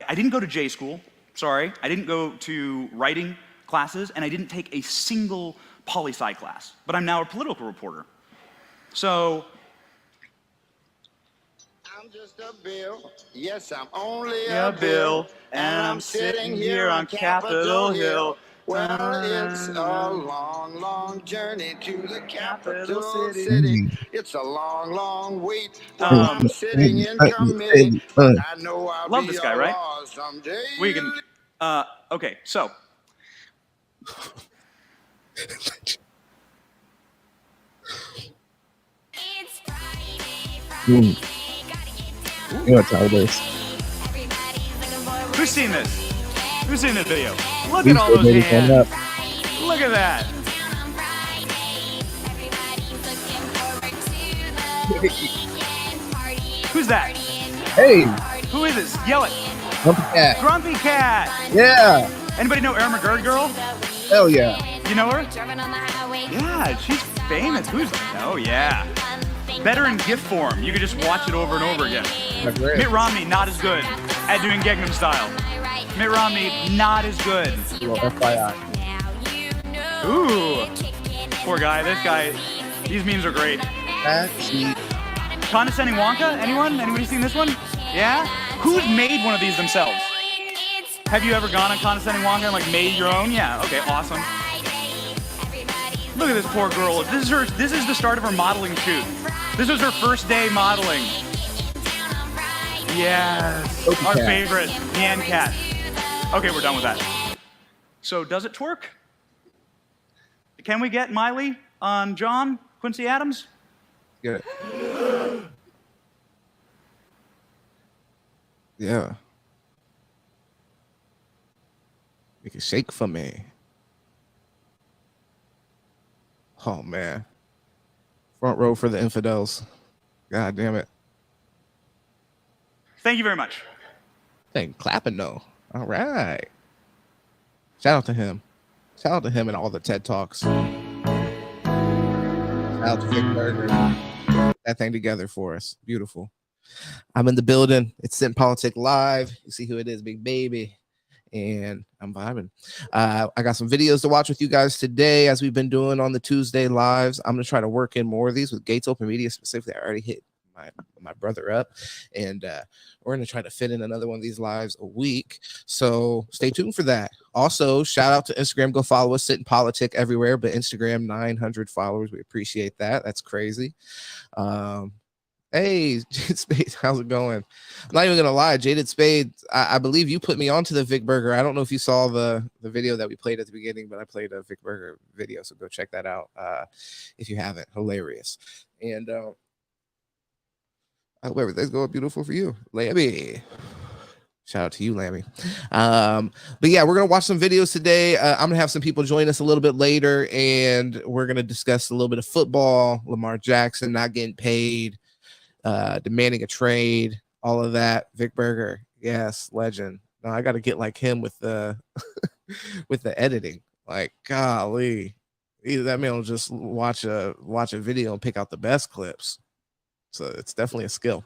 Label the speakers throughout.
Speaker 1: I didn't go to J school, sorry. I didn't go to writing classes, and I didn't take a single poli-sci class, but I'm now a political reporter. So,
Speaker 2: I'm just a bill. Yes, I'm only
Speaker 1: yeah,
Speaker 2: a
Speaker 1: bill,
Speaker 2: bill.
Speaker 1: and I'm sitting here on Capitol Hill.
Speaker 2: Well, it's a long, long journey to the capital city.
Speaker 3: City.
Speaker 2: It's a long, long wait while I'm sitting in
Speaker 3: City.
Speaker 2: committee. But I know I'll
Speaker 1: Love
Speaker 2: be
Speaker 1: this guy,
Speaker 2: a
Speaker 1: right?
Speaker 2: law someday.
Speaker 1: We can, okay, so.
Speaker 3: You know how it is.
Speaker 1: Who's seen this? Who's seen this video? Look at all those hands. Look at that. Who's that?
Speaker 3: Hey,
Speaker 1: Who is this? Yell it.
Speaker 3: Grumpy Cat.
Speaker 1: Grumpy Cat.
Speaker 3: Yeah.
Speaker 1: Anybody know Erin McGurd Girl?
Speaker 3: Hell yeah.
Speaker 1: You know her? Yeah, she's famous. Who's? Oh yeah. Better in GIF form. You could just watch it over and over again. Mitt Romney, not as good at doing Gangnam Style. Mitt Romney, not as good.
Speaker 3: Little FYI.
Speaker 1: Ooh. Poor guy. This guy. These memes are great. Condescending Wonka? Anyone? Anybody seen this one? Yeah? Who's made one of these themselves? Have you ever gone on Condescending Wonka and like made your own? Yeah. Okay. Awesome. Look at this poor girl. This is the start of her modeling shoot. This was her first day modeling. Yes. Our favorite, Nyan Cat. Okay, we're done with that. So does it twerk? Can we get Miley on John Quincy Adams?
Speaker 3: Yeah. Yeah. Make it shake for me. Oh man. Front row for the infidels. God damn it.
Speaker 1: Thank you very much.
Speaker 3: Ain't clapping though. All right. Shout out to him. Shout out to him and all the TED Talks. Shout out to Vic Berger. That thing together for us. Beautiful. I'm in the building. It's Sit and Politic Live. You see who it is, Big Baby. And I'm vibing. I got some videos to watch with you guys today, as we've been doing on the Tuesday lives. I'm going to try to work in more of these with Gates Open Media specifically. I already hit my brother up, and we're going to try to fit in another one of these lives a week. So stay tuned for that. Also, shout out to Instagram. Go follow us, Sit and Politic everywhere, but Instagram, 900 followers. We appreciate that. That's crazy. Hey, Jaded Spade, how's it going? I'm not even gonna lie, Jaded Spade. I believe you put me onto the Vic Berger. I don't know if you saw the video that we played at the beginning, but I played a Vic Berger video, so go check that out if you haven't. Hilarious. And I hope everything's going beautiful for you, Lammy. Shout out to you, Lammy. But yeah, we're gonna watch some videos today. I'm gonna have some people join us a little bit later, and we're gonna discuss a little bit of football. Lamar Jackson not getting paid. Demanding a trade, all of that. Vic Berger, yes, legend. No, I got to get like him with the with the editing. Like, golly, that man will just watch a video and pick out the best clips. So it's definitely a skill.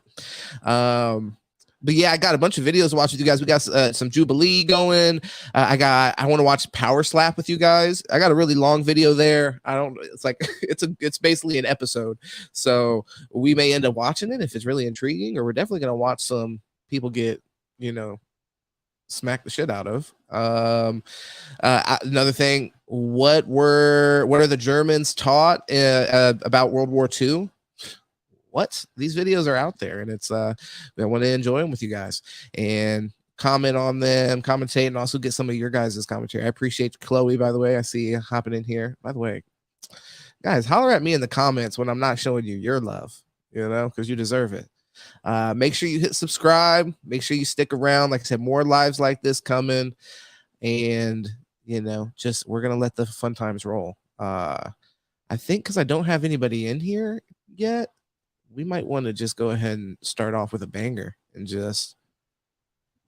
Speaker 3: But yeah, I got a bunch of videos to watch with you guys. We got some Jubilee going. I want to watch Power Slap with you guys. I got a really long video there. It's like it's basically an episode. So we may end up watching it if it's really intriguing, or we're definitely gonna watch some people get, smack the shit out of. Another thing, what are the Germans taught about World War II? What? These videos are out there, and it's I want to enjoy them with you guys and comment on them, commentate, and also get some of your guys' commentary. I appreciate Chloe, by the way. I see you hopping in here. By the way, guys, holler at me in the comments when I'm not showing you your love, because you deserve it. Make sure you hit subscribe. Make sure you stick around. Like I said, more lives like this coming, and just we're gonna let the fun times roll. I think because I don't have anybody in here yet, we might want to just go ahead and start off with a banger and just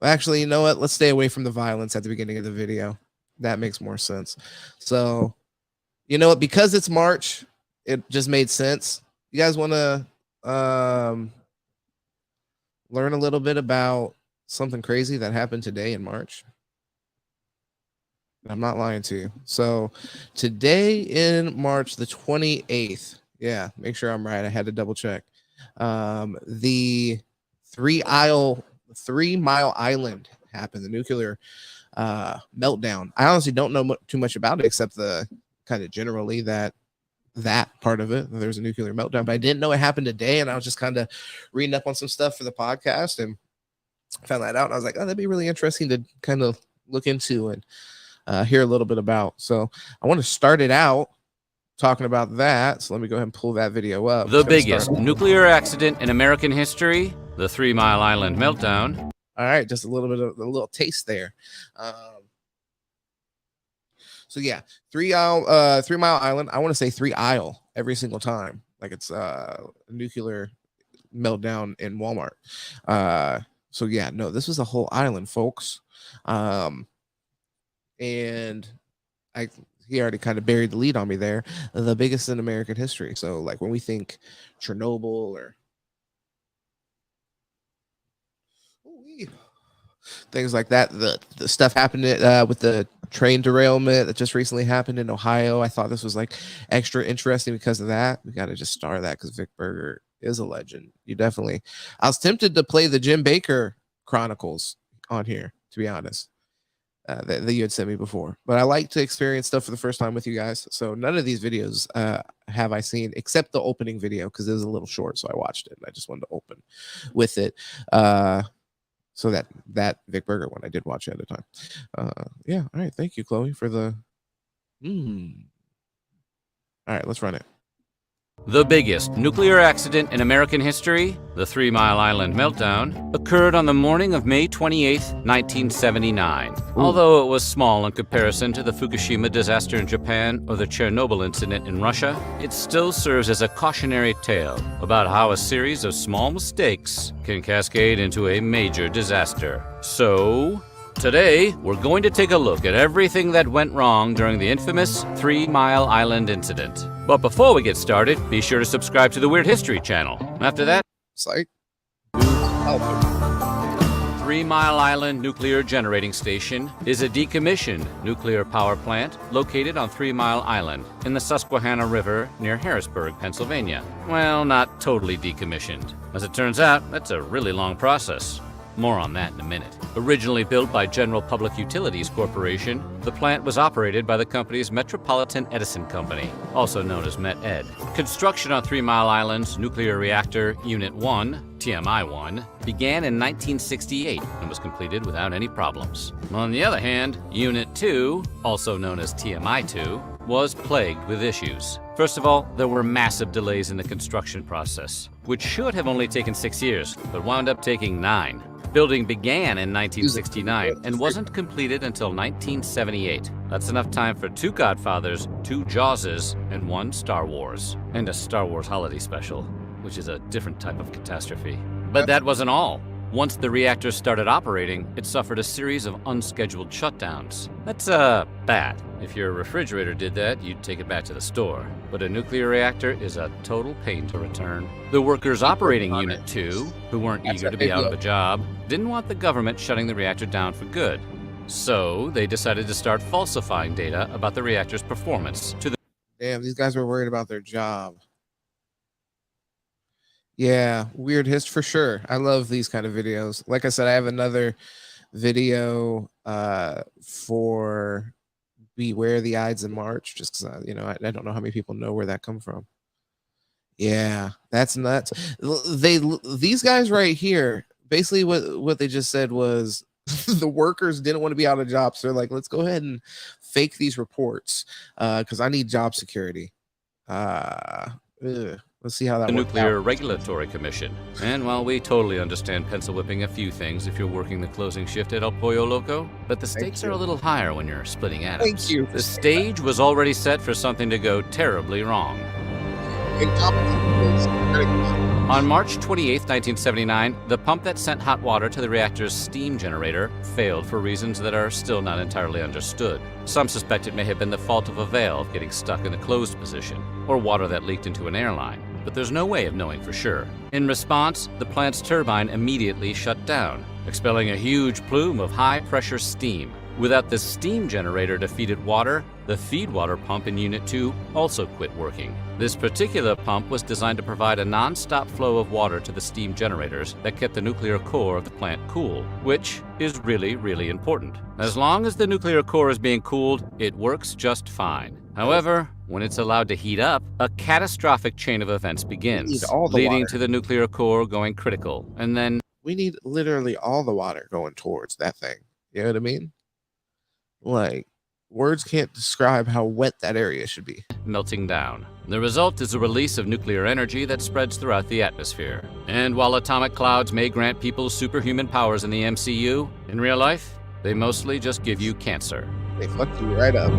Speaker 3: actually, you know what? Let's stay away from the violence at the beginning of the video. That makes more sense. So, you know what? Because it's March, it just made sense. You guys want to learn a little bit about something crazy that happened today in March? I'm not lying to you. So today in March the 28th, yeah, make sure I'm right. I had to double check. The 3 Mile Island happened, the nuclear meltdown. I honestly don't know too much about it except the kind of generally that part of it. There's a nuclear meltdown, but I didn't know it happened today. And I was just kind of reading up on some stuff for the podcast and found that out. And I was like, oh, that'd be really interesting to kind of look into and hear a little bit about. So I want to start it out talking about that. So let me go ahead and pull that video up.
Speaker 4: The biggest nuclear accident in American history, the 3 Mile Island meltdown.
Speaker 3: All right, just a little bit of a little taste there. So yeah, 3 Mile Island. I want to say 3 Isle every single time, like it's a nuclear meltdown in Walmart. So yeah, no, this was a whole island, folks. And he already kind of buried the lead on me there. The biggest in American history. So like when we think Chernobyl or things like that, the stuff happened with the train derailment that just recently happened in Ohio. I thought this was like extra interesting because of that. We got to just star that because Vic Berger is a legend. I was tempted to play the Jim Baker Chronicles on here, to be honest. That you had sent me before, but I like to experience stuff for the first time with you guys. So none of these videos have I seen except the opening video because it was a little short, so I watched it and I just wanted to open with it. So that Vic Berger one I did watch at a time. Yeah, all right, thank you, Chloe, for the all right, let's run it.
Speaker 4: The biggest nuclear accident in American history, the 3 Mile Island meltdown, occurred on the morning of May 28, 1979. Although it was small in comparison to the Fukushima disaster in Japan or the Chernobyl incident in Russia, it still serves as a cautionary tale about how a series of small mistakes can cascade into a major disaster. So, today, we're going to take a look at everything that went wrong during the infamous 3 Mile Island incident. But before we get started, be sure to subscribe to the Weird History channel. After that,
Speaker 3: Psych.
Speaker 4: 3 Mile Island Nuclear Generating Station is a decommissioned nuclear power plant located on 3 Mile Island in the Susquehanna River near Harrisburg, Pennsylvania. Well, not totally decommissioned. As it turns out, that's a really long process. More on that in a minute. Originally built by General Public Utilities Corporation, the plant was operated by the company's Metropolitan Edison Company, also known as Met-Ed. Construction on 3 Mile Island's nuclear reactor Unit 1, TMI-1, began in 1968 and was completed without any problems. On the other hand, Unit 2, also known as TMI-2, was plagued with issues. First of all, there were massive delays in the construction process, which should have only taken 6 years, but wound up taking 9. Building began in 1969 and wasn't completed until 1978. That's enough time for 2 Godfathers, 2 Jawses, and 1 Star Wars. And a Star Wars holiday special, which is a different type of catastrophe. But that wasn't all. Once the reactor started operating, it suffered a series of unscheduled shutdowns. That's, bad. If your refrigerator did that, you'd take it back to the store. But a nuclear reactor is a total pain to return. The workers operating Unit 2, who weren't eager to be out of a job, didn't want the government shutting the reactor down for good. So they decided to start falsifying data about the reactor's performance to the...
Speaker 3: Damn, these guys were worried about their job. Yeah, weird history for sure. I love these kind of videos. Like I said, I have another video for Beware the Ides in March, just because I don't know how many people know where that come from. Yeah, that's nuts. These guys right here, basically what they just said was the workers didn't want to be out of jobs. So they're like, let's go ahead and fake these reports because I need job security. Let's see how that
Speaker 4: the
Speaker 3: works
Speaker 4: Nuclear
Speaker 3: out.
Speaker 4: Regulatory Commission. And while we totally understand pencil whipping a few things if you're working the closing shift at El Pollo Loco, but the stakes are a little higher when you're splitting atoms.
Speaker 3: Thank you.
Speaker 4: The stage was already set for something to go terribly wrong. On March 28, 1979, the pump that sent hot water to the reactor's steam generator failed for reasons that are still not entirely understood. Some suspect it may have been the fault of a valve getting stuck in the closed position, or water that leaked into an airline, but there's no way of knowing for sure. In response, the plant's turbine immediately shut down, expelling a huge plume of high-pressure steam. Without the steam generator to feed it water, the feed water pump in Unit 2 also quit working. This particular pump was designed to provide a non-stop flow of water to the steam generators that kept the nuclear core of the plant cool, which is really, really important. As long as the nuclear core is being cooled, it works just fine. However, when it's allowed to heat up, a catastrophic chain of events begins, leading to the nuclear core going critical, and then
Speaker 3: we need literally all the water going towards that thing. You know what I mean? Like, words can't describe how wet that area should be.
Speaker 4: Melting down. The result is a release of nuclear energy that spreads throughout the atmosphere. And while atomic clouds may grant people superhuman powers in the MCU, in real life, they mostly just give you cancer.
Speaker 3: They fucked you right up.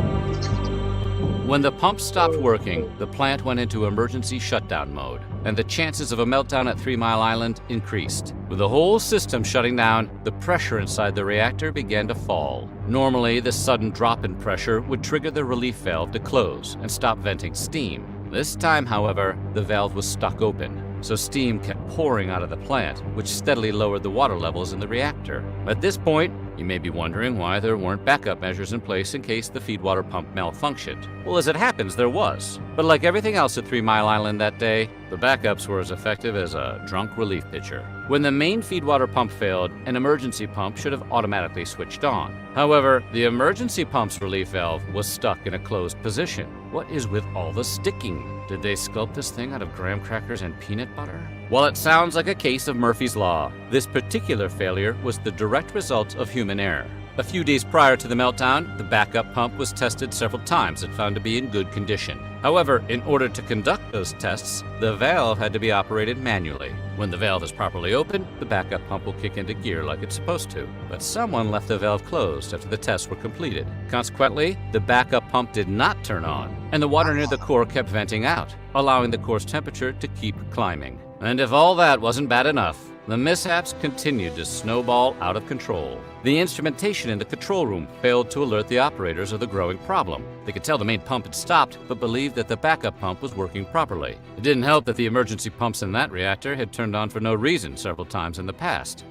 Speaker 4: When the pump stopped working, the plant went into emergency shutdown mode, and the chances of a meltdown at 3 Mile Island increased. With the whole system shutting down, the pressure inside the reactor began to fall. Normally, this sudden drop in pressure would trigger the relief valve to close and stop venting steam. This time, however, the valve was stuck open, so steam kept pouring out of the plant, which steadily lowered the water levels in the reactor. At this point, you may be wondering why there weren't backup measures in place in case the feed water pump malfunctioned. Well, as it happens, there was. But like everything else at 3 Mile Island that day, the backups were as effective as a drunk relief pitcher. When the main feed water pump failed, an emergency pump should have automatically switched on. However, the emergency pump's relief valve was stuck in a closed position. What is with all the sticking? Did they sculpt this thing out of graham crackers and peanut butter? While it sounds like a case of Murphy's Law, this particular failure was the direct result of human error. A few days prior to the meltdown, the backup pump was tested several times and found to be in good condition. However, in order to conduct those tests, the valve had to be operated manually. When the valve is properly open, the backup pump will kick into gear like it's supposed to. But someone left the valve closed after the tests were completed. Consequently, the backup pump did not turn on, and the water near the core kept venting out, allowing the core's temperature to keep climbing. And if all that wasn't bad enough, the mishaps continued to snowball out of control. The instrumentation in the control room failed to alert the operators of the growing problem. They could tell the main pump had stopped, but believed that the backup pump was working properly. It didn't help that the emergency pumps in that reactor had turned on for no reason several times in the past.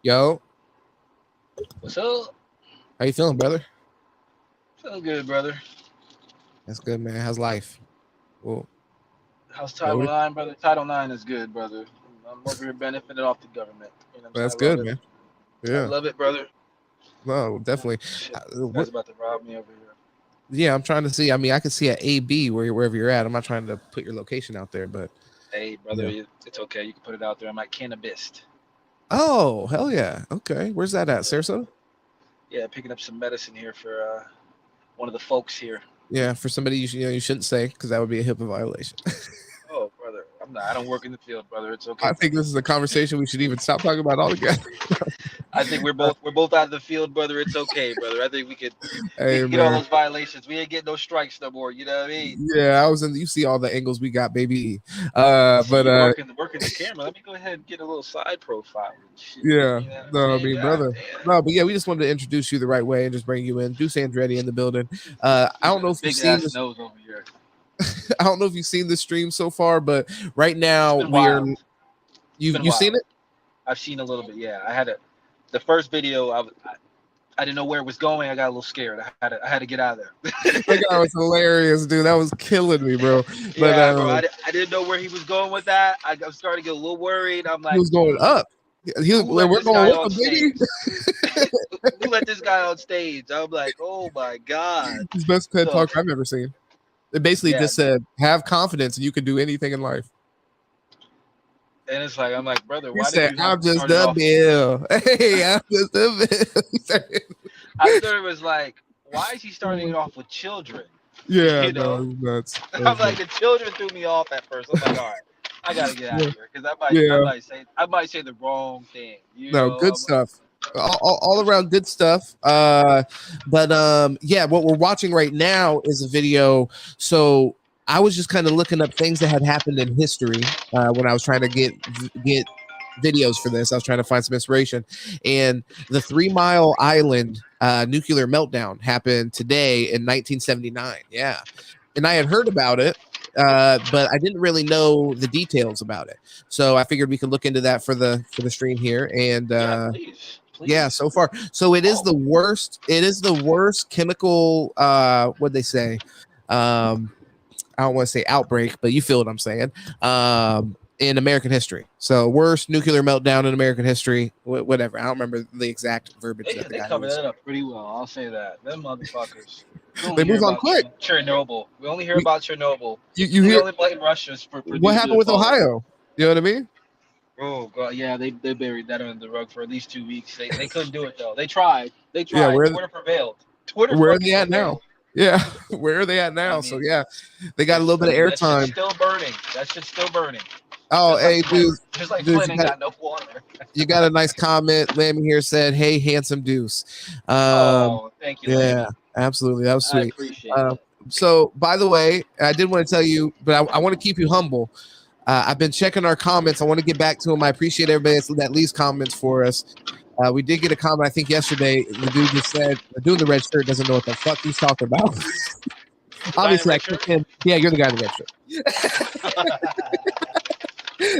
Speaker 3: Yo.
Speaker 5: What's up?
Speaker 3: How you feeling, brother?
Speaker 5: Feeling good, brother.
Speaker 3: That's good, man. How's life? Well,
Speaker 5: how's Title IX, brother? Title IX is good, brother. I'm over here benefiting off the government. You know
Speaker 3: that's good, man. Yeah.
Speaker 5: I love it, brother.
Speaker 3: No, definitely.
Speaker 5: You guys about to rob me over here.
Speaker 3: Yeah, I'm trying to see. I mean, I can see at AB wherever you're at. I'm not trying to put your location out there, but
Speaker 5: hey, brother, it's okay. You can put it out there. I'm at Cannabis.
Speaker 3: Oh, hell yeah. Okay. Where's that at? Sarasota?
Speaker 5: Yeah, picking up some medicine here for one of the folks here.
Speaker 3: Yeah, for somebody you shouldn't say, because that would be a HIPAA violation.
Speaker 5: Oh, brother. I don't work in the field, brother. It's okay.
Speaker 3: I think this is a conversation we should even stop talking about altogether.
Speaker 5: I think we're both out of the field, brother. It's okay, brother. I think we could get all those violations. We ain't getting no strikes no more. You know what I mean?
Speaker 3: Yeah, I was in. You see all the angles we got, baby. But
Speaker 5: working the camera. Let me go ahead and get a little side profile.
Speaker 3: Shit, yeah, you know no, I mean, brother. No, but yeah, we just wanted to introduce you the right way and just bring you in. Deuce Andretti in the building. I don't know if you've seen this.
Speaker 5: Nose over here.
Speaker 3: I don't know if you've seen the stream so far, but right now we're. You've seen it?
Speaker 5: I've seen a little bit. Yeah, I had the first video. I didn't know where it was going. I got a little scared. I had to get out of there.
Speaker 3: That guy was hilarious, dude. That was killing me, bro. But
Speaker 5: yeah, bro, I didn't know where he was going with that. I was starting to get a little worried. I'm like,
Speaker 3: he was going up. We're going up, baby.
Speaker 5: Who let this guy on stage? I'm like, oh my god.
Speaker 3: It's the best TED talk I've ever seen. It basically just said, have confidence and you can do anything in life.
Speaker 5: And it's like, I'm like, brother,
Speaker 3: why did you I'm just the bill. Hey, I'm just the bill.
Speaker 5: I thought it was like, why is he starting it off with children?
Speaker 3: Yeah, you know? No, nuts.
Speaker 5: I'm like, the children threw me off at first. I'm like, all right, I gotta get out of here because I might say the wrong thing. You know?
Speaker 3: Good stuff. All around good stuff. Yeah, what we're watching right now is a video. So I was just kind of looking up things that had happened in history when I was trying to get videos for this. I was trying to find some inspiration, and the 3 Mile Island nuclear meltdown happened today in 1979. Yeah, and I had heard about it but I didn't really know the details about it. So I figured we could look into that for the stream here. And
Speaker 5: please.
Speaker 3: yeah, so far, so it is the worst. It is the worst chemical. What they say? I don't want to say outbreak, but you feel what I'm saying. In American history. So worst nuclear meltdown in American history. Whatever. I don't remember the exact verbiage.
Speaker 5: They covered that up pretty well. I'll say that. Them motherfuckers.
Speaker 3: They move on quick.
Speaker 5: Chernobyl. We only hear about Chernobyl.
Speaker 3: You hear
Speaker 5: only blame Russia for
Speaker 3: what happened with Ohio? You know what I mean?
Speaker 5: Oh god, yeah, they buried that under the rug for at least 2 weeks. They couldn't do it though. They tried.
Speaker 3: Yeah,
Speaker 5: Twitter prevailed.
Speaker 3: Where are they at now? Yeah, where are they at now? I mean, so yeah, they got a little bit of airtime.
Speaker 5: Still burning. That shit's still burning.
Speaker 3: Oh,
Speaker 5: just
Speaker 3: hey,
Speaker 5: like
Speaker 3: dude.
Speaker 5: Just like Flint ain't got no water.
Speaker 3: You got a nice comment. Lammy here said, "Hey, handsome Deuce."
Speaker 5: Thank you.
Speaker 3: Yeah,
Speaker 5: Lammy.
Speaker 3: Absolutely. That was sweet.
Speaker 5: I appreciate it.
Speaker 3: So, by the way, I did want to tell you, but I want to keep you humble. I've been checking our comments. I want to get back to them. I appreciate everybody that leaves comments for us. We did get a comment, I think, yesterday. The dude just said, the dude in the red shirt doesn't know what the fuck he's talking about. Obviously, I clicked in. Yeah, you're the guy in the red shirt.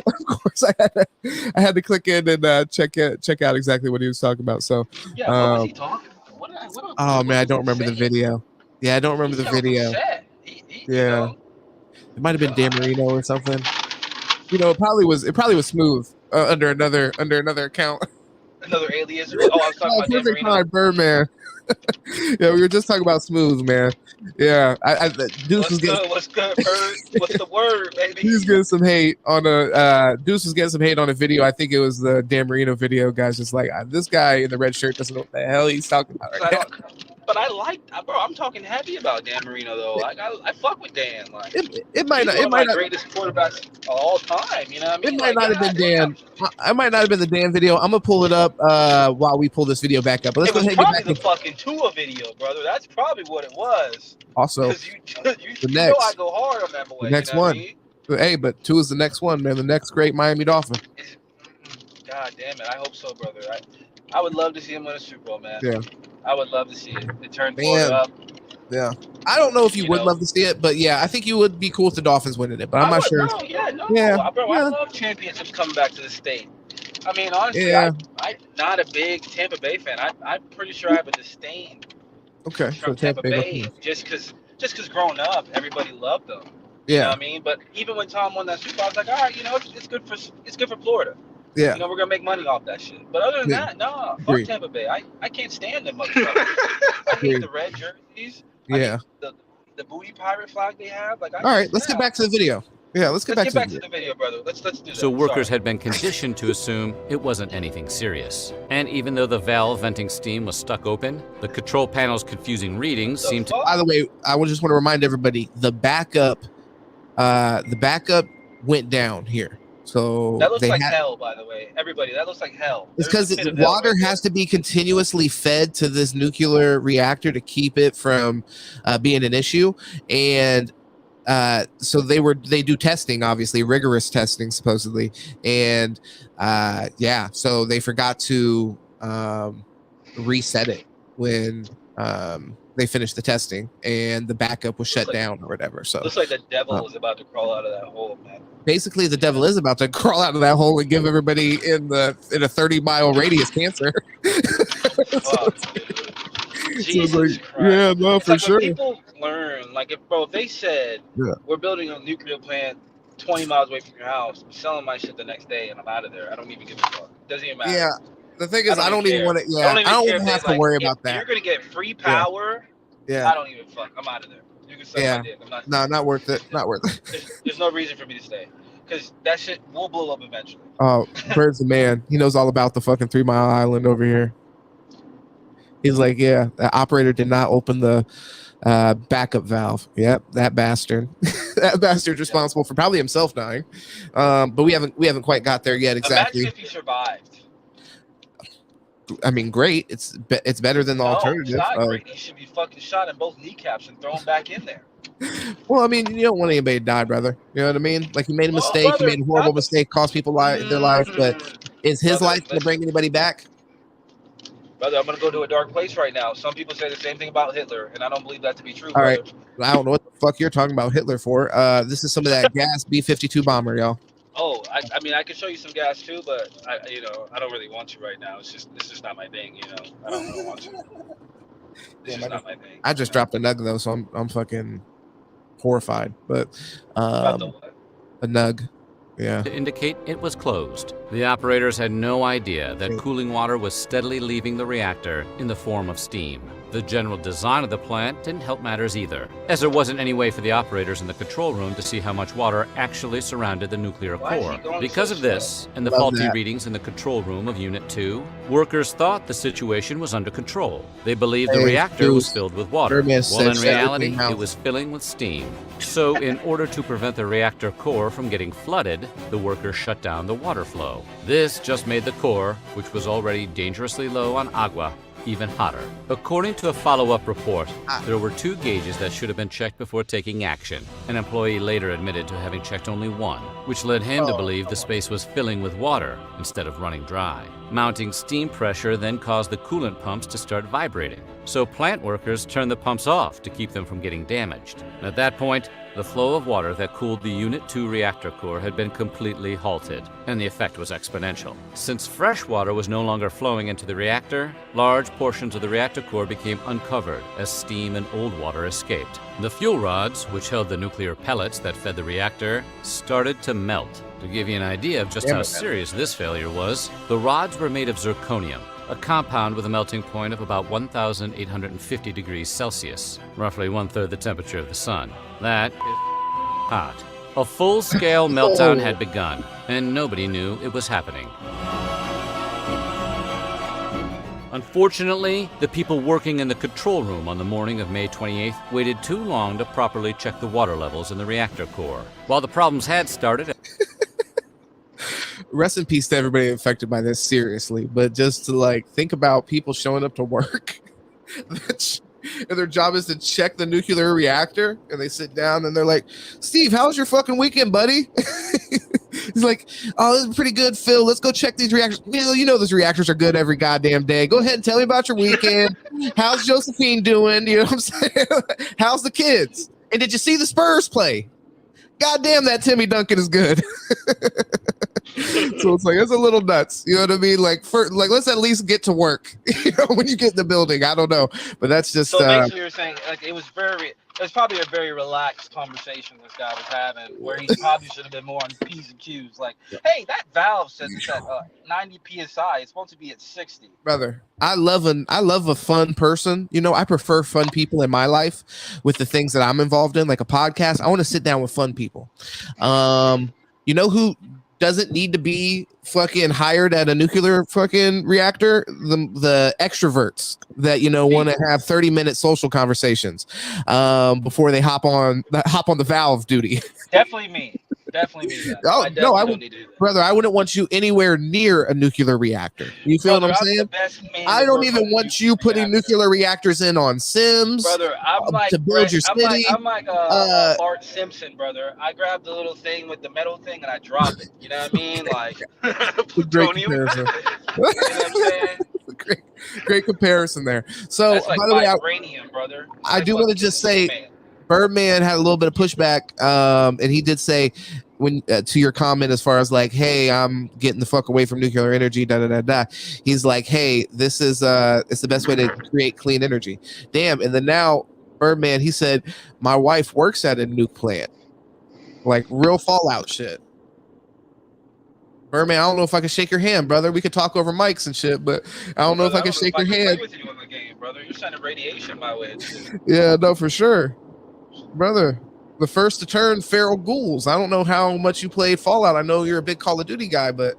Speaker 3: Of course, I had to click in and check out exactly what he was talking about. So,
Speaker 5: yeah, what was he talking about?
Speaker 3: Oh man, I don't remember the video. Yeah, I don't remember the video. Yeah, it might have been Dan Marino or something. You know, it probably was Smooth under another account.
Speaker 5: Another alias. Oh, I was talking about Dan Marino.
Speaker 3: Birdman. Yeah, we were just talking about Smooth, man. Yeah, Deuce was getting.
Speaker 5: What's good, Bird? What's the word, baby?
Speaker 3: He's getting some hate on Deuce was getting some hate on a video. I think it was the Dan Marino video. Guys, just like this guy in the red shirt doesn't know what the hell he's talking about right now.
Speaker 5: But I like, bro. I'm talking heavy about Dan Marino though. Like I fuck with Dan. Like
Speaker 3: it might not. It might not.
Speaker 5: Greatest quarterbacks of all time. You know what I mean?
Speaker 3: It might not have been Dan. I might not have been the Dan video. I'm gonna pull it up while we pull this video back up. But let's go ahead and get back
Speaker 5: to the fucking Tua video, brother. That's probably what it was.
Speaker 3: Also,
Speaker 5: you know I go hard on that boy.
Speaker 3: The next one. Hey, but Tua is the next one, man. The next great Miami Dolphin.
Speaker 5: God damn it! I hope so, brother. I would love to see him win a Super Bowl, man.
Speaker 3: Yeah.
Speaker 5: I would love to see it. It turned forward up.
Speaker 3: Yeah. I don't know if you would love to see it, but yeah, I think you would be cool if the Dolphins winning it, but I'm not sure.
Speaker 5: Bro, I love championships coming back to the state. I mean, honestly, I'm not a big Tampa Bay fan. I'm pretty sure I have a disdain from Tampa Bay just because growing up, everybody loved them.
Speaker 3: Yeah.
Speaker 5: You know what I mean? But even when Tom won that Super Bowl, I was like, all right, you know, it's good for Florida.
Speaker 3: Yeah.
Speaker 5: You know, we're going to make money off that shit. But other than that, no, fuck Tampa Bay. I can't stand them motherfuckers. I hate the red jerseys.
Speaker 3: Yeah.
Speaker 5: The booty pirate flag they have. Like,
Speaker 3: all right, let's get back to the video. Yeah, let's get back to
Speaker 5: the video, brother. Let's do that.
Speaker 4: So workers had been conditioned to assume it wasn't anything serious. And even though the valve venting steam was stuck open, the control panel's confusing readings seemed to...
Speaker 3: By the way, I would just want to remind everybody, the backup went down here. So
Speaker 5: that looks like hell, by the way. Everybody, that looks like hell.
Speaker 3: It's because water has to be continuously fed to this nuclear reactor to keep it from being an issue. And so they do testing, obviously rigorous testing, supposedly. And so they forgot to reset it when they finished the testing, and the backup was shut down or whatever. So
Speaker 5: looks like the devil is about to crawl out of that hole, man.
Speaker 3: Basically, the devil is about to crawl out of that hole and give everybody in a 30-mile radius cancer.
Speaker 5: Jesus Christ.
Speaker 3: Yeah, no, for sure.
Speaker 5: People learn, like, if they said we're building a nuclear plant 20 miles away from your house, I'm selling my shit the next day, and I'm out of there. I don't even give a fuck. It doesn't even matter.
Speaker 3: Yeah. The thing is, I don't even want to. Yeah, I don't even have to worry about that.
Speaker 5: You're gonna get free power.
Speaker 3: Yeah.
Speaker 5: I don't even fuck. I'm out of there. You can suck my dick. I'm
Speaker 3: not worth it. Not worth it.
Speaker 5: There's no reason for me to stay, because that shit will blow up eventually.
Speaker 3: Oh, Bird's the man. He knows all about the fucking 3 Mile Island over here. He's like, yeah, the operator did not open the backup valve. Yep, that bastard. That bastard's responsible for probably himself dying. But we haven't quite got there yet. Exactly.
Speaker 5: Imagine if he survived.
Speaker 3: I mean, great. It's better than the alternative.
Speaker 5: It's not great. He should be fucking shot in both kneecaps and thrown back in there.
Speaker 3: Well, I mean, you don't want anybody to die, brother. You know what I mean? Like, he made a mistake. He made a horrible mistake, cost people their life. But is his life going to bring anybody back?
Speaker 5: Brother, I'm gonna go to a dark place right now. Some people say the same thing about Hitler, and I don't believe that to be true,
Speaker 3: All
Speaker 5: brother.
Speaker 3: right. I don't know what the fuck you're talking about Hitler for. This is some of that gas B-52 bomber, y'all.
Speaker 5: Oh, I mean, I can show you some gas too, but I don't really want to right now. It's just not my thing, I don't want to. It's just not my thing.
Speaker 3: I just dropped a nug though, so I'm fucking horrified. But
Speaker 5: About the what?
Speaker 3: a nug. Yeah.
Speaker 4: To indicate it was closed. The operators had no idea that cooling water was steadily leaving the reactor in the form of steam. The general design of the plant didn't help matters either, as there wasn't any way for the operators in the control room to see how much water actually surrounded the nuclear core. Because of this, and the faulty readings in the control room of Unit 2, workers thought the situation was under control. They believed the reactor was filled with water, while in reality, it was filling with steam. So, in order to prevent the reactor core from getting flooded, the workers shut down the water flow. This just made the core, which was already dangerously low on agua, even hotter. According to a follow-up report, there were 2 gauges that should have been checked before taking action. An employee later admitted to having checked only one, which led him to believe the space was filling with water instead of running dry. Mounting steam pressure then caused the coolant pumps to start vibrating, so plant workers turned the pumps off to keep them from getting damaged. At that point, the flow of water that cooled the Unit 2 reactor core had been completely halted, and the effect was exponential. Since fresh water was no longer flowing into the reactor, large portions of the reactor core became uncovered as steam and old water escaped. The fuel rods, which held the nuclear pellets that fed the reactor, started to melt. To give you an idea of just how serious this failure was, the rods were made of zirconium, a compound with a melting point of about 1,850 degrees Celsius, roughly 1/3 the temperature of the sun. That is hot. A full-scale meltdown had begun, and nobody knew it was happening. Unfortunately, the people working in the control room on the morning of May 28th waited too long to properly check the water levels in the reactor core. While the problems had started...
Speaker 3: Rest in peace to everybody affected by this, seriously. But just to think about people showing up to work and their job is to check the nuclear reactor, and they sit down and they're like, Steve, how was your fucking weekend, buddy? He's like, oh, this is pretty good, Phil. Let's go check these reactors. Phil, those reactors are good every goddamn day. Go ahead and tell me about your weekend. How's Josephine doing? You know what I'm saying? How's the kids? And did you see the Spurs play? God damn, that Timmy Duncan is good. So it's it's a little nuts. You know what I mean? Let's at least get to work. When you get in the building. I don't know, but that's just.
Speaker 5: So basically, you're saying it was probably a very relaxed conversation this guy was having, where he probably should have been more on P's and Q's. Hey, that valve says it's at 90 psi. It's supposed to be at 60.
Speaker 3: Brother, I love a fun person. I prefer fun people in my life with the things that I'm involved in, like a podcast. I want to sit down with fun people. Who doesn't need to be fucking hired at a nuclear fucking reactor? The extroverts that want to have 30-minute social conversations before they hop on the valve duty.
Speaker 5: Definitely me.
Speaker 3: Oh, no, I would, brother. I wouldn't want you anywhere near a nuclear reactor. You feel what I'm saying? I don't even want you putting nuclear reactors in on Sims,
Speaker 5: brother.
Speaker 3: To build your city.
Speaker 5: I'm like Bart Simpson, brother. I grab the little thing with the metal thing and I drop it. You know what I mean? Plutonium. You know what I'm saying?
Speaker 3: Great comparison there. So,
Speaker 5: that's
Speaker 3: by the way,
Speaker 5: vibranium, brother.
Speaker 3: I do want to just say, Birdman had a little bit of pushback, and he did say to your comment as far as hey, I'm getting the fuck away from nuclear energy, He's like, hey, this is it's the best way to create clean energy. Damn. And then now Birdman, he said, my wife works at a nuke plant, real Fallout shit. Birdman, I don't know if I can shake your hand, brother. We could talk over mics and shit, but I don't know if I can shake your hand.
Speaker 5: With you in the game, brother. You're sending radiation my way.
Speaker 3: Yeah, no, for sure. Brother, the first to turn feral ghouls. I don't know how much you played Fallout. I know you're a big Call of Duty guy, but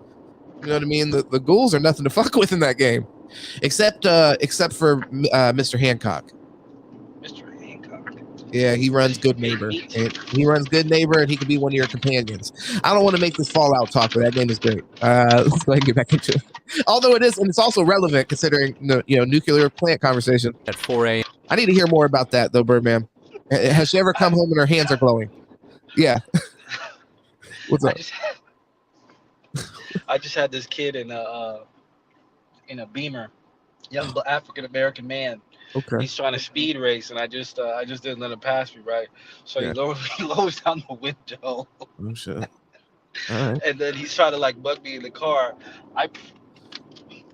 Speaker 3: you know what I mean? The ghouls are nothing to fuck with in that game. Except for Mr. Hancock.
Speaker 5: Mr. Hancock.
Speaker 3: Yeah, he runs Good Neighbor. He runs Good Neighbor, and he can be one of your companions. I don't want to make this Fallout talk, but that game is great. Let's go ahead and get back into it. Although it is, and it's also relevant considering nuclear plant conversation.
Speaker 4: At 4 a.m.
Speaker 3: I need to hear more about that, though, Birdman. Has she ever come home and her hands are glowing? Yeah. What's up?
Speaker 5: I just had this kid in a Beamer, young African American man.
Speaker 3: Okay.
Speaker 5: He's trying to speed race, and I just didn't let him pass me, right? So he lowers down the window.
Speaker 3: Oh shit. All right.
Speaker 5: And then he's trying to like bug me in the car.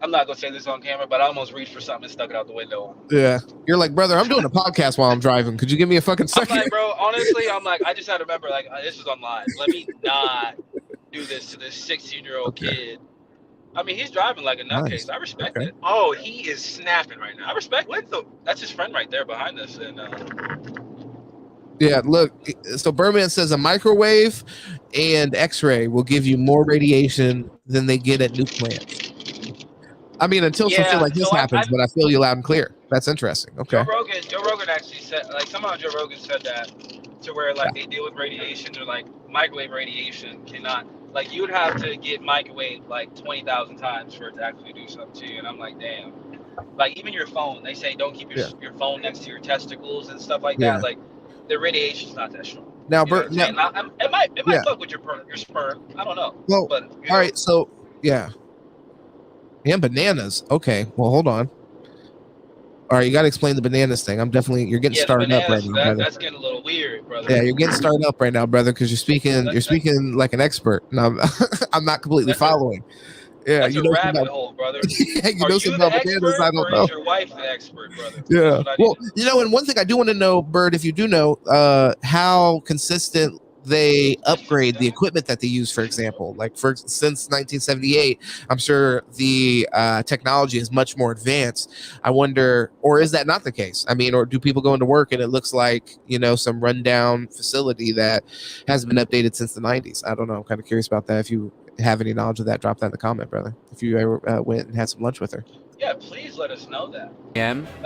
Speaker 5: I'm not gonna say this on camera, but I almost reached for something and stuck it out the window.
Speaker 3: Yeah. You're like, brother, I'm doing a podcast while I'm driving. Could you give me a fucking second?
Speaker 5: I'm like, bro, honestly, I just had to remember, like, this is on live. Let me not do this to this 16-year-old kid. I mean, he's driving like a nutcase. Nice. I respect it. Oh, he is snapping right now. I respect it. That's his friend right there behind us. And
Speaker 3: yeah, look. So Birdman says a microwave and X-ray will give you more radiation than they get at nuke plants. I mean, until something like this happens, but I feel you loud and clear. That's interesting. Okay.
Speaker 5: Joe Rogan actually said, like, somehow Joe Rogan said that to where, like, they deal with radiation or, like, microwave radiation cannot, like, you would have to get microwave, like, 20,000 times for it to actually do something to you. And I'm like, damn. Like, even your phone, they say don't keep your phone next to your testicles and stuff like that. Like, the radiation's not that strong.
Speaker 3: Now,
Speaker 5: Bert, it might fuck with your sperm. I don't know.
Speaker 3: Well,
Speaker 5: but,
Speaker 3: all right, so, yeah. And bananas. Okay, well, hold on. All right, you got to explain the bananas thing. You're getting started up right now, brother.
Speaker 5: That's getting a little weird, brother.
Speaker 3: Yeah, you're getting started up right now, brother, because you're speaking like an expert, and I'm not completely following. Yeah,
Speaker 5: that's a rabbit hole, brother.
Speaker 3: Yeah, you know something about bananas, I don't know.
Speaker 5: Is your wife the expert, brother?
Speaker 3: Yeah. Well, and one thing I do want to know, Bird, if you do know, how consistent they upgrade the equipment that they use, for example, like since 1978, I'm sure the technology is much more advanced. I wonder, or is that not the case? I mean, or do people go into work and it looks like, some rundown facility that hasn't been updated since the 90s? I don't know. I'm kind of curious about that. If you have any knowledge of that, drop that in the comment, brother. If you ever went and had some lunch with her.
Speaker 5: Yeah, please let us know that.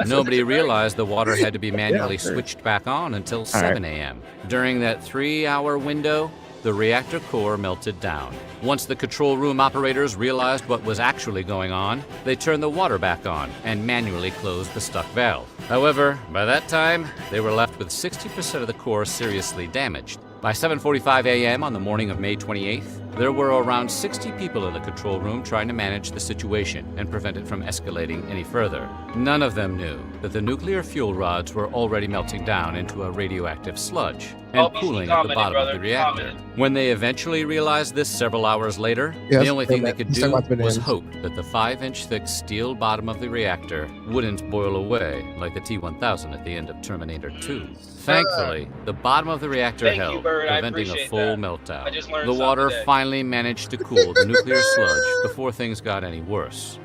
Speaker 4: Nobody realized the water had to be manually switched back on until 7 a.m. During that 3-hour window, the reactor core melted down. Once the control room operators realized what was actually going on, they turned the water back on and manually closed the stuck valve. However, by that time, they were left with 60% of the core seriously damaged. By 7:45 a.m. on the morning of May 28th, there were around 60 people in the control room trying to manage the situation and prevent it from escalating any further. None of them knew that the nuclear fuel rods were already melting down into a radioactive sludge and cooling at the bottom of the reactor. When they eventually realized this several hours later, the only thing they could do was hope that the 5-inch thick steel bottom of the reactor wouldn't boil away like the T-1000 at the end of Terminator 2. Thankfully, the bottom of the reactor held, preventing a full meltdown. The water finally managed to cool the nuclear sludge before things got any worse.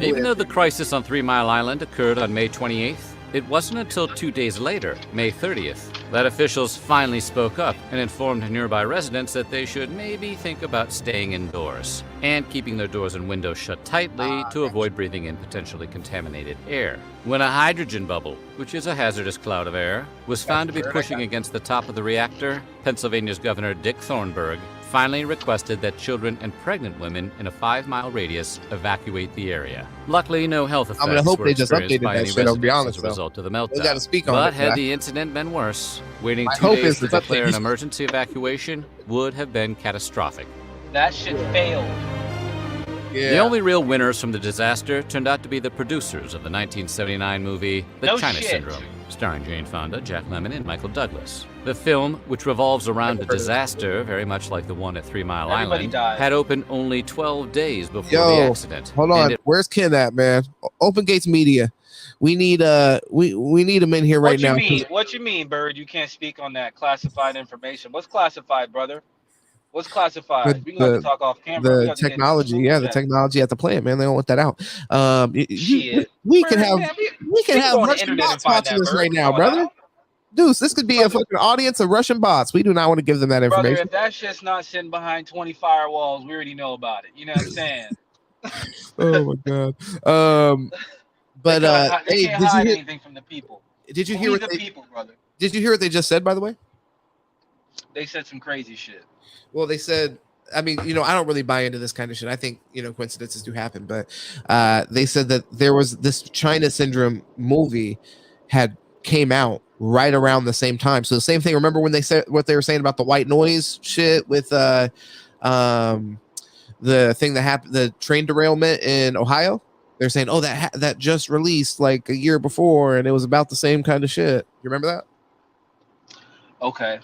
Speaker 4: Even though the crisis on 3 Mile Island occurred on May 28th, it wasn't until 2 days later, May 30th, that officials finally spoke up and informed nearby residents that they should maybe think about staying indoors and keeping their doors and windows shut tightly to avoid breathing in potentially contaminated air. When a hydrogen bubble, which is a hazardous cloud of air, was found to be pushing against the top of the reactor, Pennsylvania's Governor Dick Thornburgh finally requested that children and pregnant women in a 5-mile radius evacuate the area. Luckily, no health effects were experienced by any residents as a result of the meltdown. But had the incident been worse, waiting 2 days to declare an emergency evacuation would have been catastrophic.
Speaker 5: That shit failed.
Speaker 4: Yeah. The only real winners from the disaster turned out to be the producers of the 1979 movie The China Syndrome, starring Jane Fonda, Jack Lemmon, and Michael Douglas. The film, which revolves around a disaster very much like the one at 3 Mile Island, had opened only 12 days before the accident.
Speaker 3: Hold on, where's Ken at, man? Open Gates Media. We need we need him in here right now.
Speaker 5: What you mean, Bird? You can't speak on that classified information. What's classified, brother? What's classified? We can talk off camera.
Speaker 3: The technology, the technology at the plant, man. They don't want that out. We can have Russian bots watching this right now, brother. Deuce, this could be a fucking audience of Russian bots. We do not want to give them that information.
Speaker 5: Brother, if that shit's not sitting behind 20 firewalls, we already know about it. You know what I'm saying?
Speaker 3: Oh my god. But
Speaker 5: they can't hide anything from the people.
Speaker 3: Did you hear what Did you hear what they just said, by the way?
Speaker 5: They said some crazy shit.
Speaker 3: Well, they said, I mean, I don't really buy into this kind of shit. I think, coincidences do happen, but they said that there was this China Syndrome movie came out right around the same time. So the same thing. Remember when they said what they were saying about the white noise shit with the thing that happened, the train derailment in Ohio. They're saying, oh, that just released like a year before, and it was about the same kind of shit. You remember that?
Speaker 5: Okay.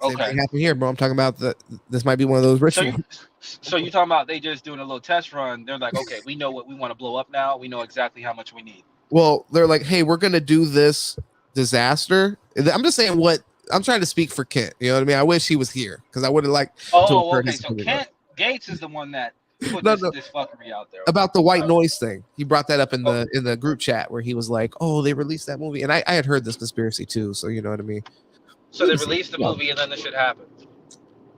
Speaker 3: Same thing happened here, bro. I'm talking about this might be one of those rituals.
Speaker 5: So you talking about they just doing a little test run? They're like, okay, we know what we want to blow up now. We know exactly how much we need.
Speaker 3: Well, they're like, hey, we're gonna do this disaster. I'm just saying what I'm trying to speak for Kent. You know what I mean? I wish he was here because I would have liked.
Speaker 5: Oh, okay. So Kent Gates is the one that put this fuckery out there.
Speaker 3: About the white noise thing. He brought that up in the group chat where he was like, oh, they released that movie. And I had heard this conspiracy too. So you know what I mean?
Speaker 5: So they released the movie and then this shit happened.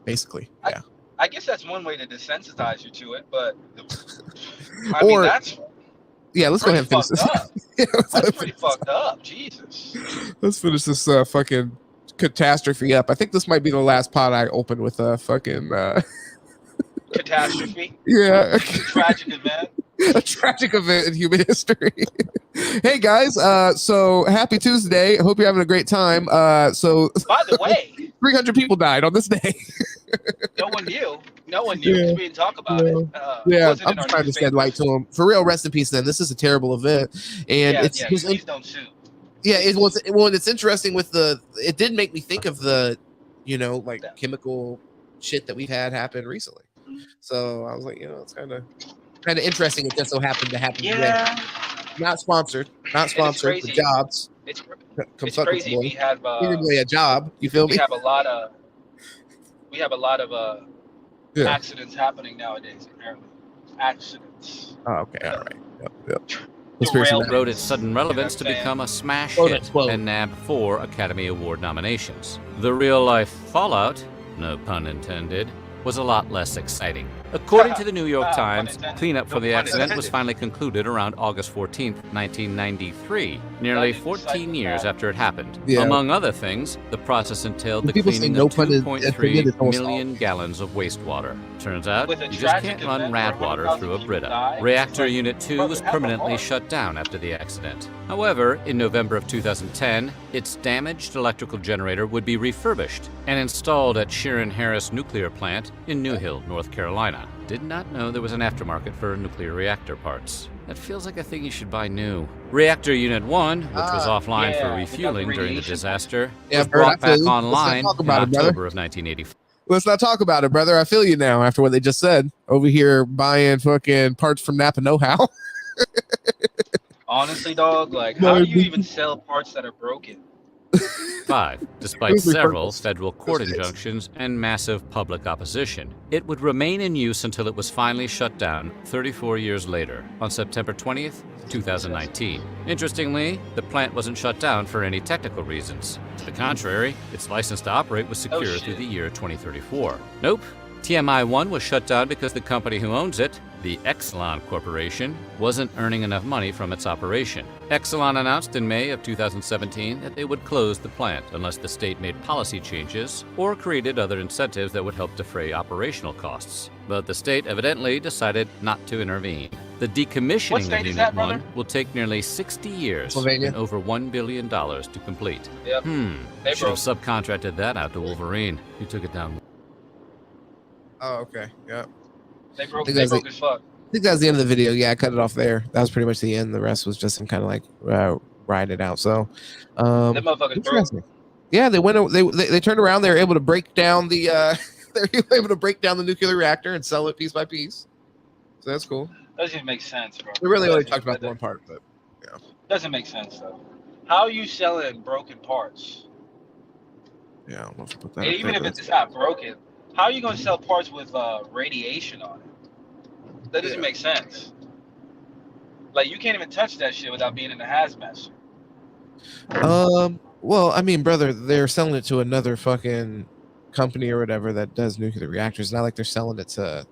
Speaker 3: Basically, yeah.
Speaker 5: I guess that's one way to desensitize you to it, but I mean that's
Speaker 3: let's go ahead and finish this.
Speaker 5: That's pretty fucked up. Jesus.
Speaker 3: Let's finish this fucking catastrophe up. I think this might be the last pod I opened with a fucking
Speaker 5: catastrophe.
Speaker 3: Yeah.
Speaker 5: A tragic event.
Speaker 3: A tragic event in human history. Hey guys, so happy Tuesday. I hope you're having a great time. So
Speaker 5: by the way,
Speaker 3: 300 people died on this day.
Speaker 5: No one knew because we didn't talk about it.
Speaker 3: I'm trying to shed light to them. For real, rest in peace then. This is a terrible event. And
Speaker 5: please don't sue.
Speaker 3: Yeah, it's interesting with it did make me think of the, chemical shit that we've had happen recently. So I was like, it's kind of interesting. It just so happened to happen today. Not sponsored for jobs.
Speaker 5: It's crazy. We have
Speaker 3: a job. You feel me?
Speaker 5: We have a lot of accidents happening nowadays. Apparently, accidents.
Speaker 3: Oh, okay, all right. Yep.
Speaker 4: The rode its sudden relevance to become a smash hit and nabbed 4 Academy Award nominations. The real-life fallout, no pun intended, was a lot less exciting. According to the New York Times, cleanup for the accident was finally concluded around August 14, 1993, nearly 14 years after it happened. Yeah. Among other things, the process entailed the cleaning of 2.3 million gallons of wastewater. Turns out, you just can't run rad water through a Brita. Reactor Unit 2 was permanently shut down after the accident. However, in November of 2010, its damaged electrical generator would be refurbished and installed at Sheeran Harris Nuclear Plant in New Hill, North Carolina. Did not know there was an aftermarket for nuclear reactor parts. That feels like a thing you should buy new. Reactor Unit 1, which was offline for refueling during the disaster, was brought back online in October of 1984.
Speaker 3: Let's not talk about it, brother. I feel you now after what they just said. Over here buying fucking parts from Napa Know-How.
Speaker 5: Honestly, dog, how do you even sell parts that are broken?
Speaker 4: 5. Despite several federal court injunctions and massive public opposition, it would remain in use until it was finally shut down 34 years later, on September 20th, 2019. Interestingly, the plant wasn't shut down for any technical reasons. To the contrary, its license to operate was secure through the year 2034. Nope. TMI-1 was shut down because the company who owns it, the Exelon Corporation, wasn't earning enough money from its operation. Exelon announced in May of 2017 that they would close the plant unless the state made policy changes or created other incentives that would help defray operational costs. But the state evidently decided not to intervene. The decommissioning of Unit 1 will take nearly 60 years and over $1 billion to complete.
Speaker 5: Yep.
Speaker 4: Should have subcontracted that out to Wolverine. He took it down.
Speaker 3: Oh, okay. Yeah.
Speaker 5: They broke as fuck.
Speaker 3: I think that was the end of the video. Yeah, I cut it off there. That was pretty much the end. The rest was just some kind of ride it out. So,
Speaker 5: that motherfucker broke.
Speaker 3: Yeah, they went. They turned around. They were able to break down the. They were able to break down the nuclear reactor and sell it piece by piece. So that's cool.
Speaker 5: Doesn't even make sense, bro.
Speaker 3: We really only talked about one part, but yeah.
Speaker 5: Doesn't make sense though. How are you selling broken parts?
Speaker 3: Yeah, I don't know if I put that.
Speaker 5: And even if it's not broken, how are you going to sell parts with radiation on it? That doesn't make sense. You can't even touch that shit without being in a hazmat suit.
Speaker 3: Well, I mean, brother, they're selling it to another fucking company or whatever that does nuclear reactors. It's not like they're selling it to,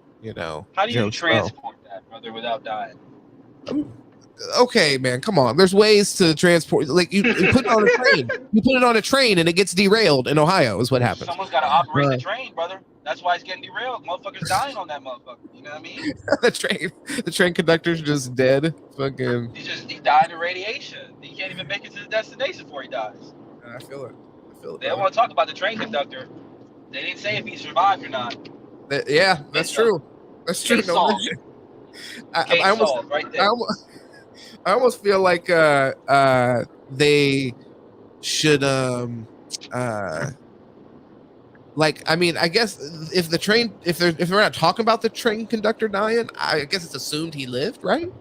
Speaker 5: How do you transport that, brother, without dying?
Speaker 3: Okay, man, come on. There's ways to transport. You put it on a train. You put it on a train and it gets derailed in Ohio. Is what happens.
Speaker 5: Someone's got to operate the train, brother. That's why it's getting derailed. Motherfuckers dying on that motherfucker. You know what I mean?
Speaker 3: the train conductor's just dead. Fucking.
Speaker 5: He died of radiation. He can't even make it to the destination before he dies.
Speaker 3: I feel it.
Speaker 5: They don't want to talk about the train conductor. They didn't say if he survived or not.
Speaker 3: Yeah, that's true. That's true.
Speaker 5: Case
Speaker 3: No,
Speaker 5: solved.
Speaker 3: legit.
Speaker 5: Case solved right there.
Speaker 3: I almost feel like they should like, I mean, I guess if they're not talking about the train conductor dying, I guess it's assumed he lived, right?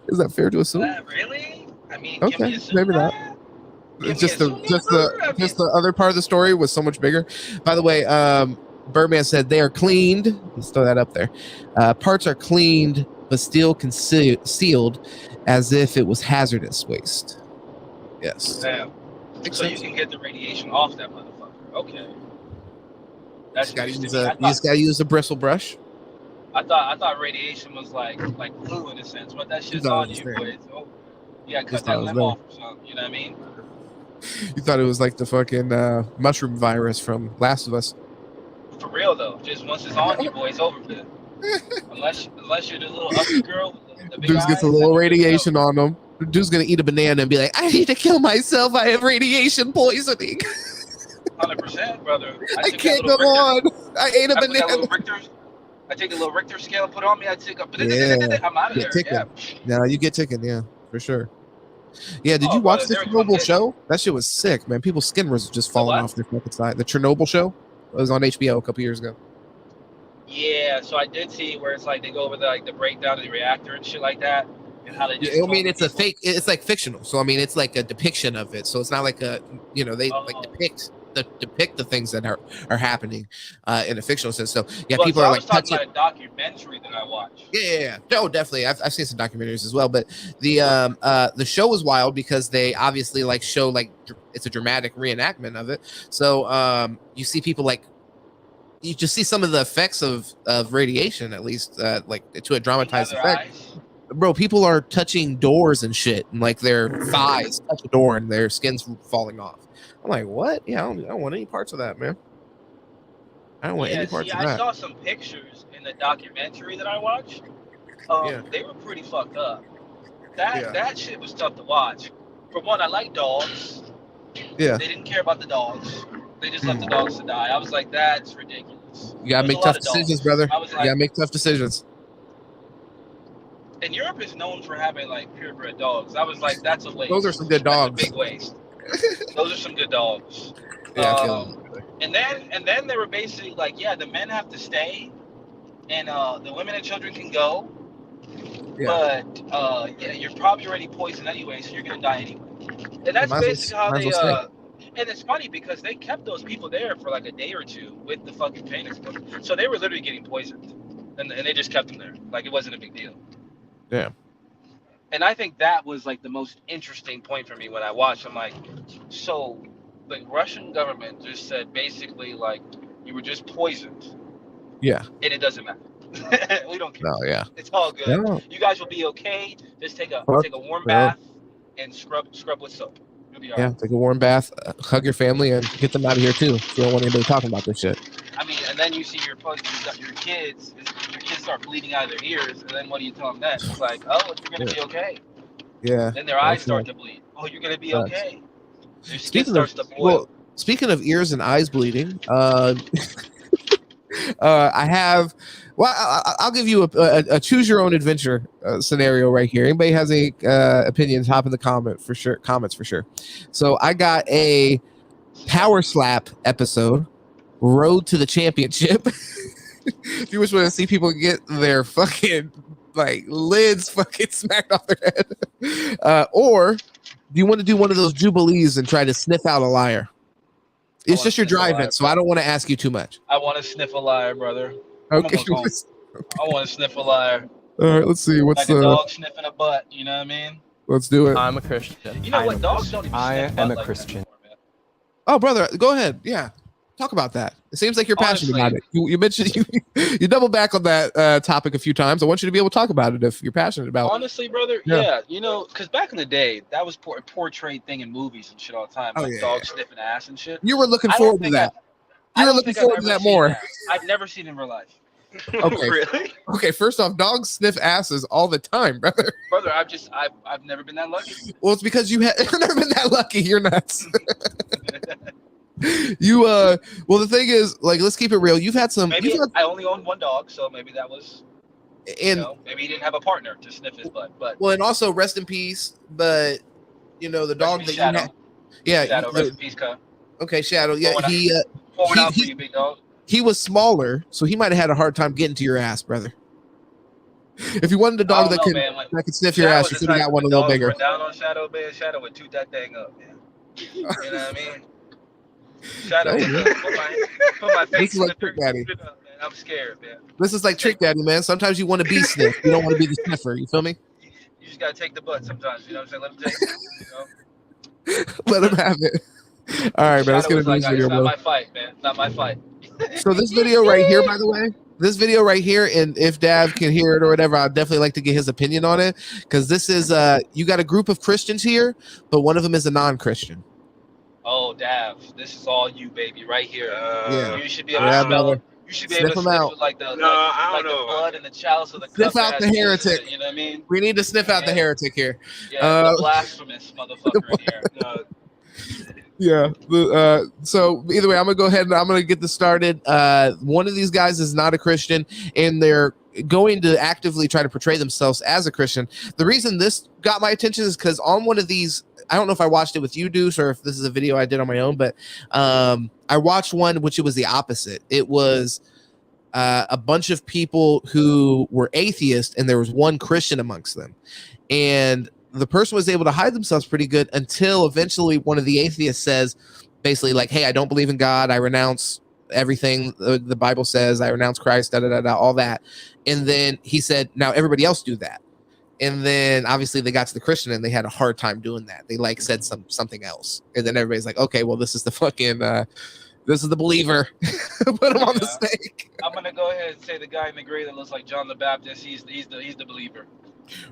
Speaker 3: Is that fair to assume?
Speaker 5: Really? I mean,
Speaker 3: okay,
Speaker 5: can we assume
Speaker 3: maybe
Speaker 5: that?
Speaker 3: not. It's just the other part of the story was so much bigger. By the way, Birdman said they are cleaned. Let's throw that up there. Parts are cleaned, but still sealed as if it was hazardous waste. Yes.
Speaker 5: Damn. So you can get the radiation off that motherfucker. Okay. That's
Speaker 3: you just gotta use a bristle brush.
Speaker 5: I thought radiation was like glue in a sense, but that shit's on you, boy. So, yeah, cut that limb off or something. You know what I mean?
Speaker 3: You thought it was like the fucking mushroom virus from Last of Us.
Speaker 5: For real though, just once it's on you, boy, it's over with. unless you're the little ugly girl with the big
Speaker 3: Dude gets a little radiation on them. Dude's gonna eat a banana and be like, I need to kill myself. I have radiation poisoning.
Speaker 5: 100%, brother.
Speaker 3: I can't go on. I ate a banana.
Speaker 5: I take a little Richter scale, put it on me. I take a.
Speaker 3: Yeah.
Speaker 5: I'm out of there.
Speaker 3: Ticking.
Speaker 5: Yeah.
Speaker 3: No, you get ticking. Yeah, for sure. Yeah, did you watch the Chernobyl show? That shit was sick, man. People's skin was just falling off their fucking side. The Chernobyl show. It was on HBO a couple years ago.
Speaker 5: Yeah, so I did see where it's like they go over the breakdown of the reactor and shit like that, and how they just.
Speaker 3: I mean, it's a fake. It's like fictional. So I mean, it's like a depiction of it. So it's not like they like depict the things that are happening in a fictional sense. So yeah, people are like
Speaker 5: talking about a documentary that I watched.
Speaker 3: Yeah. No, definitely. I've seen some documentaries as well, but the show was wild because they obviously like show like it's a dramatic reenactment of it. So you see people like you just see some of the effects of radiation, at least like to a dramatized effect. Bro, people are touching doors and shit, and like their thighs touch a door and their skin's falling off. I'm like, what? Yeah, I don't want any parts of that, man. I don't want any parts of that.
Speaker 5: I saw some pictures in the documentary that I watched. They were pretty fucked up. That shit was tough to watch. For one, I like dogs.
Speaker 3: Yeah.
Speaker 5: They didn't care about the dogs. They just left the dogs to die. I was like, that's ridiculous.
Speaker 3: You gotta make tough decisions, brother. You gotta make tough decisions.
Speaker 5: And Europe is known for having like purebred dogs. I was like, that's a waste.
Speaker 3: Those are some good dogs.
Speaker 5: That's a big waste. Those are some good dogs.
Speaker 3: Yeah,
Speaker 5: and then they were basically like, yeah, the men have to stay, and the women and children can go. Yeah. But you're probably already poisoned anyway, so you're gonna die anyway. And that's basically how they. And it's funny because they kept those people there for like a day or two with the fucking pain explosion. So they were literally getting poisoned, and they just kept them there like it wasn't a big deal.
Speaker 3: Yeah.
Speaker 5: And I think that was like the most interesting point for me when I watched. I'm like, so the Russian government just said basically like you were just poisoned. Yeah. And it doesn't matter. We don't care.
Speaker 3: No, yeah.
Speaker 5: It's all good. Yeah. You guys will be okay. Just take a warm bath and scrub with soap. You'll be all right.
Speaker 3: Take a warm bath, hug your family, and get them out of here too. If you don't want anybody talking about this shit.
Speaker 5: I mean, and then you see your kids start bleeding out of their ears, and then what do you tell them then? It's like, oh, you're gonna be okay.
Speaker 3: Yeah.
Speaker 5: Then their eyes start to bleed. Oh, you're gonna be okay. Your skin starts to boil.
Speaker 3: Well, speaking of ears and eyes bleeding, I have. Well, I'll give you a choose your own adventure scenario right here. Anybody has any opinions? Hop in the comments for sure. So I got a Power Slap episode, Road to the Championship. If you just want to see people get their fucking like lids fucking smacked off their head, or do you want to do one of those jubilees and try to sniff out a liar? It's just your drive-in, so I don't want to ask you too much.
Speaker 5: I want to sniff a liar, brother.
Speaker 3: Okay.
Speaker 5: I want to sniff a liar.
Speaker 3: All right, let's see. What's
Speaker 5: like a dog sniffing a butt? You know what I mean?
Speaker 3: Let's do it.
Speaker 6: I'm a Christian.
Speaker 5: You know what? Dogs don't even sniff
Speaker 6: I am a Christian.
Speaker 5: Anymore,
Speaker 3: oh, brother, go ahead. Yeah, talk about that. It seems like you're passionate about it. You mentioned you double back on that topic a few times. I want you to be able to talk about it if you're passionate about it.
Speaker 5: Honestly, brother, yeah. You know, because back in the day, that was a portrayed thing in movies and shit all the time. Like dogs sniffing ass and shit.
Speaker 3: You were looking forward to that. You were looking forward to that more.
Speaker 5: I've never seen it in real life.
Speaker 3: Okay.
Speaker 5: Really?
Speaker 3: Okay. First off, dogs sniff asses all the time, brother.
Speaker 5: Brother, I've never been that lucky.
Speaker 3: Well, it's because you've never been that lucky. You're nuts. You well, the thing is, like, let's keep it real. You've had some.
Speaker 5: Maybe I only owned one dog, so maybe that was.
Speaker 3: And
Speaker 5: maybe he didn't have a partner to sniff his butt. But
Speaker 3: well, and also rest in peace. But the dog that
Speaker 5: Shadow.
Speaker 3: you had. Yeah,
Speaker 5: Shadow, rest in peace, cuz.
Speaker 3: Okay, Shadow. Yeah,
Speaker 5: out for you, big dog.
Speaker 3: He was smaller, so he might have had a hard time getting to your ass, brother. If you wanted a dog that could sniff your ass, you should have got one a little bigger.
Speaker 5: Down on Shadow, man. Shadow would toot that thing up, man. You know what I mean? Shadow, put my face in the Trick Daddy. I'm scared, man.
Speaker 3: This is like Trick Daddy, man. Sometimes you want to be sniffed. You don't want to be the sniffer. You feel me?
Speaker 5: You just gotta take the butt sometimes. You know what I'm saying? Let him take it.
Speaker 3: Let him have it. All right, man. Let's get into this video, bro.
Speaker 5: It's not my fight, man. It's not my fight.
Speaker 3: So this video right here, by the way, and if Dav can hear it or whatever, I'd definitely like to get his opinion on it, because this is you got a group of Christians here, but one of them is a non-Christian.
Speaker 5: Oh, Dav, this is all you, baby, right here.
Speaker 3: Yeah.
Speaker 5: You should be able to smell them. You should be able to sniff
Speaker 3: out.
Speaker 5: Like the blood and the chalice of the
Speaker 3: sniff out the heretic.
Speaker 5: You know what I mean?
Speaker 3: We need to sniff out the heretic here.
Speaker 5: Yeah, the blasphemous motherfucker in here.
Speaker 3: Yeah. So either way, I'm gonna go ahead and I'm gonna get this started. One of these guys is not a Christian, and they're going to actively try to portray themselves as a Christian. The reason this got my attention is because on one of these, I don't know if I watched it with you, Deuce, or if this is a video I did on my own, but I watched one which it was the opposite. It was a bunch of people who were atheists, and there was one Christian amongst them, and the person was able to hide themselves pretty good until eventually one of the atheists says, basically, like, hey, I don't believe in God. I renounce everything the Bible says. I renounce Christ, all that. And then he said, now everybody else do that. And then obviously they got to the Christian and they had a hard time doing that. They like said something else. And then everybody's like, okay, well, this is the fucking, this is the believer. Put him on the stake.
Speaker 5: I'm going to go ahead and say the guy in the gray that looks like John the Baptist, he's the believer.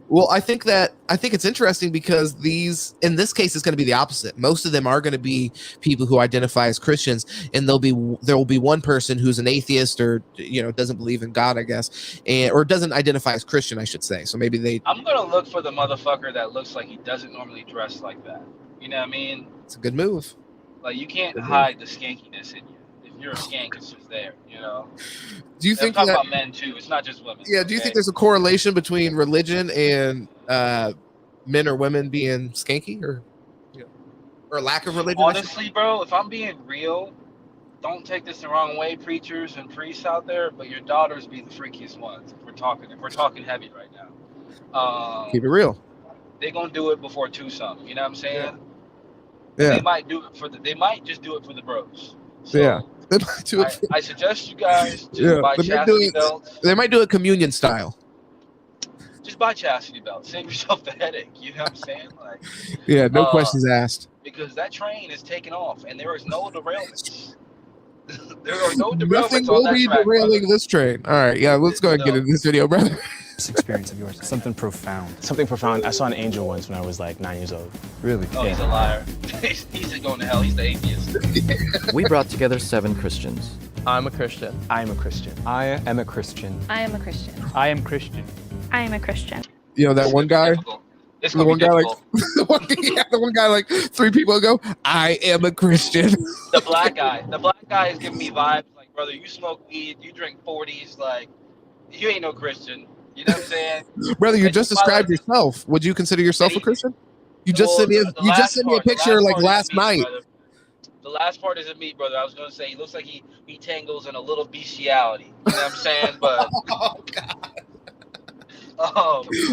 Speaker 3: Well, I think it's interesting because in this case, it's going to be the opposite. Most of them are going to be people who identify as Christians, and there will be one person who's an atheist or doesn't believe in God, I guess, or doesn't identify as Christian, I should say. So maybe
Speaker 5: I'm going to look for the motherfucker that looks like he doesn't normally dress like that. You know what I mean?
Speaker 3: It's a good move.
Speaker 5: Like, you can't hide the skankiness in you. If you're a skank, it's just there,
Speaker 3: Do you think
Speaker 5: I'm talking about men too? It's not just women.
Speaker 3: Yeah. Do you think there's a correlation between religion and men or women being skanky, or lack of religion?
Speaker 5: Honestly, bro, if I'm being real, don't take this the wrong way, preachers and priests out there, but your daughters be the freakiest ones. If we're talking heavy right now.
Speaker 3: Keep it real.
Speaker 5: They're gonna do it before twosome. You know what I'm saying?
Speaker 3: Yeah.
Speaker 5: They might do it they might just do it for the bros. So,
Speaker 3: yeah.
Speaker 5: I suggest you guys just buy chastity belts.
Speaker 3: They might do it communion style.
Speaker 5: Just buy chastity belts. Save yourself the headache. You know what I'm saying? Like,
Speaker 3: yeah, no questions asked.
Speaker 5: Because that train is taking off, and there is no derailments. There are no derailments.
Speaker 3: Nothing will be derailing this train. All right, yeah, let's go ahead and get into this video, brother.
Speaker 6: Experience of yours, something profound. Something profound. I saw an angel once when I was like 9 years old.
Speaker 7: Really?
Speaker 5: Oh, yeah. He's a liar. He's going to hell. He's the atheist.
Speaker 7: We brought together 7 Christians.
Speaker 6: I'm a Christian. I am a Christian. I am a Christian.
Speaker 8: I am a Christian.
Speaker 6: I am Christian.
Speaker 8: I am a Christian.
Speaker 3: That one guy.
Speaker 5: The one
Speaker 3: guy, like 3 people ago. I am a Christian.
Speaker 5: The black guy is giving me vibes like, brother, you smoke weed, you drink 40s, like, you ain't no Christian. You know what I'm saying?
Speaker 3: Brother, you just described yourself. Would you consider yourself a Christian? You just sent me a picture like last night.
Speaker 5: Brother. The last part isn't me, brother. I was gonna say he looks like he tangles in a little bestiality. You know what I'm saying? But
Speaker 3: oh God.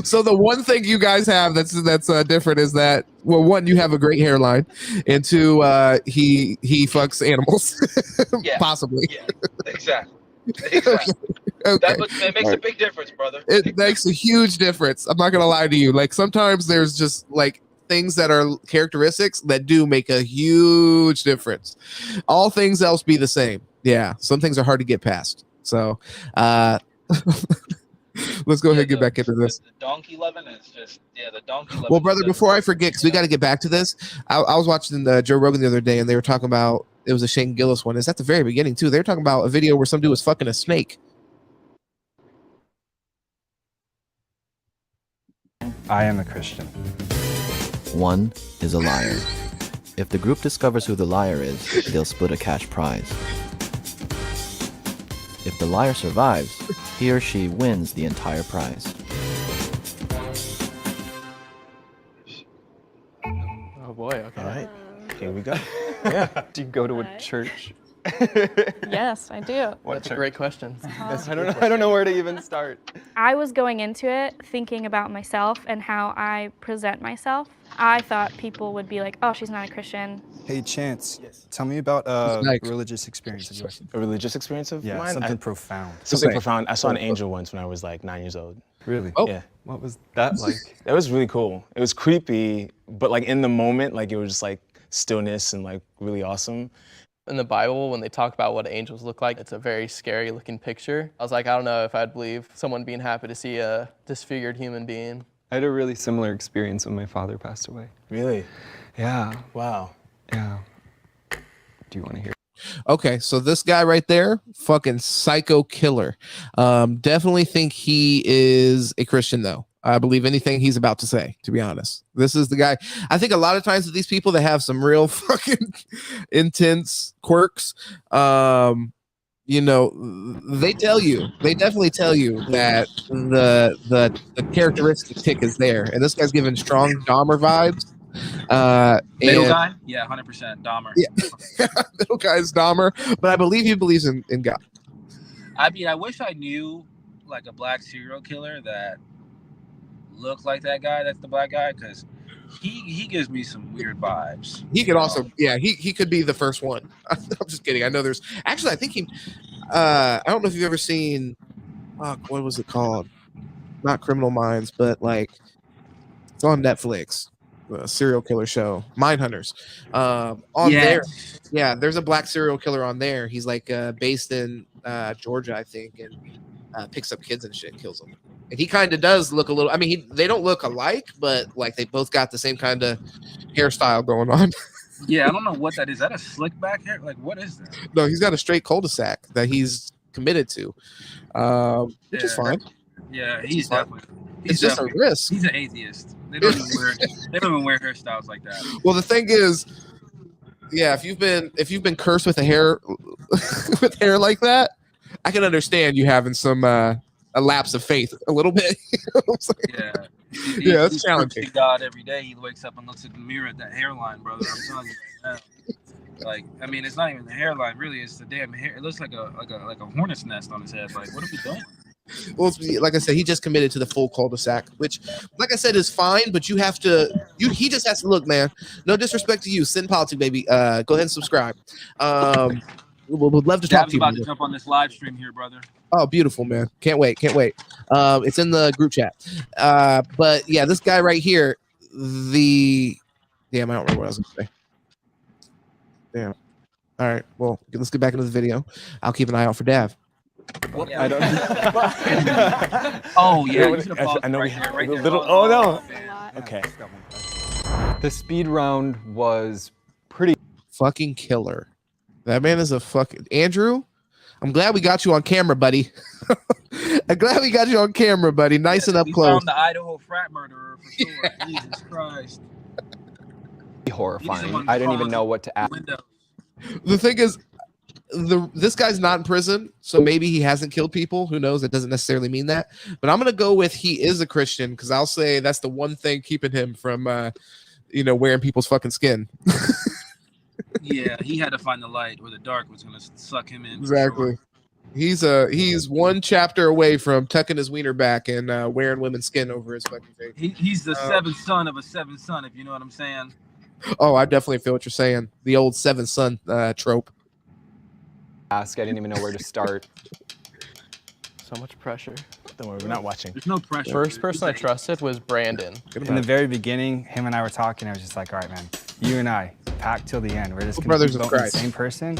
Speaker 3: So the one thing you guys have that's different is that, well, one, you have a great hairline, and 2, he fucks animals.
Speaker 5: Yeah,
Speaker 3: possibly.
Speaker 5: Yeah, exactly.
Speaker 3: Okay.
Speaker 5: That makes a big difference, brother.
Speaker 3: It makes a huge difference. I'm not gonna lie to you. Like, sometimes there's just like things that are characteristics that do make a huge difference. All things else be the same. Yeah, some things are hard to get past. So let's go ahead and get back into this.
Speaker 5: The donkey loving is just, the donkey loving.
Speaker 3: Well, brother, before I forget, because we got to get back to this, I was watching Joe Rogan the other day, and they were talking about, it was a Shane Gillis one. It's at the very beginning, too. They were talking about a video where some dude was fucking a snake.
Speaker 6: I am a Christian.
Speaker 7: One is a liar. If the group discovers who the liar is, they'll split a cash prize. If the liar survives, he or she wins the entire prize.
Speaker 8: Oh boy, okay.
Speaker 6: All right, here we go. Yeah.
Speaker 8: Do you go to a church?
Speaker 9: Yes, I do.
Speaker 8: That's a great question. I don't know where to even start.
Speaker 9: I was going into it thinking about myself and how I present myself. I thought people would be like, oh, she's not a Christian.
Speaker 10: Hey, Chance, tell me about a religious experience of yours.
Speaker 6: A religious experience of mine?
Speaker 10: Something profound.
Speaker 6: Something profound. I saw an angel once when I was like 9 years old.
Speaker 10: Really?
Speaker 3: Oh.
Speaker 6: Yeah.
Speaker 8: What was that like?
Speaker 6: That was really cool. It was creepy, but like in the moment, like it was just like stillness and like really awesome.
Speaker 8: In the Bible, when they talk about what angels look like, it's a very scary looking picture. I was like, I don't know if I'd believe someone being happy to see a disfigured human being.
Speaker 11: I had a really similar experience when my father passed away.
Speaker 6: Really?
Speaker 11: Yeah.
Speaker 6: Wow.
Speaker 11: Yeah. Do you want to hear?
Speaker 3: Okay, so this guy right there, fucking psycho killer. Definitely think he is a Christian though. I believe anything he's about to say, to be honest. This is the guy. I think a lot of times with these people that have some real fucking intense quirks, you know, they definitely tell you that the characteristic tick is there. And this guy's giving strong Dahmer vibes.
Speaker 5: Middle guy? Yeah, 100% Dahmer.
Speaker 3: Yeah. Middle guy is Dahmer, but I believe he believes in God.
Speaker 5: I mean, I wish I knew like a black serial killer that looked like that guy. That's the black guy, because he gives me some weird vibes.
Speaker 3: He could also, yeah, he could be the first one. I'm just kidding. I know there's actually, I think he, I don't know if you've ever seen, what was it called? Not Criminal Minds, but like it's on Netflix. A serial killer show, Mindhunters. There, yeah, there's a black serial killer on there. He's like based in Georgia, I think, and picks up kids and shit and kills them. And he kind of does look a little. I mean, they don't look alike, but like they both got the same kind of hairstyle going on.
Speaker 5: Yeah, I don't know what that is. Is that a slick back hair? Like, what is that?
Speaker 3: No, he's got a straight cul-de-sac that he's committed to, which is fine.
Speaker 5: Yeah, he's definitely.
Speaker 3: It's just a risk.
Speaker 5: He's an atheist. They don't even wear hairstyles like that.
Speaker 3: Well, the thing is, yeah, if you've been cursed with a hair with hair like that, I can understand you having some a lapse of faith a little bit.
Speaker 5: Yeah.
Speaker 3: Yeah, it's challenging.
Speaker 5: God every day he wakes up and looks at the mirror at that hairline, brother. I'm telling you right now. Like, I mean, it's not even the hairline, really. It's the damn hair. It looks like a hornet's nest on his head. Like, what are we doing?
Speaker 3: Well, like I said, he just committed to the full cul-de-sac, which, like I said, is fine. But you have to. He just has to look, man. No disrespect to you, Sit and Politic, baby. Go ahead and subscribe. We'd love to talk to you.
Speaker 5: About to jump on this live stream here, brother.
Speaker 3: Oh, beautiful, man. Can't wait. It's in the group chat. But yeah, this guy right here, I don't remember what I was gonna say. Damn. All right. Well, let's get back into the video. I'll keep an eye out for Dav.
Speaker 6: What? I don't.
Speaker 5: Oh yeah.
Speaker 6: I know
Speaker 5: right
Speaker 6: we
Speaker 5: there,
Speaker 6: have
Speaker 5: right
Speaker 6: a
Speaker 5: there.
Speaker 6: little. Oh no. Okay.
Speaker 11: The speed round was pretty
Speaker 3: fucking killer. That man is a fucking Andrew. I'm glad we got you on camera, buddy. Nice and up close.
Speaker 5: Found the Idaho frat murderer for sure. Jesus Christ.
Speaker 11: horrifying. I didn't even know what to ask.
Speaker 3: The thing is, this guy's not in prison, so maybe he hasn't killed people. Who knows? It doesn't necessarily mean that. But I'm gonna go with he is a Christian because I'll say that's the one thing keeping him from, wearing people's fucking skin.
Speaker 5: Yeah, he had to find the light, or the dark was gonna suck him in.
Speaker 3: Exactly. Sure. He's one chapter away from tucking his wiener back and wearing women's skin over his fucking face.
Speaker 5: He's the seventh son of a seventh son, if you know what I'm saying.
Speaker 3: Oh, I definitely feel what you're saying. The old seventh son trope.
Speaker 11: I didn't even know where to start.
Speaker 8: So much pressure.
Speaker 6: Don't worry, we're not watching.
Speaker 5: There's no pressure.
Speaker 8: First person I trusted was Brandon.
Speaker 10: In the very beginning, him and I were talking. I was just like, all right, man, you and I, packed till the end. We're just going to keep voting the same person.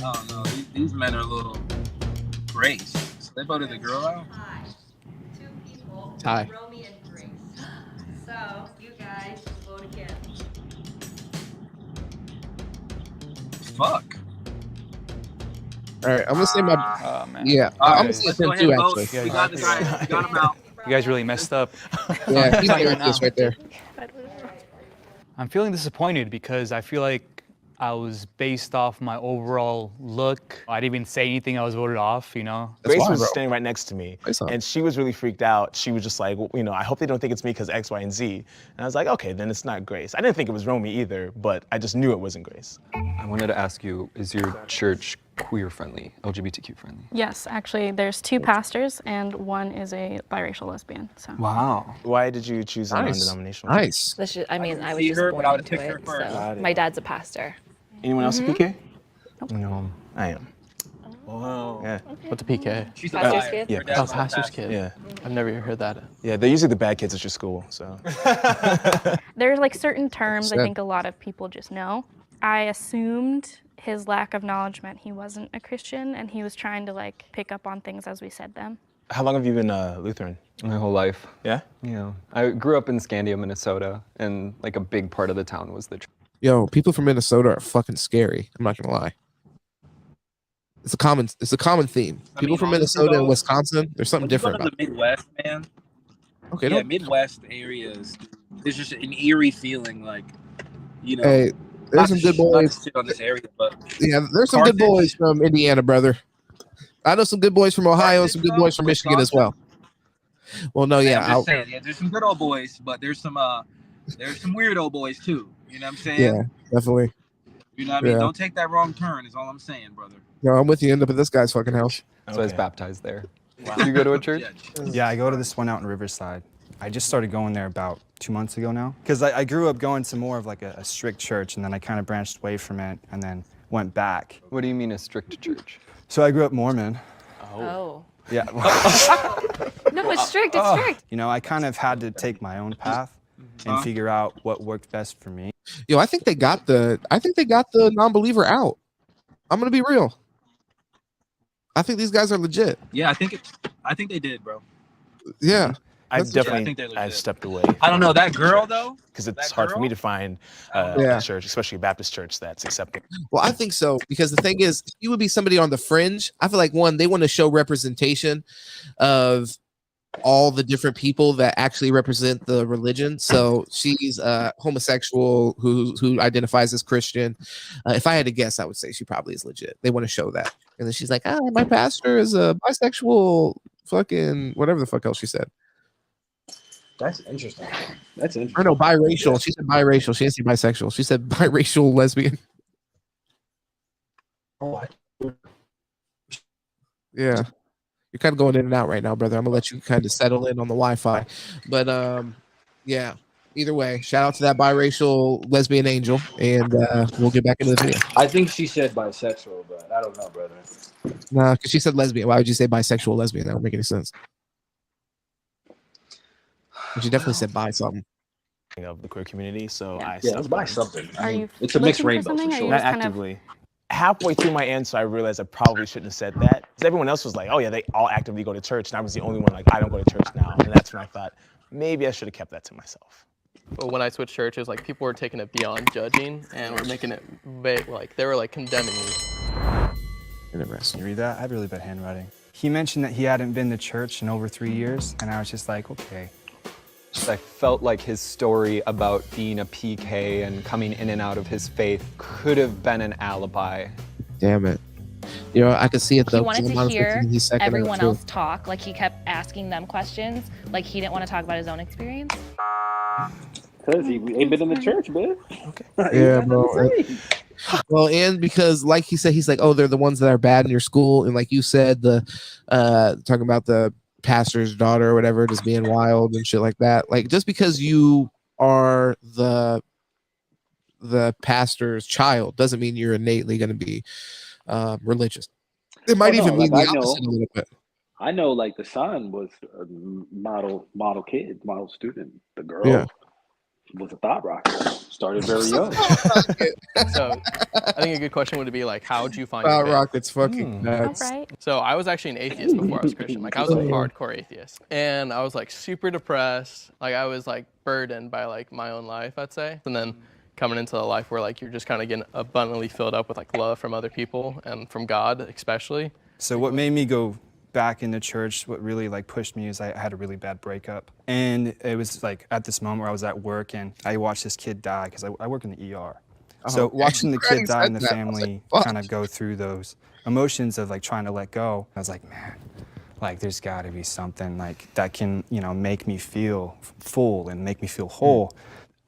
Speaker 5: Oh, no, these men are a little Grace. So they voted the girl out?
Speaker 12: Two people,
Speaker 3: Tie.
Speaker 12: Romy and Grace. So, you guys vote again.
Speaker 5: Fuck.
Speaker 3: All right, I'm gonna say my.
Speaker 8: Oh man.
Speaker 3: Yeah,
Speaker 5: All
Speaker 3: I'm
Speaker 5: right,
Speaker 3: gonna say
Speaker 5: let's
Speaker 3: him
Speaker 5: go ahead
Speaker 3: too.
Speaker 5: and vote.
Speaker 3: Actually,
Speaker 5: We got the guy. We got him out.
Speaker 13: You guys really messed up.
Speaker 3: Yeah, he's right there.
Speaker 13: I'm feeling disappointed because I feel like I was based off my overall look. I didn't even say anything. I was voted off, you know?
Speaker 6: Grace was standing right next to me, and she was really freaked out. She was just like, well, you know, I hope they don't think it's me because X, Y, and Z. And I was like, okay, then it's not Grace. I didn't think it was Romy either, but I just knew it wasn't Grace.
Speaker 11: I wanted to ask you, is your church queer friendly, LGBTQ friendly?
Speaker 9: Yes, actually, there's 2 pastors and 1 is a biracial lesbian. So.
Speaker 6: Wow. Why did you choose a non-denominational?
Speaker 3: Nice.
Speaker 14: I mean, I was just born into it, so my dad's a pastor.
Speaker 6: Anyone else a PK? No, I am.
Speaker 8: Wow.
Speaker 6: Yeah.
Speaker 8: What's a PK?
Speaker 14: She's pastor's kid?
Speaker 6: Yeah,
Speaker 8: Oh, pastor's kid.
Speaker 6: Yeah.
Speaker 8: I've never even heard that.
Speaker 6: Yeah, they're usually the bad kids at your school, so.
Speaker 9: There's like certain terms I think a lot of people just know. I assumed his lack of knowledge meant he wasn't a Christian and he was trying to like pick up on things as we said them.
Speaker 6: How long have you been Lutheran?
Speaker 11: My whole life.
Speaker 6: Yeah?
Speaker 11: Yeah. I grew up in Scandia, Minnesota, and like a big part of the town was the church.
Speaker 3: Yo, people from Minnesota are fucking scary. I'm not gonna lie. It's a common theme. People from Minnesota and Wisconsin, there's something different about
Speaker 5: the Midwest, man.
Speaker 3: Okay,
Speaker 5: yeah, Midwest areas. There's just an eerie feeling, like, you know.
Speaker 3: Hey, there's some good boys.
Speaker 5: On this area, but
Speaker 3: yeah, there's some good boys from Indiana, brother. I know some good boys from Ohio, and some good boys from Michigan as well. Well, no, yeah,
Speaker 5: I'm just saying, yeah, there's some good old boys, but there's some weird old boys too. You know what I'm saying?
Speaker 3: Yeah, definitely.
Speaker 5: You know what I mean? Don't take that wrong turn. Is all I'm saying, brother.
Speaker 3: No, I'm with you. End up at this guy's fucking house.
Speaker 11: So I was baptized there. Wow. Do you go to a church?
Speaker 10: Yeah, I go to this one out in Riverside. I just started going there about 2 months ago now. Because I grew up going to more of like a strict church, and then I kind of branched away from it and then went back.
Speaker 11: What do you mean a strict church?
Speaker 10: So I grew up Mormon.
Speaker 14: Oh.
Speaker 10: Yeah.
Speaker 14: No, it's strict, it's strict.
Speaker 10: You know, I kind of had to take my own path and figure out what worked best for me.
Speaker 3: Yo, I think they got the non-believer out. I'm gonna be real. I think these guys are legit.
Speaker 5: Yeah, I think they did, bro.
Speaker 3: Yeah.
Speaker 6: I
Speaker 5: definitely
Speaker 6: I've stepped away.
Speaker 5: I don't know that girl though,
Speaker 6: because it's hard for me to find
Speaker 3: Yeah.
Speaker 6: a church, especially a Baptist church that's accepting.
Speaker 3: Well, I think so, because the thing is, you would be somebody on the fringe. I feel like they want to show representation of all the different people that actually represent the religion. So she's homosexual who identifies as Christian. If I had to guess, I would say she probably is legit. They want to show that. And then she's like, my pastor is a bisexual fucking whatever the fuck else she said.
Speaker 5: That's interesting. That's interesting.
Speaker 3: Or no, biracial. Yeah. She said biracial. She didn't say bisexual. She said biracial lesbian.
Speaker 5: Oh,
Speaker 3: yeah. You're kind of going in and out right now, brother. I'm gonna let you kind of settle in on the Wi-Fi. But yeah. Either way, shout out to that biracial lesbian angel, and we'll get back into the video.
Speaker 5: I think she said bisexual, but I don't know, brother.
Speaker 3: Nah, because she said lesbian. Why would you say bisexual lesbian? That don't make any sense. But she definitely said bi something.
Speaker 6: Of the queer community, so I
Speaker 5: it's bi something.
Speaker 9: It's
Speaker 5: a mixed rainbow for sure.
Speaker 6: Not actively. Halfway through my answer, I realized I probably shouldn't have said that. Because everyone else was like, oh yeah, they all actively go to church. And I was the only one like, I don't go to church now. And that's when I thought, maybe I should have kept that to myself.
Speaker 8: But when I switched churches, like people were taking it beyond judging and were making it like they were like condemning me.
Speaker 3: Interesting.
Speaker 10: You read that? I have really bad handwriting. He mentioned that he hadn't been to church in over 3 years, and I was just like, okay.
Speaker 11: I felt like his story about being a PK and coming in and out of his faith could have been an alibi.
Speaker 3: Damn it. You know, I could see it though.
Speaker 15: He wanted to hear everyone else talk. Like he kept asking them questions. Like he didn't want to talk about his own experience.
Speaker 5: Because he ain't been in the church, man.
Speaker 3: Okay. Yeah, bro. Well, and because like he said, he's like, oh, they're the ones that are bad in your school. And like you said, the talking about the pastor's daughter or whatever, just being wild and shit like that. Like just because you are the pastor's child doesn't mean you're innately going to be religious. It might even mean the opposite a little bit.
Speaker 5: I know, like the son was a model kid, model student. The girl was a thought rocker. Started very young.
Speaker 8: So I think a good question would be like, how would you find
Speaker 3: thought rockets fucking nuts.
Speaker 9: Right.
Speaker 8: So I was actually an atheist before I was Christian. Like I was a hardcore atheist, and I was like super depressed. Like I was like burdened by like my own life, I'd say. And then coming into a life where like you're just kind of getting abundantly filled up with like love from other people and from God especially.
Speaker 10: So what made me go back into church, what really like pushed me is I had a really bad breakup. And it was like at this moment where I was at work and I watched this kid die because I work in the ER. So watching the kid die and the family kind of go through those emotions of like trying to let go, I was like, man, like there's got to be something like that can, you know, make me feel full and make me feel whole.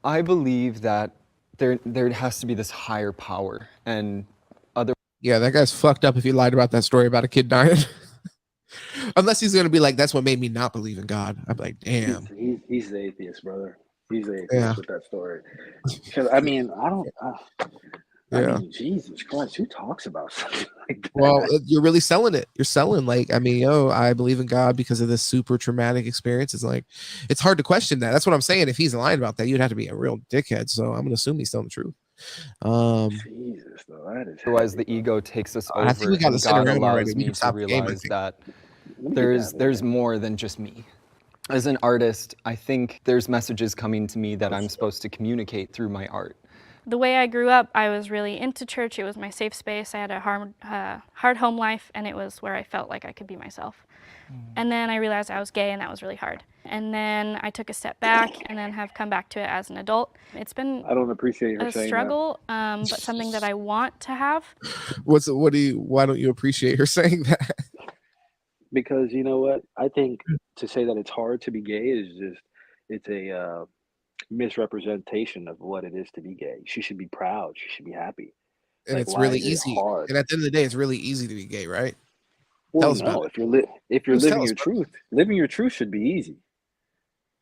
Speaker 11: I believe that there has to be this higher power and other.
Speaker 3: Yeah, that guy's fucked up if he lied about that story about a kid dying. Unless he's gonna be like, that's what made me not believe in God. I'm like, damn.
Speaker 16: He's the atheist, brother. He's the atheist with that story. Because I mean, I mean, Jesus Christ, who talks about something like that?
Speaker 3: Well, you're really selling it. You're selling like, I mean, I believe in God because of this super traumatic experience. It's like, it's hard to question that. That's what I'm saying. If he's lying about that, you'd have to be a real dickhead. So I'm gonna assume he's telling the truth.
Speaker 16: Jesus, though, that is
Speaker 11: otherwise the ego takes us over.
Speaker 3: I think we got to sit
Speaker 11: God
Speaker 3: around
Speaker 11: allows
Speaker 3: already. We
Speaker 11: me
Speaker 3: can
Speaker 11: to
Speaker 3: stop the game, I
Speaker 11: realize
Speaker 3: think.
Speaker 11: that there's more than just me. As an artist, I think there's messages coming to me that I'm supposed to communicate through my art.
Speaker 9: The way I grew up, I was really into church. It was my safe space. I had a hard home life, and it was where I felt like I could be myself. And then I realized I was gay, and that was really hard. And then I took a step back, and then have come back to it as an adult. It's been
Speaker 16: I don't appreciate her
Speaker 9: a
Speaker 16: saying
Speaker 9: struggle, but something that I want to have.
Speaker 3: Why don't you appreciate her saying that?
Speaker 16: Because you know what? I think to say that it's hard to be gay is just, it's a misrepresentation of what it is to be gay. She should be proud. She should be happy.
Speaker 3: And
Speaker 16: Like,
Speaker 3: it's
Speaker 16: why
Speaker 3: really
Speaker 16: is it
Speaker 3: easy.
Speaker 16: hard?
Speaker 3: And at the end of the day, it's really easy to be gay, right?
Speaker 16: Well,
Speaker 3: Tell us about
Speaker 16: no,
Speaker 3: it.
Speaker 16: if you're
Speaker 3: Just tell
Speaker 16: living
Speaker 3: us,
Speaker 16: your
Speaker 3: bro.
Speaker 16: truth, living your truth should be easy.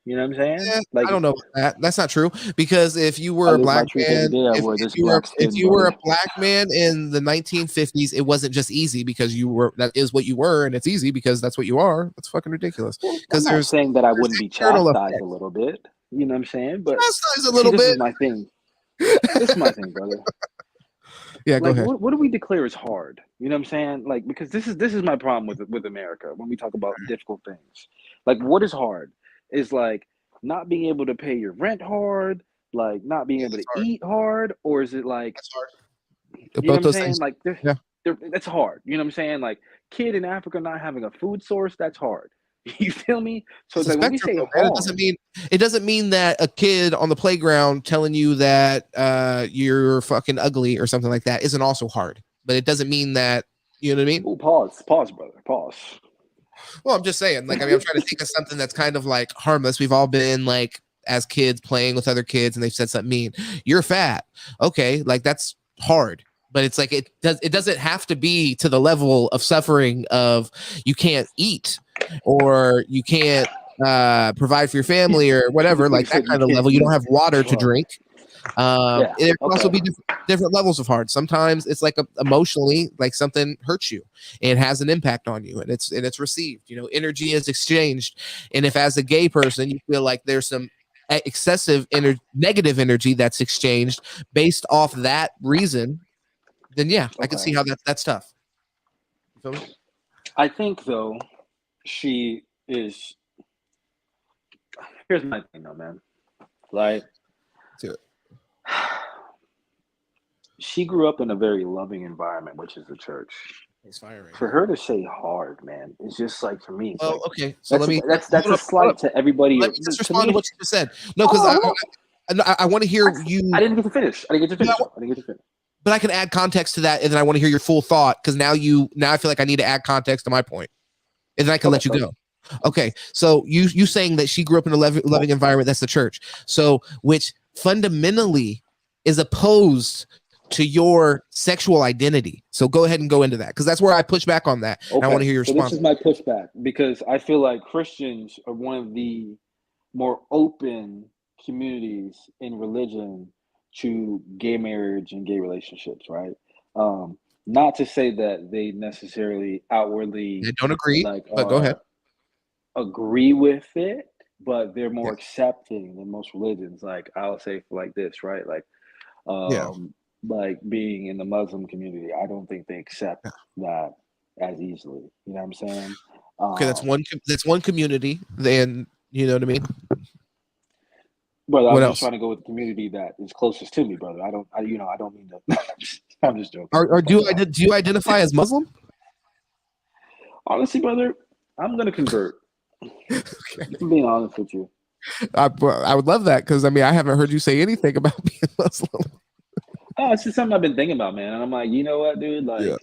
Speaker 16: You know what I'm saying?
Speaker 3: Yeah,
Speaker 16: Like,
Speaker 3: I don't know about that. That's not true. Because if you
Speaker 16: I
Speaker 3: were a
Speaker 16: live my
Speaker 3: black
Speaker 16: truth every
Speaker 3: man,
Speaker 16: day. I
Speaker 3: if
Speaker 16: wear this
Speaker 3: you
Speaker 16: black skin,
Speaker 3: were a
Speaker 16: brother.
Speaker 3: black man in the 1950s, it wasn't just easy because that is what you were, and it's easy because that's what you are. That's fucking ridiculous.
Speaker 16: I'm
Speaker 3: Because
Speaker 16: not
Speaker 3: there's
Speaker 16: saying that I wouldn't be
Speaker 3: external
Speaker 16: chastised
Speaker 3: effects.
Speaker 16: a little bit. You know what I'm saying? But
Speaker 3: Chastised a
Speaker 16: see,
Speaker 3: little
Speaker 16: this
Speaker 3: bit.
Speaker 16: is my thing. This is my thing, brother.
Speaker 3: Yeah, go
Speaker 16: Like,
Speaker 3: ahead.
Speaker 16: what do we declare as hard? You know what I'm saying? Like, because this is my problem with America when we talk about difficult things. Like, what is hard? Is like not being able to pay your rent hard, like not being able to eat hard, or is it like,
Speaker 3: That's hard.
Speaker 16: you know
Speaker 3: Both
Speaker 16: what I'm
Speaker 3: those
Speaker 16: saying?
Speaker 3: things.
Speaker 16: Like,
Speaker 3: Yeah.
Speaker 16: that's hard. You know what I'm saying? Like, kid in Africa not having a food source, that's hard. You feel me? So
Speaker 3: It's
Speaker 16: it's
Speaker 3: a
Speaker 16: like when we
Speaker 3: spectrum,
Speaker 16: say
Speaker 3: though, man.
Speaker 16: hard,
Speaker 3: It doesn't mean that a kid on the playground telling you that you're fucking ugly or something like that isn't also hard. But it doesn't mean that, you know what I mean?
Speaker 16: ooh, pause, brother, pause.
Speaker 3: Well, I'm just saying, like, I mean, I'm trying to think of something that's kind of like harmless. We've all been like, as kids, playing with other kids, and they've said something mean. You're fat, okay? Like that's hard, but it's like it doesn't have to be to the level of suffering of you can't eat or you can't provide for your family or whatever, like that kind of level. You don't have water to drink. There can also be different levels of hard. Sometimes it's like emotionally, like something hurts you and has an impact on you, and it's received. You know, energy is exchanged, and if as a gay person you feel like there's some excessive negative energy that's exchanged based off that reason, then yeah, I can see how that's tough. You feel me?
Speaker 16: I think though, she is. Here's my thing though, man. Like,
Speaker 3: do it.
Speaker 16: She grew up in a very loving environment, which is the church. For her to say hard, man, it's just like, for me.
Speaker 3: Well,
Speaker 16: like,
Speaker 3: okay, so
Speaker 16: that's a slight to everybody.
Speaker 3: Let me just respond to what you just said. No, because I want to hear you.
Speaker 16: I didn't get to finish. I didn't get to finish.
Speaker 3: But I can add context to that, and then I want to hear your full thought because now I feel like I need to add context to my point, and then I can let you go. Okay, so you saying that she grew up in a loving environment, that's the church. So which fundamentally is opposed to your sexual identity. So go ahead and go into that because that's where I push back on that. And I want to hear your response.
Speaker 16: So this is my pushback because I feel like Christians are one of the more open communities in religion to gay marriage and gay relationships, right? Not to say that they necessarily outwardly
Speaker 3: I don't agree, but go ahead.
Speaker 16: Agree with it, but they're more accepting than most religions. Like I'll say like this, right? Like, like being in the Muslim community, I don't think they accept that as easily. You know what I'm saying?
Speaker 3: Okay, that's one community. Then you know what I mean.
Speaker 16: Brother, I'm just trying to go with the community that is closest to me, brother. I don't mean to. I'm just joking.
Speaker 3: Or do you identify as Muslim?
Speaker 16: Honestly, brother, I'm gonna convert. I'm being honest with you.
Speaker 3: I would love that because I mean I haven't heard you say anything about being Muslim.
Speaker 16: Oh, it's just something I've been thinking about, man. And I'm like, you know what, dude? Like,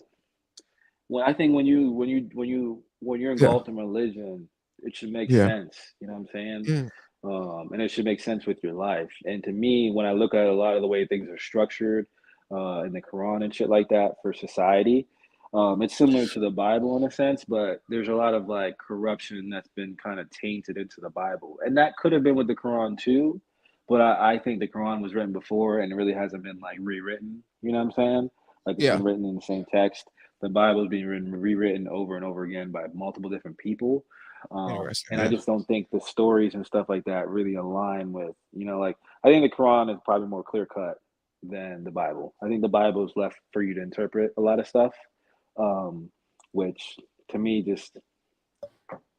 Speaker 16: I think when you're engulfed in religion, it should make sense. You know what I'm saying? And it should make sense with your life. And to me, when I look at a lot of the way things are structured in the Quran and shit like that for society, it's similar to the Bible in a sense, but there's a lot of like corruption that's been kind of tainted into the Bible. And that could have been with the Quran too, but I think the Quran was written before and it really hasn't been like rewritten. You know what I'm saying? Like it's been written in the same text. The Bible is being rewritten over and over again by multiple different people. And I just don't think the stories and stuff like that really align with, like I think the Quran is probably more clear cut than the Bible. I think the Bible is left for you to interpret a lot of stuff, which to me just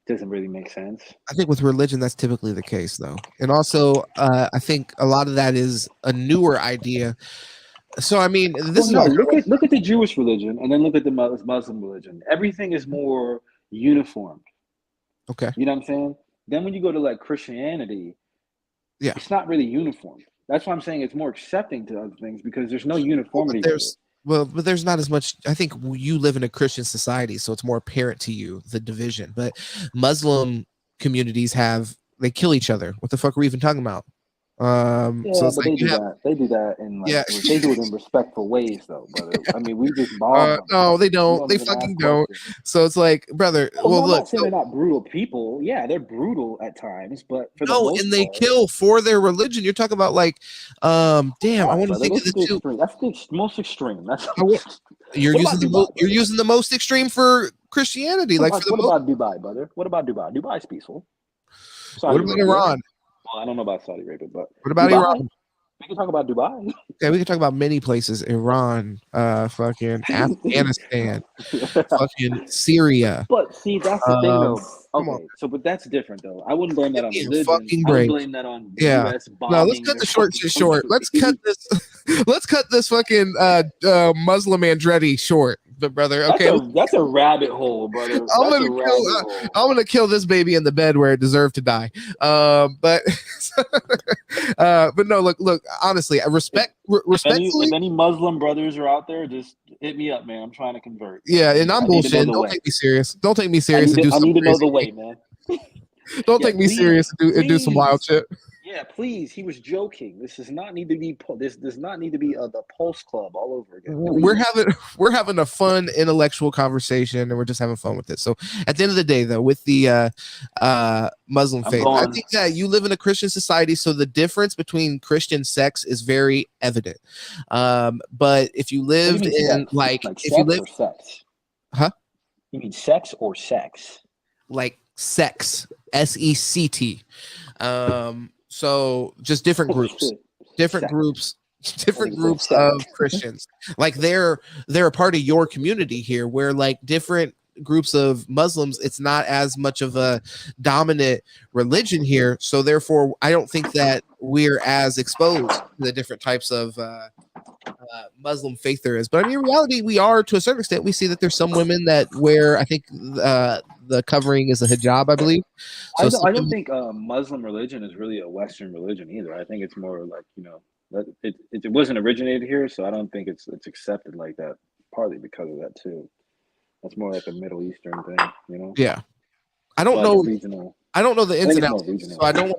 Speaker 16: doesn't really make sense.
Speaker 3: I think with religion, that's typically the case, though. And also, I think a lot of that is a newer idea. So, I mean, this
Speaker 16: look at the Jewish religion and then look at the Muslim religion. Everything is more uniformed.
Speaker 3: Okay.
Speaker 16: You know what I'm saying? Then when you go to like Christianity, it's not really uniform. That's why I'm saying it's more accepting to other things because there's no uniformity.
Speaker 3: But there's not as much. I think you live in a Christian society, so it's more apparent to you the division. But Muslim communities they kill each other. What the fuck are we even talking about? So it's
Speaker 16: but
Speaker 3: like
Speaker 16: they do that in like they do it in respectful ways though, brother. I mean, we just bomb them.
Speaker 3: No, they don't. They fucking don't. So it's like, brother.
Speaker 16: I'm not saying they're not brutal people. Yeah, they're brutal at times, but for the most
Speaker 3: and they kill for their religion. You're talking about like, damn. I want to think of the two.
Speaker 16: That's the most extreme. That's
Speaker 3: you're using the most extreme for Christianity.
Speaker 16: What about Dubai, brother? What about Dubai? Dubai's peaceful.
Speaker 3: What about Iran?
Speaker 16: Well, I don't know about Saudi Arabia, but
Speaker 3: what about
Speaker 16: Dubai?
Speaker 3: Iran?
Speaker 16: We can talk about Dubai.
Speaker 3: Yeah, we can talk about many places. Iran, fucking Afghanistan, fucking Syria.
Speaker 16: But see, that's the thing, though. Okay, but that's different, though. I wouldn't blame that on religion. I would blame that on US bombing.
Speaker 3: No, let's cut the short shit short. Let's cut this. Let's cut this fucking Muslim Andretti short. But brother, okay,
Speaker 16: that's a rabbit hole, brother.
Speaker 3: I'm gonna kill this baby in the bed where it deserved to die. But no, look. Honestly, respectfully.
Speaker 16: If any Muslim brothers are out there, just hit me up, man. I'm trying to convert.
Speaker 3: Yeah, and I'm bullshit. Don't take me serious. Don't take me serious.
Speaker 16: I need to know the way, man.
Speaker 3: Don't take me serious and do some wild shit.
Speaker 16: Yeah, please. He was joking. This does not need to be. This does not need to be the Pulse Club all over again. Please.
Speaker 3: We're having a fun intellectual conversation, and we're just having fun with it. So at the end of the day, though, with the Muslim faith, I think that you live in a Christian society, so the difference between Christian sects is very evident. But if you lived in like if you live,
Speaker 16: sex, You mean sex or sex?
Speaker 3: Like sex, SECT. So just different groups, different groups of Christians. Like they're a part of your community here, where like different groups of Muslims, it's not as much of a dominant religion here. So therefore, I don't think that we're as exposed to the different types of Muslim faith there is. But I mean, in reality, we are to a certain extent. We see that there's some women that wear, I think the covering is a hijab, I believe. So
Speaker 16: I don't think Muslim religion is really a Western religion either. I think it's more like, it wasn't originated here, so I don't think it's accepted like that, partly because of that too. That's more like a Middle Eastern thing,
Speaker 3: Yeah. I don't know the ins and outs, so I don't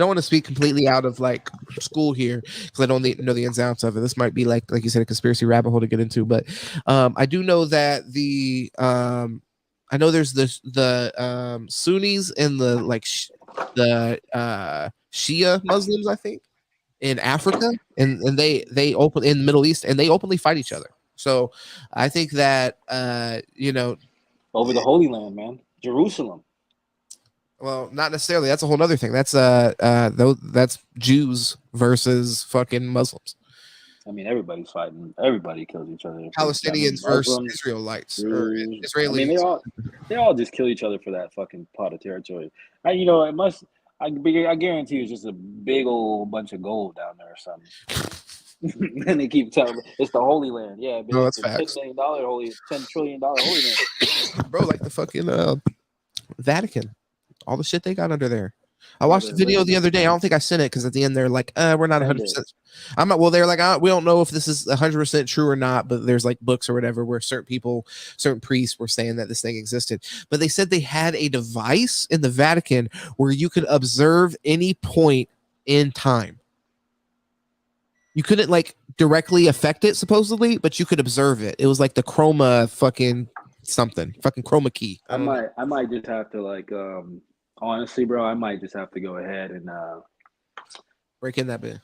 Speaker 3: want to speak completely out of like school here because I don't know the ins and outs of it. This might be like you said, a conspiracy rabbit hole to get into, but I do know that I know there's the Sunnis and the Shia Muslims, I think, in Africa, and they open in the Middle East, and they openly fight each other. So I think that
Speaker 16: over the Holy Land, man, Jerusalem.
Speaker 3: Well, not necessarily. That's a whole other thing. That's that's Jews versus fucking Muslims.
Speaker 16: I mean, everybody's fighting. Everybody kills each other.
Speaker 3: Palestinians versus Israelites or Israelis.
Speaker 16: I mean, they all just kill each other for that fucking pot of territory. I guarantee you, it's just a big old bunch of gold down there or something. And they keep telling me it's the Holy Land. Yeah,
Speaker 3: no, that's
Speaker 16: facts. $10 trillion holy land.
Speaker 3: Bro, like the fucking Vatican, all the shit they got under there. I watched the video the other day. I don't think I sent it because at the end they're like, we're not 100%. I'm not. Well, they're like, we don't know if this is 100% true or not. But there's like books or whatever where certain priests were saying that this thing existed. But they said they had a device in the Vatican where you could observe any point in time. You couldn't like directly affect it supposedly, but you could observe it. It was like the chroma fucking key.
Speaker 16: I might just have to like honestly, bro, I might just have to go ahead and
Speaker 3: break in that bit.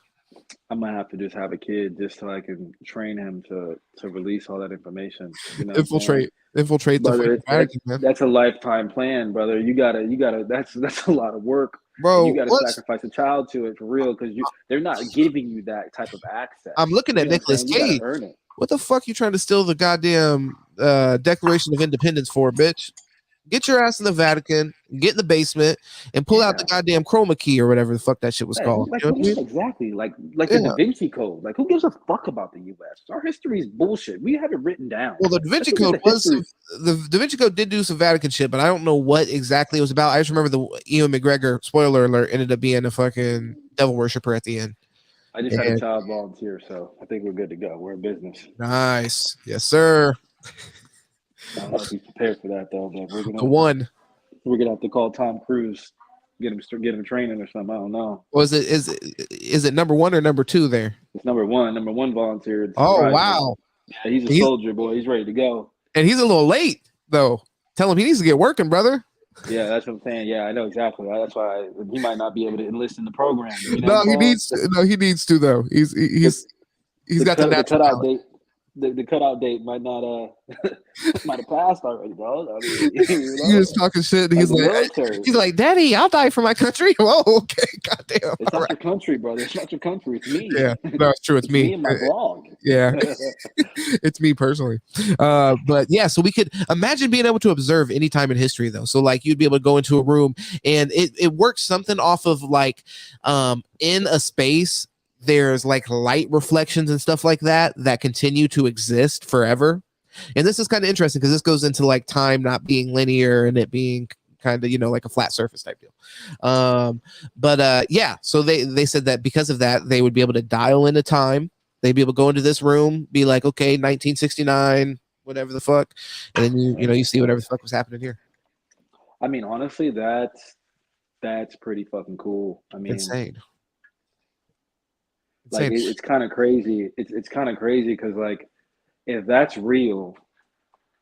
Speaker 16: I might have to just have a kid just so I can train him to release all that information. You know,
Speaker 3: infiltrate
Speaker 16: brother,
Speaker 3: the Vatican, man.
Speaker 16: That's a lifetime plan, brother. You gotta. That's a lot of work,
Speaker 3: bro.
Speaker 16: You gotta sacrifice a child to it for real because they're not giving you that type of access.
Speaker 3: I'm looking at Nicolas Cage.
Speaker 16: Earn it.
Speaker 3: What the fuck you trying to steal the goddamn Declaration of Independence for, bitch? Get your ass in the Vatican, get in the basement, and pull out the goddamn chroma key or whatever the fuck that shit was called.
Speaker 16: Like, exactly. Like the Da Vinci Code. Like, who gives a fuck about the U.S.? Our history is bullshit. We have it written down.
Speaker 3: Well, the Da Vinci Code the Da Vinci Code did do some Vatican shit, but I don't know what exactly it was about. I just remember the Ewan McGregor, spoiler alert, ended up being a fucking devil worshiper at the end.
Speaker 16: I just had a child volunteer, so I think we're good to go. We're in business.
Speaker 3: Nice. Yes, sir.
Speaker 16: I don't know if he's prepared for that though, but we're gonna have to call Tom Cruise, get him training or something. I don't know.
Speaker 3: Was is it number 1 or number 2 there?
Speaker 16: It's number 1. Number 1 volunteered.
Speaker 3: Oh wow.
Speaker 16: Yeah, he's a soldier, boy. He's ready to go.
Speaker 3: And he's a little late though. Tell him he needs to get working, brother.
Speaker 16: Yeah, that's what I'm saying. Yeah, I know exactly. That's why he might not be able to enlist in the program. You know,
Speaker 3: no, he needs to though. He's got the natural
Speaker 16: cutout date. The cutout date might not might have passed already, dog. I mean,
Speaker 3: You're just talking shit. And he's like, Daddy, I'll die for my country. Whoa, okay, goddamn.
Speaker 16: It's not your country, brother. It's not your country. It's me.
Speaker 3: Yeah, no, it's true. It's me.
Speaker 16: Me and my blog.
Speaker 3: Yeah, it's me personally. But yeah, so we could imagine being able to observe any time in history, though. So like, you'd be able to go into a room, and it works something off of like, in a space. There's like light reflections and stuff like that continue to exist forever. And this is kind of interesting because this goes into like time not being linear and it being kind of, like a flat surface type deal. Yeah, so they said that because of that, they would be able to dial into time. They'd be able to go into this room, be like, okay, 1969, whatever the fuck. And then you see whatever the fuck was happening here.
Speaker 16: I mean, honestly, that's pretty fucking cool. I mean,
Speaker 3: insane.
Speaker 16: Like it's kind of crazy. It's kind of crazy because like if that's real,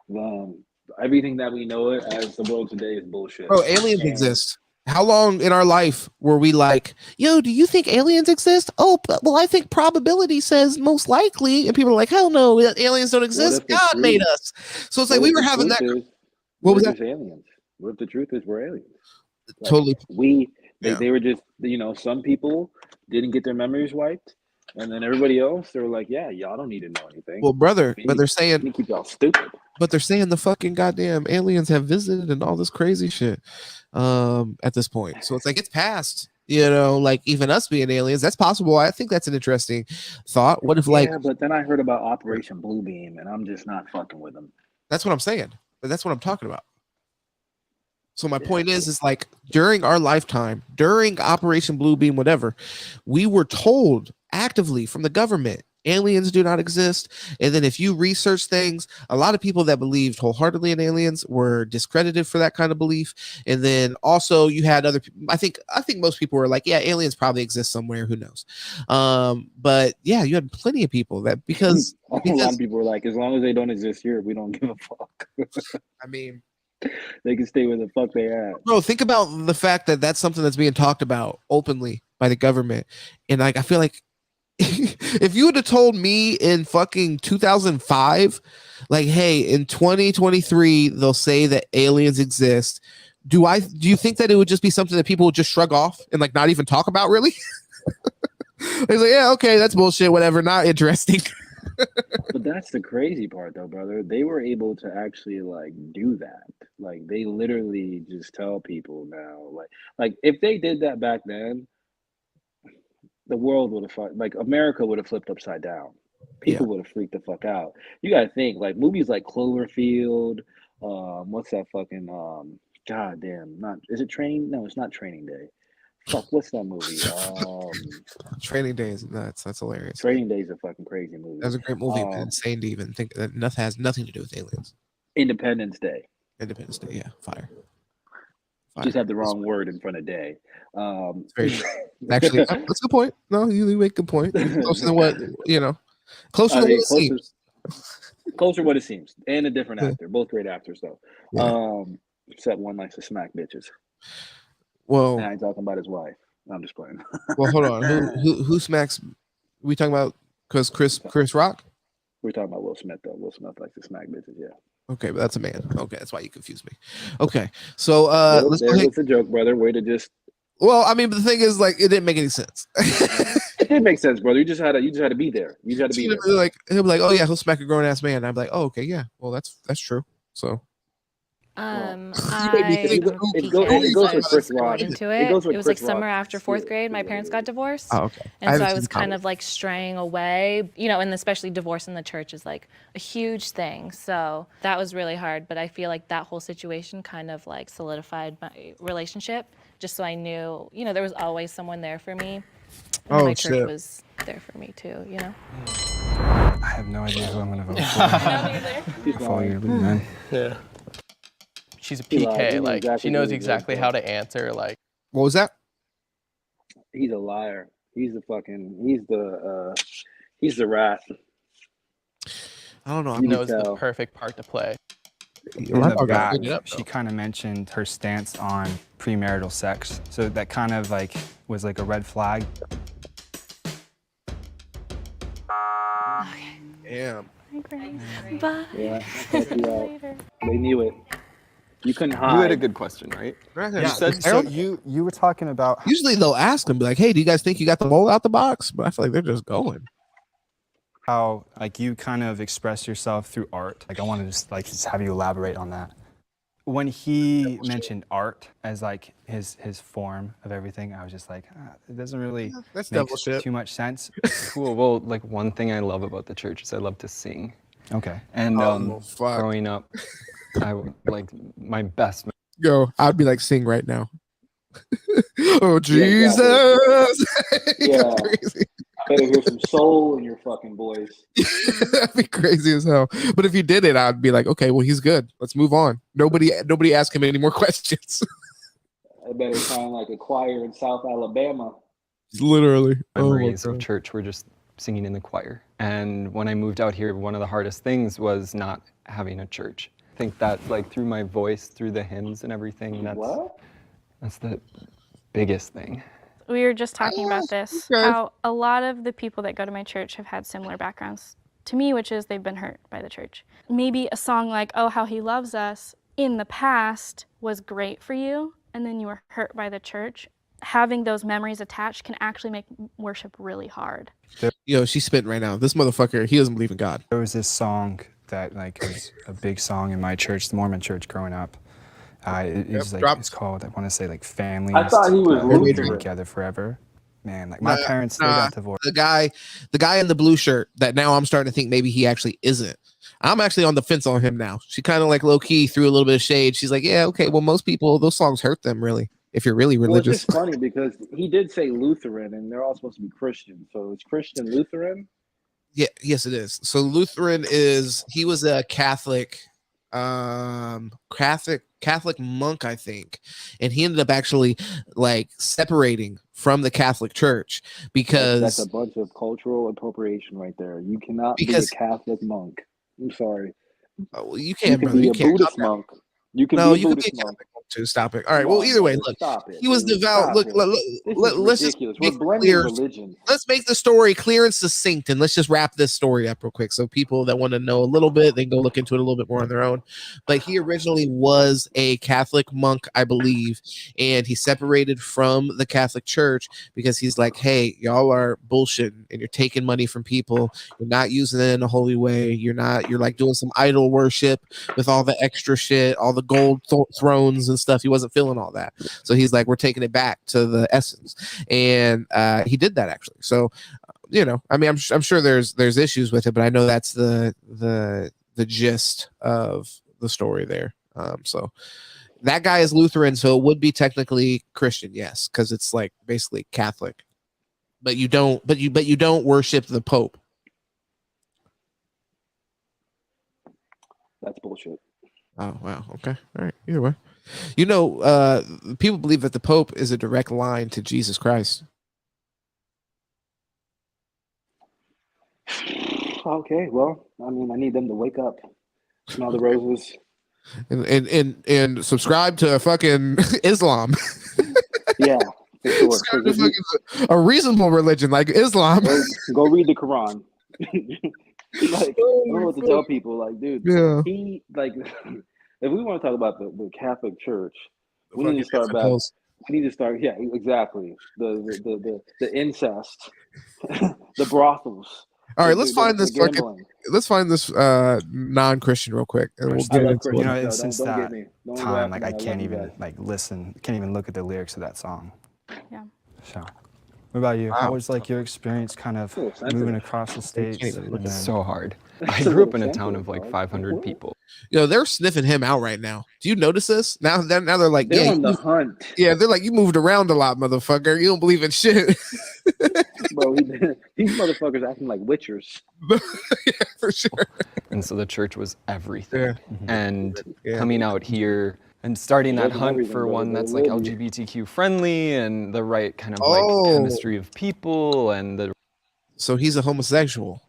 Speaker 16: then everything that we know it as the world today is bullshit.
Speaker 3: Bro, aliens exist. How long in our life were we like, yo, do you think aliens exist? Oh, well, I think probability says most likely. And people are like, hell no, aliens don't exist. God made us. So it's like we were having that. What was that?
Speaker 16: Aliens. What if the truth is we're aliens? Like,
Speaker 3: totally.
Speaker 16: They were just, some people didn't get their memories wiped. And then everybody else, they were like, yeah, y'all don't need to know anything.
Speaker 3: Well, brother, but they're saying
Speaker 16: keep y'all stupid.
Speaker 3: But they're saying the fucking goddamn aliens have visited and all this crazy shit at this point. So it's like it's past, like even us being aliens, that's possible. I think that's an interesting thought. What if
Speaker 16: but then I heard about Operation Bluebeam and I'm just not fucking with them.
Speaker 3: That's what I'm saying. But that's what I'm talking about. So my point is like during our lifetime, during Operation Bluebeam, whatever, we were told actively from the government, aliens do not exist. And then if you research things, a lot of people that believed wholeheartedly in aliens were discredited for that kind of belief. And then also you had other people. I think most people were like, yeah, aliens probably exist somewhere. Who knows? But yeah, you had plenty of people that because
Speaker 16: a lot of people were like, as long as they don't exist here, we don't give a fuck.
Speaker 3: I mean,
Speaker 16: they can stay where the fuck they at.
Speaker 3: Bro, think about the fact that that's something that's being talked about openly by the government. And like, I feel like if you would have told me in fucking 2005, like, hey, in 2023, they'll say that aliens exist. Do you think that it would just be something that people would just shrug off and like not even talk about really? It's like, yeah, okay, that's bullshit, whatever, not interesting.
Speaker 16: But that's the crazy part though, brother. They were able to actually like do that. Like they literally just tell people now, like if they did that back then, the world would have like America would have flipped upside down. People would have freaked the fuck out. You gotta think like movies like Cloverfield What's that fucking goddamn? Not is it training? No, it's not Training Day. Fuck, what's that movie?
Speaker 3: Training Day is nuts. That's hilarious.
Speaker 16: Training Day is a fucking crazy movie.
Speaker 3: That's a great movie. Insane to even think that nothing has nothing to do with aliens.
Speaker 16: Independence Day.
Speaker 3: Independence Day, yeah, fire.
Speaker 16: Just had the wrong word in front of day.
Speaker 3: Very true. Actually, that's a good point. No, you make a good point. Closer than what closer than what it seems.
Speaker 16: Closer what it seems, and a different actor. Both great actors, though. Yeah. Except one likes to smack bitches.
Speaker 3: Well,
Speaker 16: and I ain't talking about his wife. I'm just playing.
Speaker 3: Well, hold on. Who smacks? We talking about because Chris Rock?
Speaker 16: We're talking about Will Smith, though. Will Smith likes to smack bitches. Yeah.
Speaker 3: Okay, but that's a man. Okay, that's why you confuse me. Okay, so let's
Speaker 16: there was a joke, brother. Way to just.
Speaker 3: Well, I mean, but the thing is, like, it didn't make any sense.
Speaker 16: It did make sense, brother. You just had to be there. You just had to be there.
Speaker 3: Like he'll be like, oh yeah, he'll smack a grown ass man. I'm like, oh okay, yeah. Well, that's true. So.
Speaker 16: It goes with Chris Rock.
Speaker 15: It was like summer after fourth grade. My parents got divorced.
Speaker 3: Oh, okay.
Speaker 15: And so I was kind of like straying away, and especially divorce in the church is like a huge thing. So that was really hard. But I feel like that whole situation kind of like solidified my relationship, just so I knew, there was always someone there for me. And my church was there for me too,
Speaker 10: I have no idea who I'm going to vote for. Follow your lead, man.
Speaker 8: Yeah. She's a PK, like she knows exactly how to answer. Like,
Speaker 3: what was that?
Speaker 16: He's a liar. He's the rat.
Speaker 3: I don't know.
Speaker 8: He knows the perfect part to play.
Speaker 10: In the back, she kind of mentioned her stance on premarital sex, so that kind of like was like a red flag.
Speaker 3: Damn.
Speaker 15: Bye.
Speaker 16: Yeah, they knew it. You couldn't hide.
Speaker 11: You had a good question, right?
Speaker 10: Yeah. So you were talking about.
Speaker 3: Usually they'll ask them, be like, "Hey, do you guys think you got the mole out the box?" But I feel like they're just going.
Speaker 10: How like you kind of express yourself through art. Like I want to just have you elaborate on that. When he mentioned art as like his form of everything, I was just like, it doesn't really make too much sense.
Speaker 11: Cool. Well, like one thing I love about the church is I love to sing.
Speaker 10: Okay.
Speaker 11: And growing up, I like my best.
Speaker 3: Yo, I'd be like, sing right now. Oh Jesus!
Speaker 16: Yeah. Crazy. I better hear some soul in your fucking voice.
Speaker 3: That'd be crazy as hell. But if you did it, I'd be like, okay, well, he's good. Let's move on. Nobody ask him any more questions.
Speaker 16: I better sound like a choir in South Alabama.
Speaker 3: Literally.
Speaker 11: Memories of church were just singing in the choir. And when I moved out here, one of the hardest things was not having a church. I think that like through my voice, through the hymns and everything, that's the biggest thing.
Speaker 9: We were just talking about this, how a lot of the people that go to my church have had similar backgrounds to me, which is they've been hurt by the church. Maybe a song like, "Oh, How He Loves Us" in the past was great for you, and then you were hurt by the church. Having those memories attached can actually make worship really hard.
Speaker 3: Yo, she's spitting right now. This motherfucker, he doesn't believe in God.
Speaker 10: There was this song that like was a big song in my church, the Mormon church growing up. It's called, I want to say like Families.
Speaker 16: I thought he was
Speaker 10: Lutheran. Together forever. Man, like my parents, they got divorced.
Speaker 3: The guy in the blue shirt that now I'm starting to think maybe he actually isn't. I'm actually on the fence on him now. She kind of like low key threw a little bit of shade. She's like, yeah, okay, well, most people, those songs hurt them really. If you're really religious.
Speaker 16: Well, it's just funny because he did say Lutheran and they're all supposed to be Christian. So is Christian Lutheran?
Speaker 3: Yeah, yes, it is. So Lutheran he was a Catholic monk, I think, and he ended up actually like separating from the Catholic Church because
Speaker 16: that's a bunch of cultural appropriation right there. You cannot be a Catholic monk. I'm sorry.
Speaker 3: Oh, well, you can't,
Speaker 16: brother.
Speaker 3: You
Speaker 16: can be a Buddhist monk. You can be a Buddhist monk.
Speaker 3: To stop it. All right. Well, either way, look, he was devout. Look, let's just make clear. Let's make the story clear and succinct, and let's just wrap this story up real quick. So people that want to know a little bit, they can go look into it a little bit more on their own. But he originally was a Catholic monk, I believe, and he separated from the Catholic Church because he's like, hey, y'all are bullshitting, and you're taking money from people. You're not using it in a holy way. You're like doing some idol worship with all the extra shit, all the gold thrones and stuff. He wasn't feeling all that, so he's like, we're taking it back to the essence, and he did that actually. So I mean, I'm sure there's issues with it, but I know that's the gist of the story there. So that guy is Lutheran, so it would be technically Christian, yes, because it's like basically Catholic. But you don't worship the Pope.
Speaker 16: That's bullshit.
Speaker 3: Oh wow. Okay. All right. Either way. People believe that the Pope is a direct line to Jesus Christ.
Speaker 16: Okay, well, I mean, I need them to wake up, smell the roses,
Speaker 3: and subscribe to fucking Islam.
Speaker 16: Yeah, for sure.
Speaker 3: A reasonable religion like Islam.
Speaker 16: Go read the Quran. Like, I don't know what to tell people. Like, dude, he like, if we want to talk about the Catholic Church, we need to start back. We need to start. Yeah, exactly. The incest, the brothels.
Speaker 3: All right, let's find this non-Christian real quick, and we'll get into it.
Speaker 10: Since that time, like I can't even listen, can't even look at the lyrics of that song.
Speaker 9: Yeah.
Speaker 10: So, what about you? How was like your experience, kind of moving across the states?
Speaker 11: It's so hard. I grew up in a town of like 500 people.
Speaker 3: They're sniffing him out right now. Do you notice this? Now they're like,
Speaker 16: they're on the hunt.
Speaker 3: Yeah, they're like, you moved around a lot, motherfucker. You don't believe in shit.
Speaker 16: Bro, these motherfuckers acting like witchers.
Speaker 3: Yeah, for sure.
Speaker 11: And so the church was everything. And coming out here and starting that hunt for one that's like LGBTQ friendly and the right kind of like chemistry of people and the.
Speaker 3: So he's a homosexual.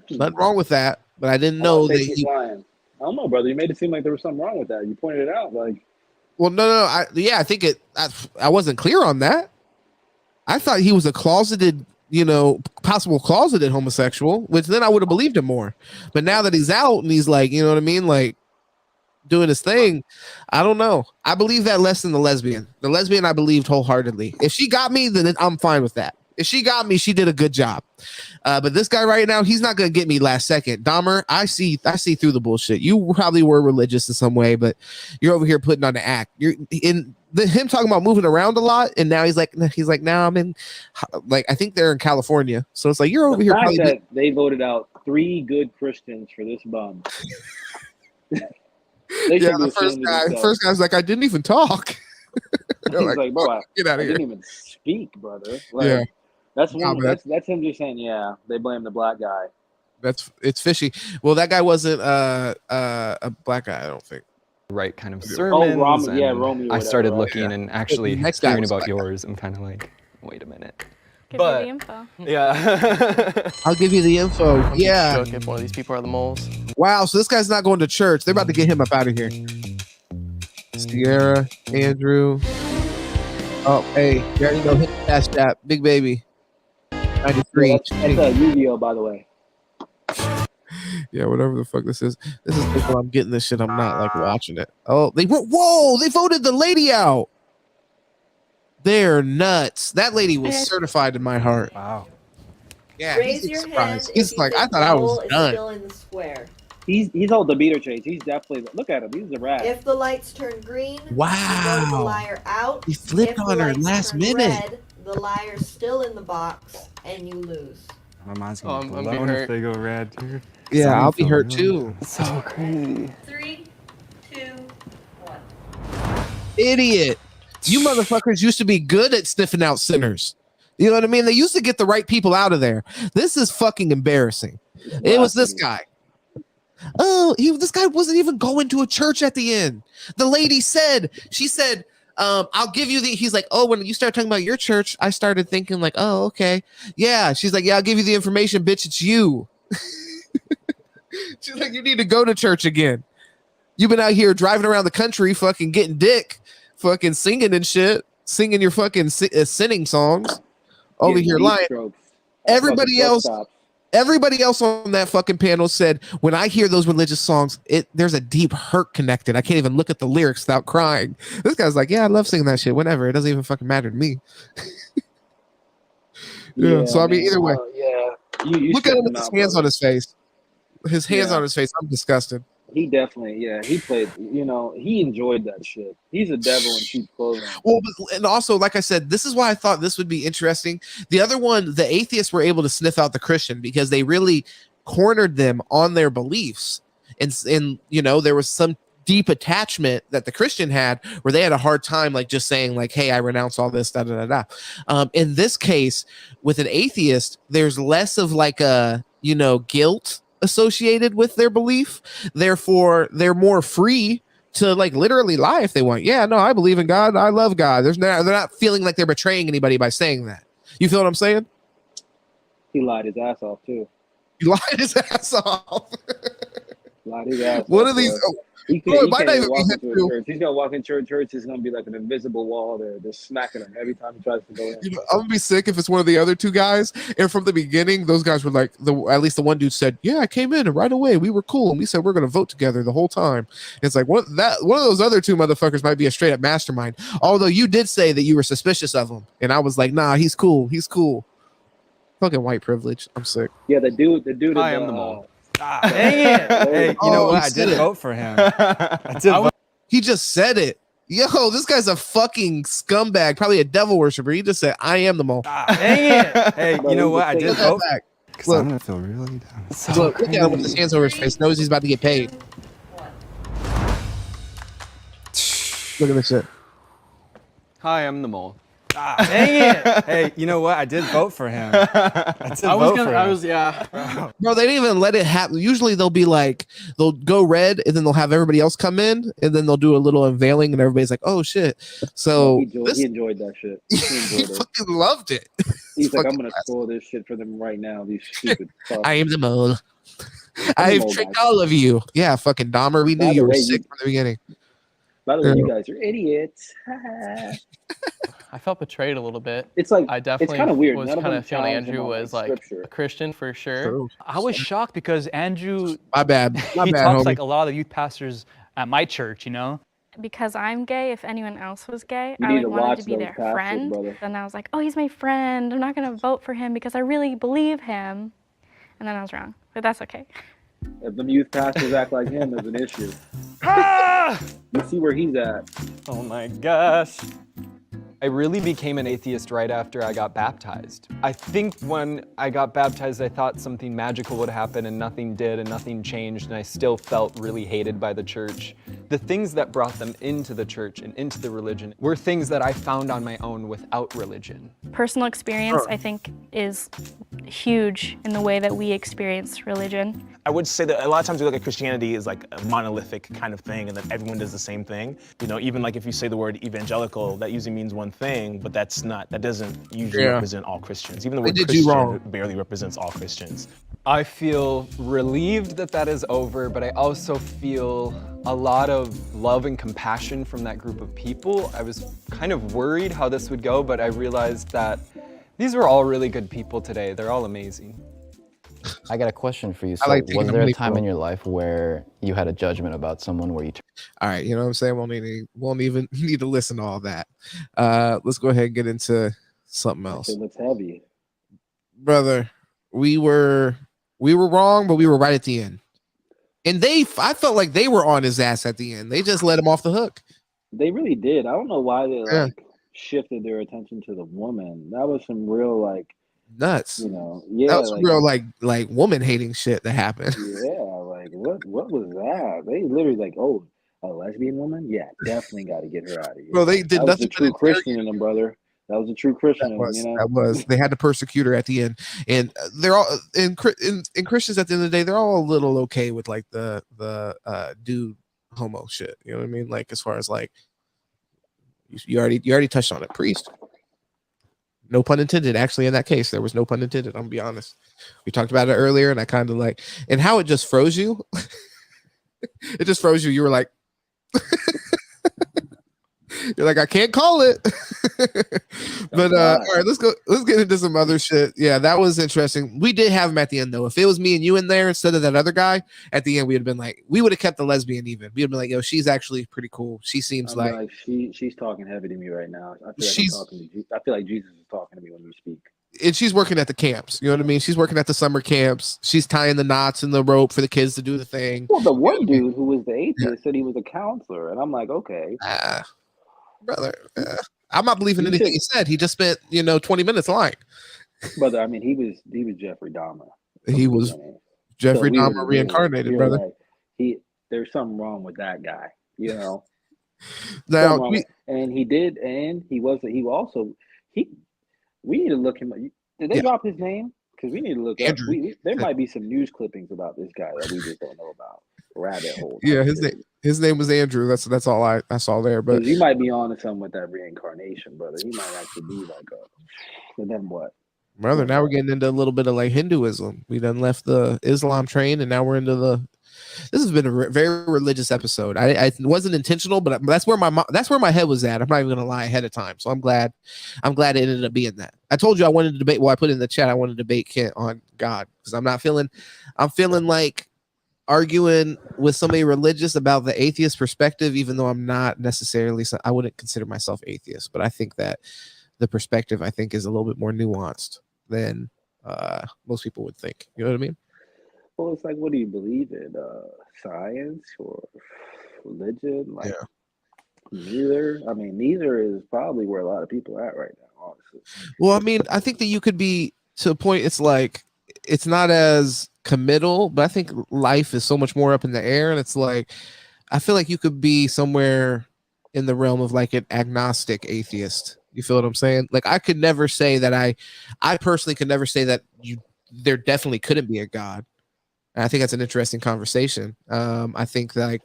Speaker 3: Nothing wrong with that, but I didn't know that he.
Speaker 16: Lying. I don't know, brother. You made it seem like there was something wrong with that. You pointed it out, like.
Speaker 3: Well, no. I think it. I wasn't clear on that. I thought he was a closeted, possible closeted homosexual, which then I would have believed him more. But now that he's out and he's like, you know what I mean, like doing his thing, I don't know. I believe that less than the lesbian. The lesbian I believed wholeheartedly. If she got me, then I'm fine with that. If she got me, she did a good job. But this guy right now, he's not gonna get me last second. Dahmer, I see through the bullshit. You probably were religious in some way, but you're over here putting on the act. You're in him talking about moving around a lot, and now he's like, now I'm in, like, I think they're in California. So it's like you're over here.
Speaker 16: Probably that they voted out 3 good Christians for this bum.
Speaker 3: the first guy's like, I didn't even talk.
Speaker 16: He's like, bro,
Speaker 3: get out of here.
Speaker 16: I didn't even speak, brother. Like, That's him just saying, yeah, they blame the black guy.
Speaker 3: It's fishy. Well, that guy wasn't a black guy, I don't think.
Speaker 11: Right kind of sermons.
Speaker 16: Romeo.
Speaker 11: I started looking and actually hearing about yours. I'm kind of like, wait a minute.
Speaker 9: Give you the info.
Speaker 11: Yeah.
Speaker 3: I'll give you the info. Yeah.
Speaker 8: If one of these people are the moles.
Speaker 3: Wow, so this guy's not going to church. They're about to get him up out of here. Sierra, Andrew. Oh, hey, you already know hit that big baby. 93.
Speaker 16: Yeah, that's Yu-Gi-Oh, by the way.
Speaker 3: Yeah, whatever the fuck this is. This is when I'm getting this shit. I'm not like watching it. Oh, they voted the lady out. They're nuts. That lady was certified in my heart.
Speaker 10: Wow.
Speaker 3: Yeah,
Speaker 12: Raise your hand.
Speaker 3: He's like, I thought I was done.
Speaker 12: Still in the square.
Speaker 16: He's all the beater chase. He's definitely, look at him. He's a rat.
Speaker 12: If the lights turn green,
Speaker 3: wow,
Speaker 12: you vote the liar out.
Speaker 3: He flipped on her last minute.
Speaker 12: Red, the liar's still in the box, and you lose.
Speaker 10: My mind's gonna blow if they go red, dude.
Speaker 3: Yeah, I'll be hurt too.
Speaker 11: So crazy.
Speaker 12: 3, 2, 1.
Speaker 3: Idiot. You motherfuckers used to be good at sniffing out sinners. You know what I mean? They used to get the right people out of there. This is fucking embarrassing. It was this guy. This guy wasn't even going to a church at the end. The lady said, I'll give you he's like, oh, when you start talking about your church, I started thinking like, oh, okay. Yeah. She's like, yeah, I'll give you the information, bitch. It's you. She's like, you need to go to church again. You've been out here driving around the country, fucking getting dick, fucking singing and shit, singing your fucking sinning songs over here lying. Everybody else on that fucking panel said, when I hear those religious songs, there's a deep hurt connected. I can't even look at the lyrics without crying. This guy's like, yeah, I love singing that shit. Whenever. It doesn't even fucking matter to me. Yeah. So I mean, either way.
Speaker 16: You
Speaker 3: look at him with his hands on his face. His hands on his face. I'm disgusted.
Speaker 16: He definitely, he played, he enjoyed that shit. He's a devil in cheap clothing.
Speaker 3: Well, and also, like I said, this is why I thought this would be interesting. The other one, the atheists were able to sniff out the Christian because they really cornered them on their beliefs. and you know, there was some deep attachment that the Christian had where they had a hard time like just saying like, hey, I renounce all this, da da da da. In this case with an atheist, there's less of like a, you know, guilt associated with their belief, therefore they're more free to like literally lie if they want. Yeah, no, I believe in God, I love God. They're not feeling like they're betraying anybody by saying that. You feel what I'm saying?
Speaker 16: He lied his ass off too.
Speaker 3: He lied his ass off.
Speaker 16: Lied his ass
Speaker 3: One
Speaker 16: off,
Speaker 3: of these
Speaker 16: boy. He can't even walk into a church. He's gonna walk into a church. It's gonna be like an invisible wall there, just smacking him every time he tries to go in.
Speaker 3: You know, I'm gonna be sick if it's one of the other two guys. And from the beginning, those guys were like, at least the one dude said, "Yeah, I came in and right away we were cool, and we said we're gonna vote together the whole time." And it's like one of those other two motherfuckers might be a straight up mastermind. Although you did say that you were suspicious of him, and I was like, "Nah, he's cool. He's cool." Fucking white privilege. I'm sick.
Speaker 16: Yeah, the dude.
Speaker 11: I am the mole.
Speaker 10: Dang it! Hey, you know what? I did vote for him.
Speaker 3: He just said it. Yo, this guy's a fucking scumbag, probably a devil worshiper. He just said, "I am the mole."
Speaker 10: Dang it! Hey, you know what? I did vote.
Speaker 3: Look,
Speaker 10: I'm gonna feel really down.
Speaker 3: look at him with his hands over his face. Knows he's about to get paid. Look at this shit.
Speaker 11: Hi, I'm the mole.
Speaker 10: Dang it! Hey, you know what? I did vote for him.
Speaker 8: Yeah.
Speaker 3: Bro, they didn't even let it happen. Usually they'll be like, they'll go red and then they'll have everybody else come in and then they'll do a little unveiling and everybody's like, oh shit. So
Speaker 16: he enjoyed that shit.
Speaker 3: He fucking loved it.
Speaker 16: He's like, I'm gonna spoil this shit for them right now. These stupid fucks.
Speaker 3: I am the mole. I've tricked all of you. Yeah, fucking Dahmer. We knew you were sick from the beginning.
Speaker 16: By the way, you guys are idiots.
Speaker 8: I felt betrayed a little bit.
Speaker 16: It's like
Speaker 8: I definitely
Speaker 16: it's kind of weird.
Speaker 8: was
Speaker 16: None of
Speaker 8: kind
Speaker 16: them
Speaker 8: of feeling
Speaker 16: challenge him
Speaker 8: Andrew
Speaker 16: on,
Speaker 8: was like
Speaker 16: scripture.
Speaker 8: a Christian for sure.
Speaker 3: True.
Speaker 13: I was shocked because Andrew,
Speaker 3: My bad. My
Speaker 13: he
Speaker 3: bad,
Speaker 13: talks
Speaker 3: homie.
Speaker 13: like a lot of the youth pastors at my church, you know?
Speaker 9: Because I'm gay, if anyone else was gay,
Speaker 16: You
Speaker 9: I
Speaker 16: need
Speaker 9: would
Speaker 16: to
Speaker 9: want
Speaker 16: watch
Speaker 9: to be
Speaker 16: those
Speaker 9: their
Speaker 16: pastors,
Speaker 9: friend.
Speaker 16: brother.
Speaker 9: And I was like, oh, he's my friend. I'm not going to vote for him because I really believe him. And then I was wrong, but that's okay.
Speaker 16: If them youth pastors act like him, there's an issue. You see where he's at.
Speaker 10: Oh my gosh.
Speaker 11: I really became an atheist right after I got baptized. I think when I got baptized, I thought something magical would happen and nothing did and nothing changed, and I still felt really hated by the church. The things that brought them into the church and into the religion were things that I found on my own without religion.
Speaker 9: Personal experience, I think, is huge in the way that we experience religion.
Speaker 6: I would say that a lot of times we look at Christianity as like a monolithic kind of thing and that everyone does the same thing. You know, even like if you say the word evangelical, that usually means one thing, but that doesn't usually represent all Christians. Even the word Christian barely represents all Christians.
Speaker 11: I feel relieved that that is over, but I also feel a lot of love and compassion from that group of people. I was kind of worried how this would go, but I realized that these were all really good people today. They're all amazing.
Speaker 7: I got a question for you. So
Speaker 3: like
Speaker 7: was there a time in your life where you had a judgment about someone where you
Speaker 3: all right, you know what I'm saying? Won't even need to listen to all that. Let's go ahead and get into something else.
Speaker 16: It looks heavy.
Speaker 3: Brother, we were wrong, but we were right at the end. And I felt like they were on his ass at the end. They just let him off the hook.
Speaker 16: They really did. I don't know why they shifted their attention to the woman. That was some real
Speaker 3: nuts.
Speaker 16: You know,
Speaker 3: that was real like woman hating shit that happened.
Speaker 16: Yeah, like what was that? They literally like, oh, a lesbian woman? Yeah, definitely got to get her out of here.
Speaker 3: Bro, they did
Speaker 16: that
Speaker 3: nothing.
Speaker 16: Was a true Christian in them, brother. That was a true Christian.
Speaker 3: That was. They had to persecute her at the end, and they're all in Christians at the end of the day. They're all a little okay with like the dude homo shit. You know what I mean? Like as far as like you already touched on it, priest. No pun intended. Actually, in that case, there was no pun intended. I'm gonna be honest. We talked about it earlier, and I kind of like, and how it just froze you. It just froze you. You were like, you're like, I can't call it. But all right, let's get into some other shit. Yeah, that was interesting. We did have him at the end though. If it was me and you in there instead of that other guy, at the end we'd have been like, we would have kept the lesbian even. We'd have been like, yo, she's actually pretty cool. She seems like
Speaker 16: she's talking heavy to me right now. I feel like Jesus is talking to me when we speak.
Speaker 3: And she's working at the camps. You know what I mean? She's working at the summer camps. She's tying the knots in the rope for the kids to do the thing.
Speaker 16: Well, the one dude who was the atheist said he was a counselor, and I'm like, okay,
Speaker 3: brother, I'm not believing anything he said. He just spent 20 minutes lying.
Speaker 16: Brother, I mean, he was Jeffrey Dahmer.
Speaker 3: He was Jeffrey Dahmer reincarnated, brother.
Speaker 16: there's something wrong with that guy, you know.
Speaker 3: Now,
Speaker 16: and he did, and he we need to look him. Did they drop his name? Because we need to look
Speaker 3: Andrew.
Speaker 16: up. There might be some news clippings about this guy that we just don't know about. Rabbit hole.
Speaker 3: Yeah, his name was Andrew. That's all I saw there. But
Speaker 16: you might be on to something with that reincarnation, brother. He might actually be like and then what?
Speaker 3: Brother, now we're getting into a little bit of like Hinduism. We done left the Islam train, and now we're into this has been a very religious episode. I wasn't intentional, but that's where my head was at. I'm not even gonna lie ahead of time. So I'm glad it ended up being that. I told you I wanted to debate. Well, I put in the chat I wanted to debate Kent on God because I'm feeling like arguing with somebody religious about the atheist perspective, even though I'm not necessarily. I wouldn't consider myself atheist, but I think that the perspective is a little bit more nuanced than most people would think. You know what I mean?
Speaker 16: Well, it's like, what do you believe in? Science or religion? Like, neither. I mean, neither is probably where a lot of people are at right now, honestly.
Speaker 3: Well, I mean, I think that you could be to a point. It's like it's not as committal, but I think life is so much more up in the air, and it's like I feel like you could be somewhere in the realm of like an agnostic atheist. You feel what I'm saying? Like I could never say that I personally could never say that there definitely couldn't be a God. And I think that's an interesting conversation. I think that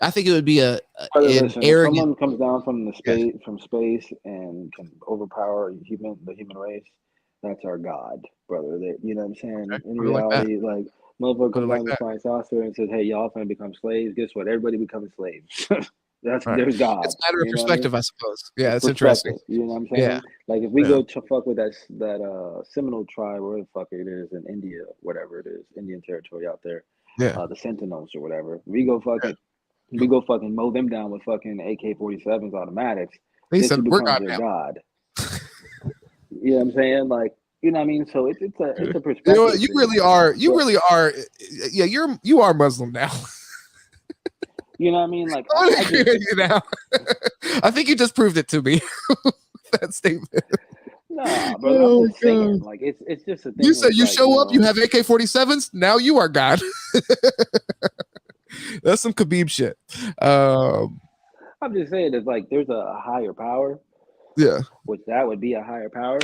Speaker 3: I think it would be an arrogant.
Speaker 16: If someone comes down from space and can overpower the human race, that's our God, brother. You know what I'm saying?
Speaker 3: Okay.
Speaker 16: In reality, like motherfucker comes down with a flying saucer and says, "Hey, y'all finna become slaves." Guess what? Everybody becomes slaves. There's God.
Speaker 3: It's a matter of perspective, I suppose. Yeah, it's
Speaker 16: Perspective,
Speaker 3: interesting.
Speaker 16: You know what I'm saying?
Speaker 3: Yeah.
Speaker 16: Like if we go to fuck with that Seminole tribe, where the fuck it is in India, whatever it is, Indian territory out there.
Speaker 3: Yeah.
Speaker 16: The Sentinels or whatever. We go fucking mow them down with fucking AK-47s automatics.
Speaker 3: He said, "We're
Speaker 16: God. God." You know what I'm saying? Like, you know what I mean? So it's a perspective.
Speaker 3: You know what? You really are. Yeah, you are Muslim now.
Speaker 16: You know what I mean? Like,
Speaker 3: I think you just proved it to me. That statement.
Speaker 16: Nah, bro. I'm just saying. Like, it's just a thing.
Speaker 3: You said you show up, you have AK-47s. Now you are God. That's some Khabib shit.
Speaker 16: I'm just saying, it's like there's a higher power.
Speaker 3: Yeah.
Speaker 16: Which that would be a higher power.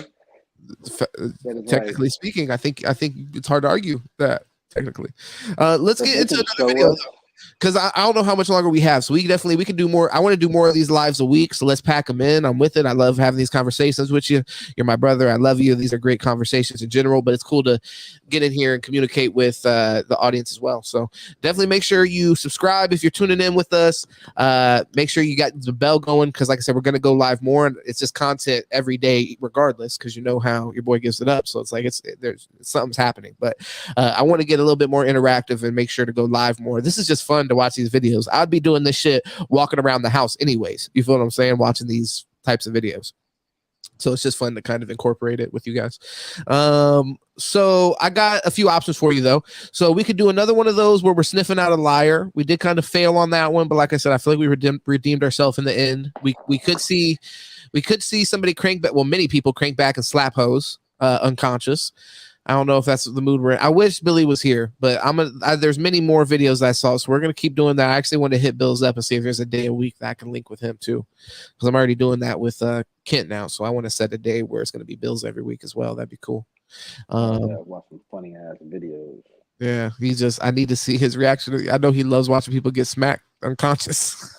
Speaker 3: Technically speaking, I think it's hard to argue that. Technically, let's get into another video. Because I don't know how much longer we have, so we can do more. I want to do more of these lives a week, so let's pack them in. I'm with it. I love having these conversations with you. You're my brother. I love you. These are great conversations in general, but it's cool to get in here and communicate with the audience as well. So definitely make sure you subscribe if you're tuning in with us. Make sure you got the bell going because, like I said, we're going to go live more, and it's just content every day, regardless. Because you know how your boy gives it up, so it's like something's happening. But I want to get a little bit more interactive and make sure to go live more. This is just fun to watch these videos. I'd be doing this shit walking around the house anyways. You feel what I'm saying? Watching these types of videos. So it's just fun to kind of incorporate it with you guys. So I got a few options for you though. So we could do another one of those where we're sniffing out a liar. We did kind of fail on that one, but like I said, I feel like we redeemed ourselves in the end. We could see somebody crank back. Well, many people crank back and slap hose unconscious. I don't know if that's the mood we're in. I wish Billy was here, but there's many more videos I saw, so we're gonna keep doing that. I actually want to hit Bill's up and see if there's a day a week that I can link with him too, because I'm already doing that with Kent now. So I want to set a day where it's gonna be Bill's every week as well. That'd be cool.
Speaker 16: Watch some funny ass videos.
Speaker 3: Yeah, I need to see his reaction. I know he loves watching people get smacked unconscious.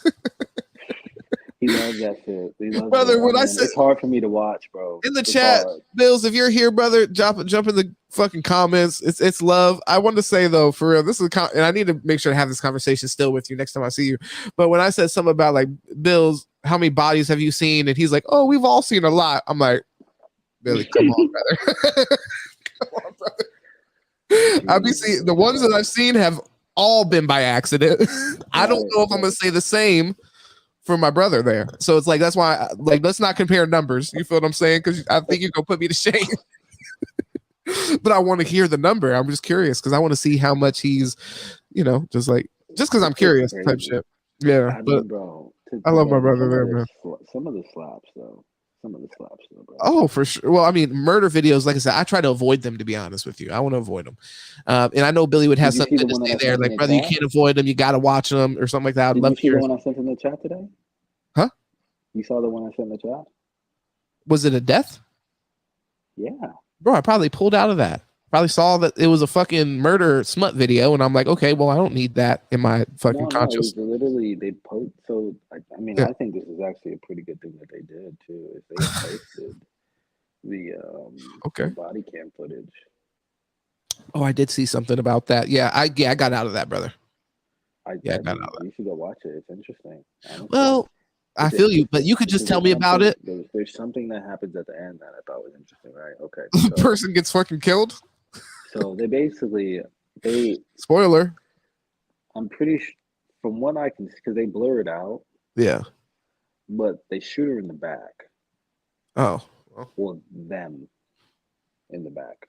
Speaker 16: He loves that shit.
Speaker 3: Brother, when I said
Speaker 16: it's hard for me to watch, bro.
Speaker 3: In the chat, Bills, if you're here, brother, jump in the fucking comments. It's love. I want to say though, for real, this is and I need to make sure to have this conversation still with you next time I see you. But when I said something about like Bills, how many bodies have you seen? And he's like, "Oh, we've all seen a lot." I'm like, Billy, come on, brother. Come on, brother. I've been seeing the ones that I've seen have all been by accident. I don't know if I'm gonna say the same for my brother there. So it's like, that's why, let's not compare numbers. You feel what I'm saying? Because I think you're going to put me to shame. But I want to hear the number. I'm just curious because I want to see how much he's, just because I'm curious type shit. Yeah. But I love my brother there, man.
Speaker 16: Some of the slaps, though. some of the slaps, though, bro.
Speaker 3: Oh, for sure. Well, I mean, murder videos, like I said, I try to avoid them, to be honest with you. I want to avoid them. And I know Billy would have something to say there, like, brother, you can't avoid them. You got to watch them or something like that. I'd love to hear.
Speaker 16: Did you see the one I sent in the chat today?
Speaker 3: Huh?
Speaker 16: You saw the one I sent in the chat?
Speaker 3: Was it a death?
Speaker 16: Yeah.
Speaker 3: Bro, I probably pulled out of that. Probably saw that it was a fucking murder smut video, and I'm like, okay, well, I don't need that in my fucking conscious.
Speaker 16: It was literally, they post. So, I mean, yeah. I think this is actually a pretty good thing that they did, too, is they posted the body cam footage.
Speaker 3: Oh, I did see something about that. Yeah, I got out of that, brother.
Speaker 16: I got out of that. You should go watch it. It's interesting. Honestly.
Speaker 3: Well, I feel you, but you could just tell me about it.
Speaker 16: There's something that happens at the end that I thought was interesting, right? Okay.
Speaker 3: So, the person gets fucking killed?
Speaker 16: So they basically,
Speaker 3: spoiler.
Speaker 16: I'm pretty sure, from what I can see, because they blur it out.
Speaker 3: Yeah.
Speaker 16: But they shoot her in the back.
Speaker 3: Oh.
Speaker 16: Well, them in the back.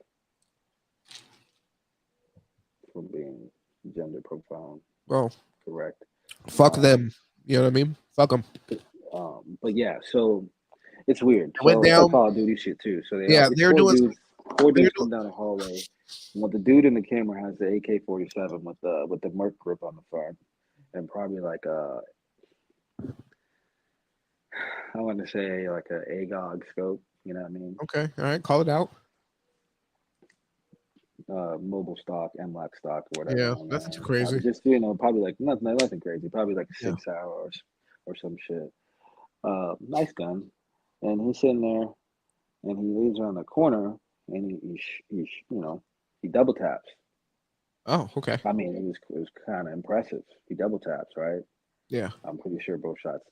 Speaker 16: From being gender profound.
Speaker 3: Oh.
Speaker 16: Correct.
Speaker 3: Fuck them. You know what I mean? Fuck them.
Speaker 16: But yeah, so it's weird.
Speaker 3: It went down.
Speaker 16: Call of Duty shit too. So
Speaker 3: they're doing.
Speaker 16: Four dudes come down the hallway. Well, the dude in the camera has the AK-47 with the Merc grip on the front, and probably like I want to say like a AGOG scope. You know what I mean?
Speaker 3: Okay, all right, call it out.
Speaker 16: Mobile stock, MLAC stock, or whatever.
Speaker 3: Yeah, nothing too crazy.
Speaker 16: Just probably like nothing crazy. Probably like 6 hours or some shit. Nice gun, and he's sitting there, and he leaves around the corner, and he double taps.
Speaker 3: Oh, okay.
Speaker 16: I mean, it was kind of impressive. He double taps, right?
Speaker 3: Yeah.
Speaker 16: I'm pretty sure both shots,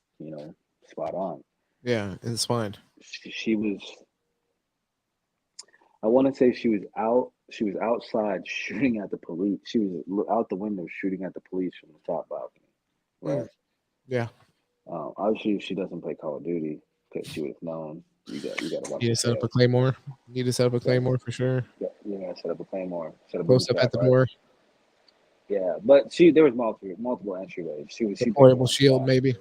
Speaker 16: spot on.
Speaker 3: Yeah, it's fine.
Speaker 16: She was. I want to say she was out. She was outside shooting at the police. She was out the window shooting at the police from the top balcony. Right?
Speaker 3: Yeah.
Speaker 16: Obviously, she doesn't play Call of Duty because she would have known. You got to watch.
Speaker 3: You need to set up a claymore. Need to set up a claymore for sure.
Speaker 16: Yeah, you gotta set up a claymore.
Speaker 3: Post up at the door.
Speaker 16: Yeah, but there was multiple entryways. She
Speaker 3: deployable shield, maybe.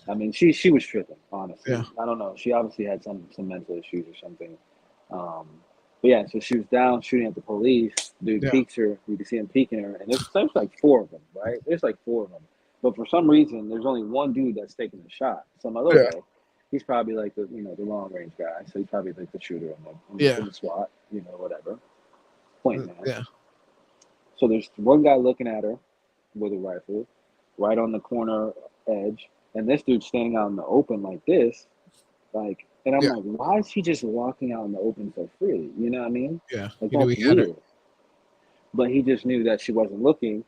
Speaker 16: I mean, she was tripping, honestly.
Speaker 3: Yeah.
Speaker 16: I don't know. She obviously had some mental issues or something. But yeah, so she was down shooting at the police. Dude peeks her. You can see him peeking her, and there's like 4 of them, right? There's like 4 of them. But for some reason, there's only one dude that's taking the shot. Some other guy, he's probably like the long range guy. So he's probably like the shooter in the SWAT, whatever. Point man.
Speaker 3: Yeah.
Speaker 16: So there's one guy looking at her with a rifle, right on the corner edge, and this dude's standing out in the open like this, like. And I'm like, why is he just walking out in the open so freely? You know what I mean?
Speaker 3: Yeah.
Speaker 16: Like, that's weird. But he just knew that she wasn't looking.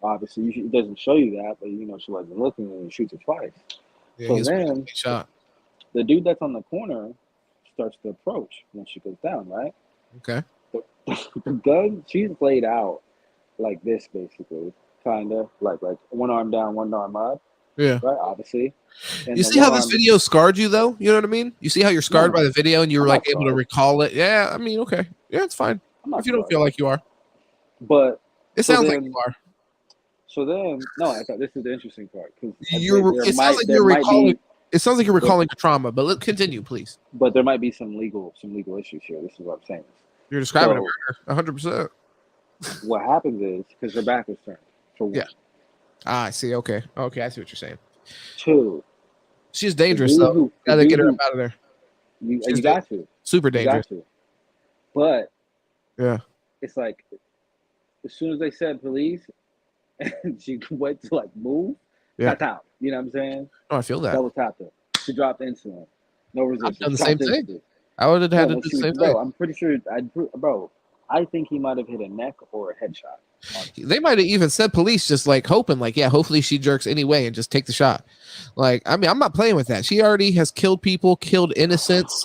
Speaker 16: Obviously, it doesn't show you that, but she wasn't looking, and he shoots her twice.
Speaker 3: Yeah,
Speaker 16: so then,
Speaker 3: shot.
Speaker 16: The dude that's on the corner starts to approach when she goes down, right?
Speaker 3: Okay.
Speaker 16: The gun, she's laid out like this, basically, kind of like one arm down, one arm up.
Speaker 3: Yeah.
Speaker 16: Right. Obviously. And
Speaker 3: you see how this video scarred you, though? You know what I mean? You see how you're scarred by the video, and you were like able to recall it. Yeah. I mean, okay. Yeah, it's fine. If you don't feel like you are.
Speaker 16: But
Speaker 3: it sounds like you are.
Speaker 16: So then, no, I thought this is the interesting part because
Speaker 3: it sounds like you're recalling. It sounds like you're recalling a trauma, but let's continue, please.
Speaker 16: But there might be some legal issues here. This is what I'm saying.
Speaker 3: You're describing a murder, 100%.
Speaker 16: What happens is because her back was turned. For one.
Speaker 3: Yeah. I see. Okay. Okay, I see what you're saying.
Speaker 16: 2.
Speaker 3: She's dangerous, though. Gotta get her up out of there.
Speaker 16: You got to.
Speaker 3: Super dangerous.
Speaker 16: But
Speaker 3: yeah,
Speaker 16: it's like as soon as they said police, and she went to move, tapped out. You know what I'm saying?
Speaker 3: Oh, I feel that.
Speaker 16: Double tapped her. She dropped instantly. No resistance.
Speaker 3: I've done the same thing. I would have had to do the same thing.
Speaker 16: I'm pretty sure. I think he might have hit a neck or a headshot.
Speaker 3: They might have even said police, just hoping, hopefully she jerks anyway and just take the shot. I mean, I'm not playing with that. She already has killed people, killed innocents.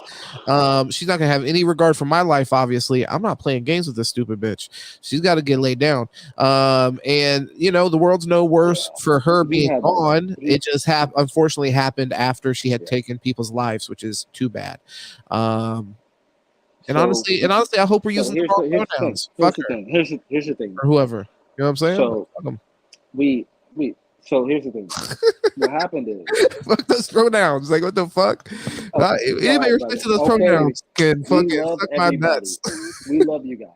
Speaker 3: She's not gonna have any regard for my life. Obviously, I'm not playing games with this stupid bitch. She's got to get laid down. And the world's no worse for her being gone. It just unfortunately happened after she had taken people's lives, which is too bad. And honestly, I hope we're using the wrong pronouns.
Speaker 16: Here's the thing. Here's the thing.
Speaker 3: Or whoever. You know what I'm saying?
Speaker 16: So So here's the thing. What happened is
Speaker 3: fuck those pronouns. Like what the fuck? Anybody respect to those pronouns can fucking suck my nuts.
Speaker 16: We love you guys.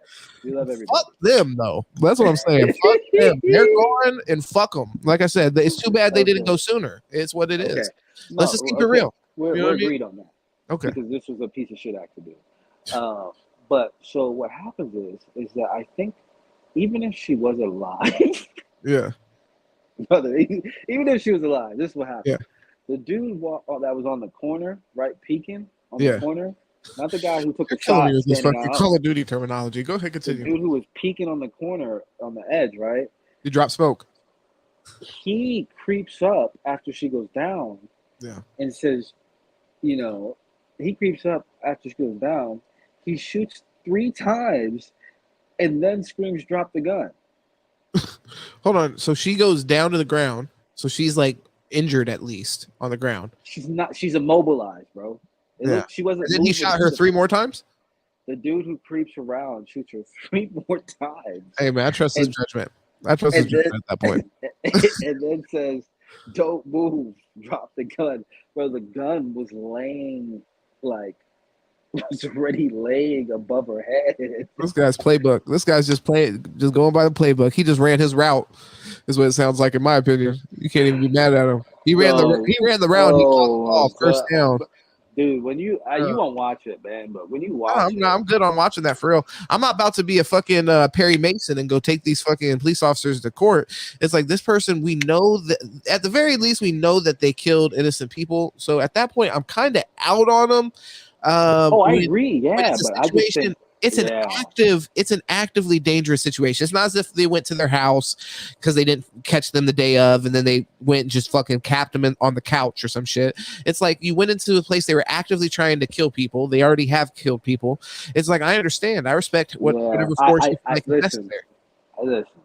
Speaker 16: We love everybody.
Speaker 3: Fuck them though. That's what I'm saying. Fuck them. They're gone and fuck them. Like I said, it's too bad they didn't go sooner. It's what it is. Let's just keep it real.
Speaker 16: We're agreed on that.
Speaker 3: Okay.
Speaker 16: Because this was a piece of shit act to do. But so what happens is that I think even if she was alive,
Speaker 3: yeah,
Speaker 16: brother, even if she was alive, this is what happened.
Speaker 3: Yeah.
Speaker 16: The dude that was on the corner, right, peeking on the corner, not the guy who took the shot.
Speaker 3: Killing me with this fucking Call of Duty terminology. Go ahead, continue.
Speaker 16: The dude who was peeking on the corner, on the edge, right?
Speaker 3: You drop smoke.
Speaker 16: He creeps up after she goes down.
Speaker 3: Yeah.
Speaker 16: And says, you know, he creeps up after she goes down. He shoots 3 times and then screams, "Drop the gun."
Speaker 3: Hold on. So she goes down to the ground. So she's like injured at least on the ground.
Speaker 16: She's not. She's immobilized, bro. She wasn't.
Speaker 3: And then he shot her 3 more times.
Speaker 16: The dude who creeps around shoots her 3 more times.
Speaker 3: Hey man, I trust his judgment. I trust his judgment at that point.
Speaker 16: And then says, "Don't move. Drop the gun." Bro, the gun was laying was already laying above her head.
Speaker 3: This guy's playbook. This guy's just going by the playbook. He just ran his route, is what it sounds like, in my opinion. You can't even be mad at him. He ran the route. He caught the ball first down.
Speaker 16: Dude, when you won't watch it, man, but when you watch
Speaker 3: I'm good on watching that for real. I'm not about to be a fucking Perry Mason and go take these fucking police officers to court. It's like this person, we know that at the very least we know that they killed innocent people. So at that point, I'm kind of out on them.
Speaker 16: I agree. Yeah,
Speaker 3: but I just think, it's an actively dangerous situation. It's not as if they went to their house because they didn't catch them the day of, and then they went and just fucking capped them on the couch or some shit. It's like you went into a place they were actively trying to kill people. They already have killed people. It's like I understand. I respect whatever force you think is necessary.
Speaker 16: Listen,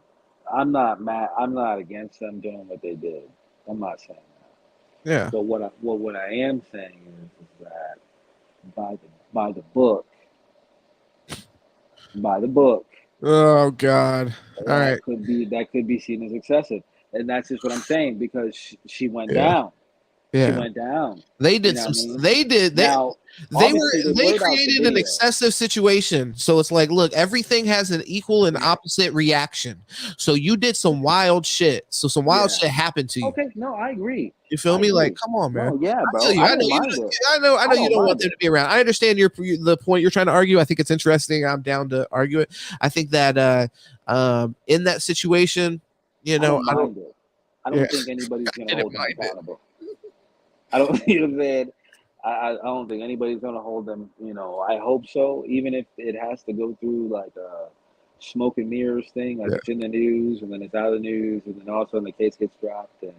Speaker 16: I'm not mad. I'm not against them doing what they did. I'm not saying that.
Speaker 3: Yeah.
Speaker 16: So what I am saying is that by the book.
Speaker 3: Oh God! All right,
Speaker 16: that could be seen as excessive, and that's just what I'm saying because she went down.
Speaker 3: Yeah.
Speaker 16: She went down.
Speaker 3: They did They created an excessive situation. So it's like, look, everything has an equal and opposite reaction. So you did some wild shit. So some wild shit happened to you.
Speaker 16: Okay, no, I agree.
Speaker 3: You feel me? Like, come on, man.
Speaker 16: No, yeah, bro.
Speaker 3: I know you don't want them to be around. I understand the point you're trying to argue. I think it's interesting. I'm down to argue it. I think that in that situation, I don't
Speaker 16: think anybody's gonna hold them accountable. I don't, you know what I'm saying? I don't think anybody's gonna hold them. I hope so. Even if it has to go through like a smoke and mirrors thing, like it's in the news and then it's out of the news, and then all of a sudden the case gets dropped, and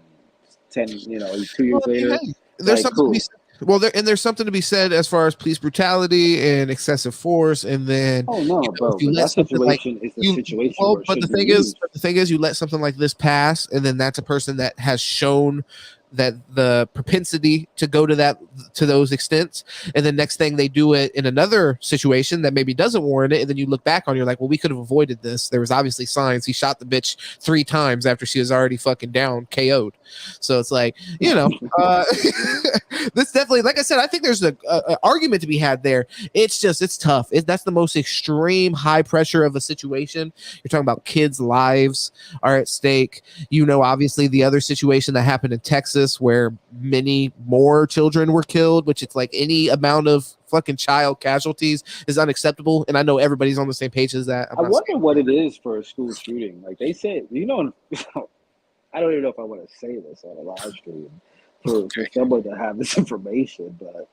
Speaker 16: 2 years later,
Speaker 3: there's something to be said. Well, there's something to be said as far as police brutality and excessive force, and then
Speaker 16: bro, that situation is the situation.
Speaker 3: Well, but the thing is, you let something like this pass, and then that's a person that has shown that the propensity to go to those extents, and the next thing they do it in another situation that maybe doesn't warrant it, and then you look back on, you're like, well, we could have avoided this. There was obviously signs. He shot the bitch 3 times after she was already fucking down, KO'd. So it's like, this definitely, like I said, I think there's a argument to be had there. It's tough. That's the most extreme high pressure of a situation. You're talking about kids' lives are at stake. Obviously the other situation that happened in Texas where many more children were killed, which it's like any amount of fucking child casualties is unacceptable. And I know everybody's on the same page as that.
Speaker 16: I wonder what it is for a school shooting. Like they say, I don't even know if I want to say this on a live stream for someone to have this information, but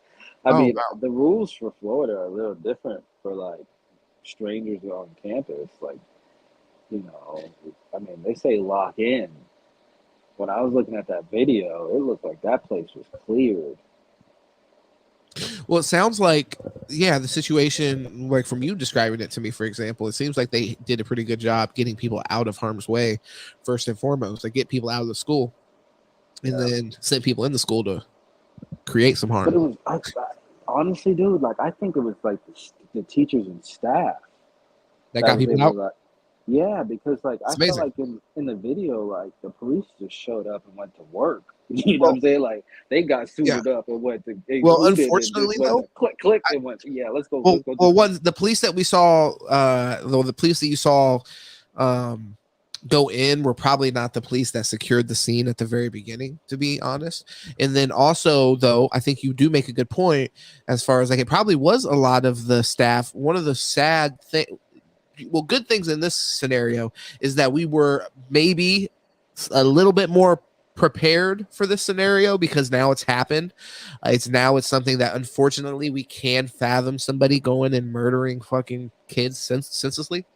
Speaker 16: the rules for Florida are a little different for like strangers on campus. Like, they say lock in. When I was looking at that video, it looked like that place was cleared.
Speaker 3: Well, it sounds like, the situation, like from you describing it to me, for example, it seems like they did a pretty good job getting people out of harm's way, first and foremost. They get people out of the school and then send people in the school to create some harm.
Speaker 16: But it was, honestly, dude, like, I think it was like the teachers and staff
Speaker 3: that got people out.
Speaker 16: Yeah, because like
Speaker 3: It's
Speaker 16: I felt
Speaker 3: amazing.
Speaker 16: like in the video, like the police just showed up and went to work. You know what
Speaker 3: Well,
Speaker 16: I'm saying? Like they got
Speaker 3: yeah.
Speaker 16: suited up and went to they
Speaker 3: Well,
Speaker 16: looted and just
Speaker 3: unfortunately,
Speaker 16: went
Speaker 3: though,
Speaker 16: to click and went, yeah,
Speaker 3: well,
Speaker 16: let's go do
Speaker 3: well,
Speaker 16: something.
Speaker 3: one the police that we saw, the police that you saw, um, go in were probably not the police that secured the scene at the very beginning, to be honest. And then also, though, I think you do make a good point as far as like it probably was a lot of the staff. One of the sad thing, well, good things in this scenario is that we were maybe a little bit more prepared for this scenario because now it's happened. It's something that unfortunately we can fathom somebody going and murdering fucking kids senselessly.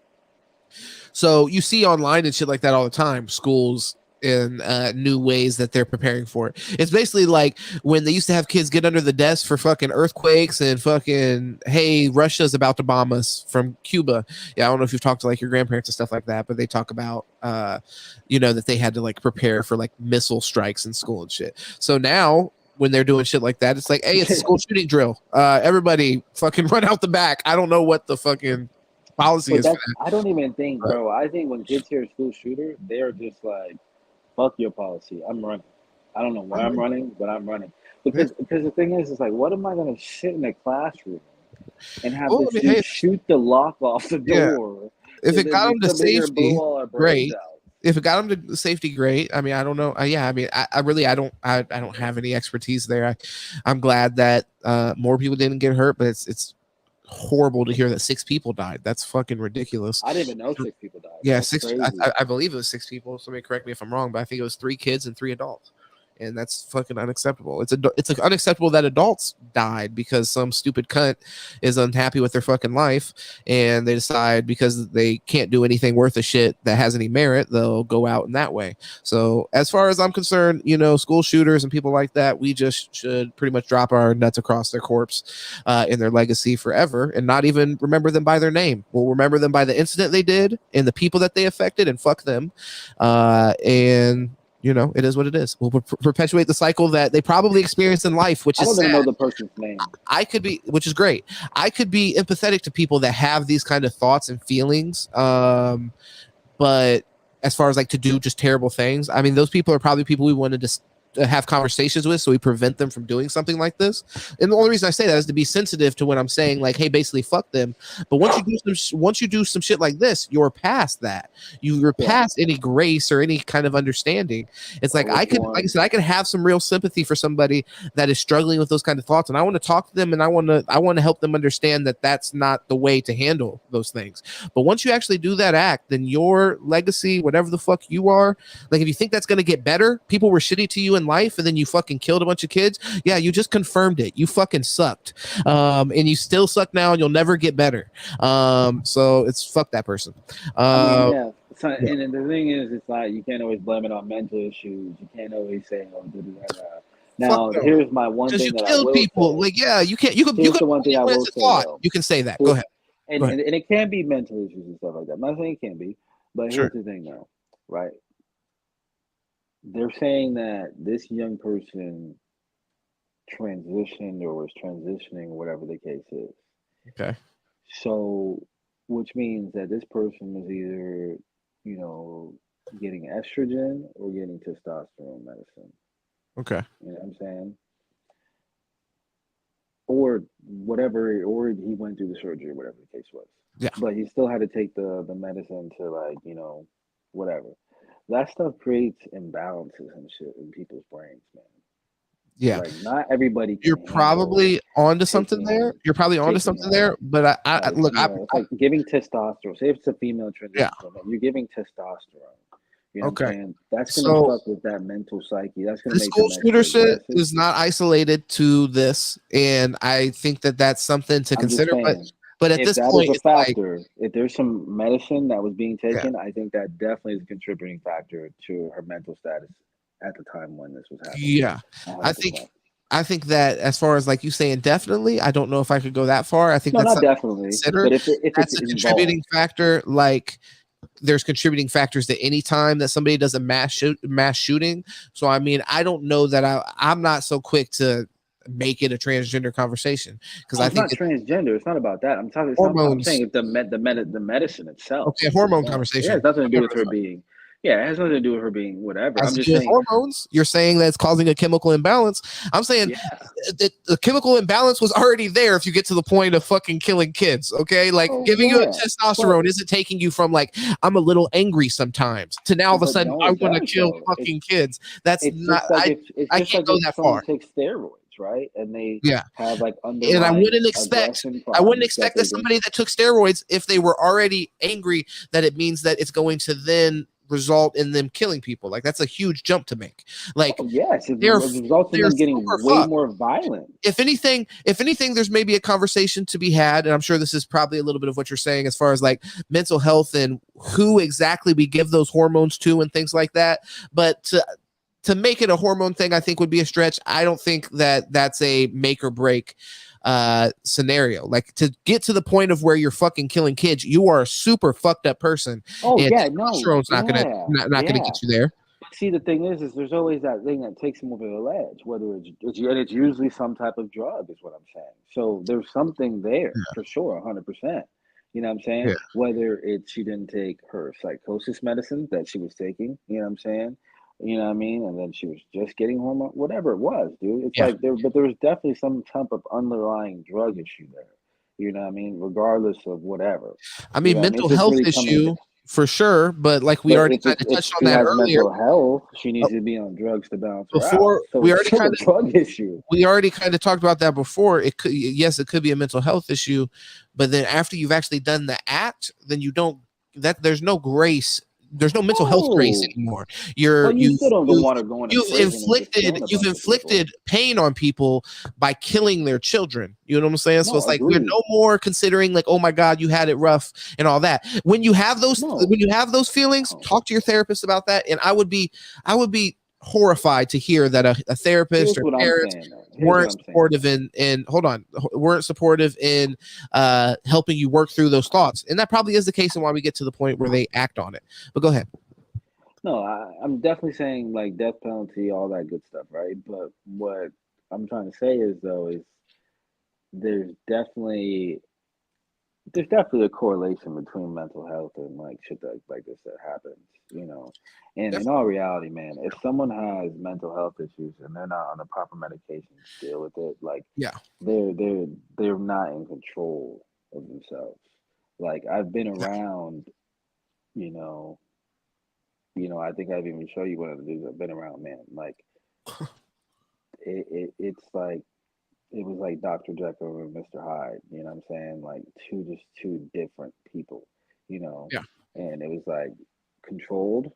Speaker 3: So you see online and shit like that all the time, schools in new ways that they're preparing for it. It's basically like when they used to have kids get under the desk for fucking earthquakes and fucking, hey, Russia's about to bomb us from Cuba. Yeah, I don't know if you've talked to like your grandparents and stuff like that, but they talk about that they had to like prepare for like missile strikes in school and shit. So now when they're doing shit like that, it's like, hey, it's a school shooting drill. Everybody fucking run out the back. I don't know what the fucking policy
Speaker 16: But
Speaker 3: is for
Speaker 16: that's
Speaker 3: that.
Speaker 16: I don't even think, bro. I think when kids hear school shooter, they're just like, fuck your policy. I'm running. I don't know why I'm running, but I'm running. Because the thing is like, what am I gonna sit in a classroom and have
Speaker 3: Well,
Speaker 16: this
Speaker 3: I mean,
Speaker 16: dude
Speaker 3: hey,
Speaker 16: shoot the lock off the
Speaker 3: yeah.
Speaker 16: door?
Speaker 3: If
Speaker 16: And
Speaker 3: it
Speaker 16: then
Speaker 3: got
Speaker 16: we
Speaker 3: them to
Speaker 16: come in here and blow
Speaker 3: safety,
Speaker 16: all our brains
Speaker 3: great.
Speaker 16: out.
Speaker 3: If it got them to safety, great. I mean, I don't know. Yeah, I mean, I really, I don't have any expertise there. I'm glad that more people didn't get hurt, but it's horrible to hear that 6 people died. That's fucking ridiculous.
Speaker 16: I didn't even know 6 people died.
Speaker 3: Yeah,
Speaker 16: That's
Speaker 3: 6.
Speaker 16: crazy.
Speaker 3: I believe it was 6 people. Somebody correct me if I'm wrong, but I think it was 3 kids and 3 adults. And that's fucking unacceptable. It's unacceptable that adults died because some stupid cunt is unhappy with their fucking life, and they decide because they can't do anything worth a shit that has any merit, they'll go out in that way. So as far as I'm concerned, school shooters and people like that, we just should pretty much drop our nuts across their corpse in their legacy forever and not even remember them by their name. We'll remember them by the incident they did and the people that they affected, and fuck them. And it is what it is. We'll perpetuate the cycle that they probably experienced in life, which
Speaker 16: I
Speaker 3: is
Speaker 16: don't even
Speaker 3: sad.
Speaker 16: know the person's name.
Speaker 3: I could be, which is great. I could be empathetic to people that have these kind of thoughts and feelings. But as far as like to do just terrible things, I mean, those people are probably people we wanted to have conversations with, so we prevent them from doing something like this. And the only reason I say that is to be sensitive to when I'm saying like, hey, basically fuck them. But once you do some shit like this, you're past that. You're past any grace or any kind of understanding. It's like like I said, I could have some real sympathy for somebody that is struggling with those kind of thoughts, and I want to talk to them, and I want to help them understand that that's not the way to handle those things. But once you actually do that act, then your legacy, whatever the fuck you are, like if you think that's going to get better, people were shitty to you in life and then you fucking killed a bunch of kids, yeah, you just confirmed it. You fucking sucked. And you still suck now, and you'll never get better. So it's fuck that person.
Speaker 16: I mean, yeah. So, and the thing is, it's like you can't always blame it on mental issues. You can't always say, "Oh, Now, here's my one thing that I will
Speaker 3: people.
Speaker 16: say.
Speaker 3: Like, yeah, you can't.
Speaker 16: Here's the one thing I will say, though.
Speaker 3: You can say that. Go ahead.
Speaker 16: And it can be mental issues and stuff like that. I'm not saying it can't be, but here's the thing, though, right? They're saying that this young person transitioned or was transitioning, whatever the case is.
Speaker 3: Okay.
Speaker 16: So, which means that this person was either, getting estrogen or getting testosterone medicine.
Speaker 3: Okay.
Speaker 16: You know what I'm saying? Or whatever, or he went through the surgery, whatever the case was.
Speaker 3: Yeah.
Speaker 16: But he still had to take the medicine to, like, whatever. That stuff creates imbalances and shit in people's brains, man.
Speaker 3: Yeah.
Speaker 16: Like, not everybody can
Speaker 3: You're probably onto something there. You're probably onto
Speaker 16: taking
Speaker 3: something there. But I look,
Speaker 16: it's like giving testosterone. Say if it's a female transition, you're giving testosterone. You know what I'm saying? That's gonna fuck with that mental psyche. That's gonna
Speaker 3: this
Speaker 16: make
Speaker 3: school
Speaker 16: them
Speaker 3: shooter
Speaker 16: extra
Speaker 3: shit
Speaker 16: aggressive.
Speaker 3: is not isolated to this, and I think that that's something to
Speaker 16: I'm
Speaker 3: consider.
Speaker 16: just saying,
Speaker 3: But at
Speaker 16: if
Speaker 3: this
Speaker 16: that
Speaker 3: point,
Speaker 16: is a
Speaker 3: it's like,
Speaker 16: factor, if there's some medicine that was being taken, I think that definitely is a contributing factor to her mental status at the time when this was happening.
Speaker 3: yeah,
Speaker 16: 100%.
Speaker 3: I think that as far as like you say indefinitely, I don't know if I could go that far. I think
Speaker 16: No,
Speaker 3: that's
Speaker 16: not definitely,
Speaker 3: consider.
Speaker 16: but if
Speaker 3: That's
Speaker 16: it's
Speaker 3: a contributing factor. Like there's contributing factors to any time that somebody does a mass shooting. So I mean, I don't know that I'm not so quick to make it a transgender conversation, because I
Speaker 16: it's
Speaker 3: think
Speaker 16: not transgender. It's not about that. I'm talking. I'm saying it's the medicine itself.
Speaker 3: Okay, hormone conversation.
Speaker 16: It has nothing to do with her being. Yeah, it has nothing to do with her being whatever.
Speaker 3: Has
Speaker 16: I'm
Speaker 3: to
Speaker 16: just
Speaker 3: do with
Speaker 16: saying
Speaker 3: hormones. You're saying that's causing a chemical imbalance. I'm saying that the chemical imbalance was already there if you get to the point of fucking killing kids. Okay, like giving you a testosterone isn't taking you from like I'm a little angry sometimes to now all of a sudden I want to kill fucking kids. That's not. I can't go that far.
Speaker 16: Take steroids, right? And they have like
Speaker 3: and I wouldn't expect that somebody that took steroids, if they were already angry, that it means that it's going to then result in them killing people. Like that's a huge jump to make. Like
Speaker 16: yes, it results in them getting way more violent.
Speaker 3: If anything, there's maybe a conversation to be had, and I'm sure this is probably a little bit of what you're saying as far as like mental health and who exactly we give those hormones to and things like that. But to make it a hormone thing, I think would be a stretch. I don't think that that's a make or break scenario. Like to get to the point of where you're fucking killing kids, you are a super fucked up person. Testosterone's not gonna get you there.
Speaker 16: See, the thing is there's always that thing that takes them over the ledge, whether it's usually some type of drug, is what I'm saying. So there's something there for sure, 100%. You know what I'm saying? Whether it's she didn't take her psychosis medicine that she was taking, you know what I'm saying? You know what I mean? And then she was just getting hormone, whatever it was, dude. It's like there was definitely some type of underlying drug issue there. You know what I mean? Regardless of whatever.
Speaker 3: I mean, mental health issue for sure, but like we already kind of touched on that earlier.
Speaker 16: Mental health, she needs to be on drugs to balance her out. So
Speaker 3: we already kind of
Speaker 16: drug issue.
Speaker 3: We already kind of talked about that before. It could, yes, it could be a mental health issue, but then after you've actually done the act, then you don't. There's no grace. There's no mental health grace anymore. You still don't want to go into you've inflicted pain on people by killing their children. You know what I'm saying? So it's like we're no more considering like, oh my God, you had it rough and all that. When you have those feelings, talk to your therapist about that. And I would be horrified to hear that a therapist or parents weren't supportive weren't supportive in helping you work through those thoughts. And that probably is the case and why we get to the point where they act on it. But go ahead.
Speaker 16: No, I'm definitely saying like death penalty, all that good stuff, right? But what I'm trying to say is there's definitely a correlation between mental health and like shit like this that happens, you know. And in all reality, man, if someone has mental health issues and they're not on the proper medication to deal with it, like they're not in control of themselves. Like I've been around, you know, I think I've even shown you one of the dudes I've been around, man. Like it's like it was like Dr. Jekyll and Mr. Hyde, you know what I'm saying? Like two different people, you know.
Speaker 3: Yeah.
Speaker 16: And it was like controlled,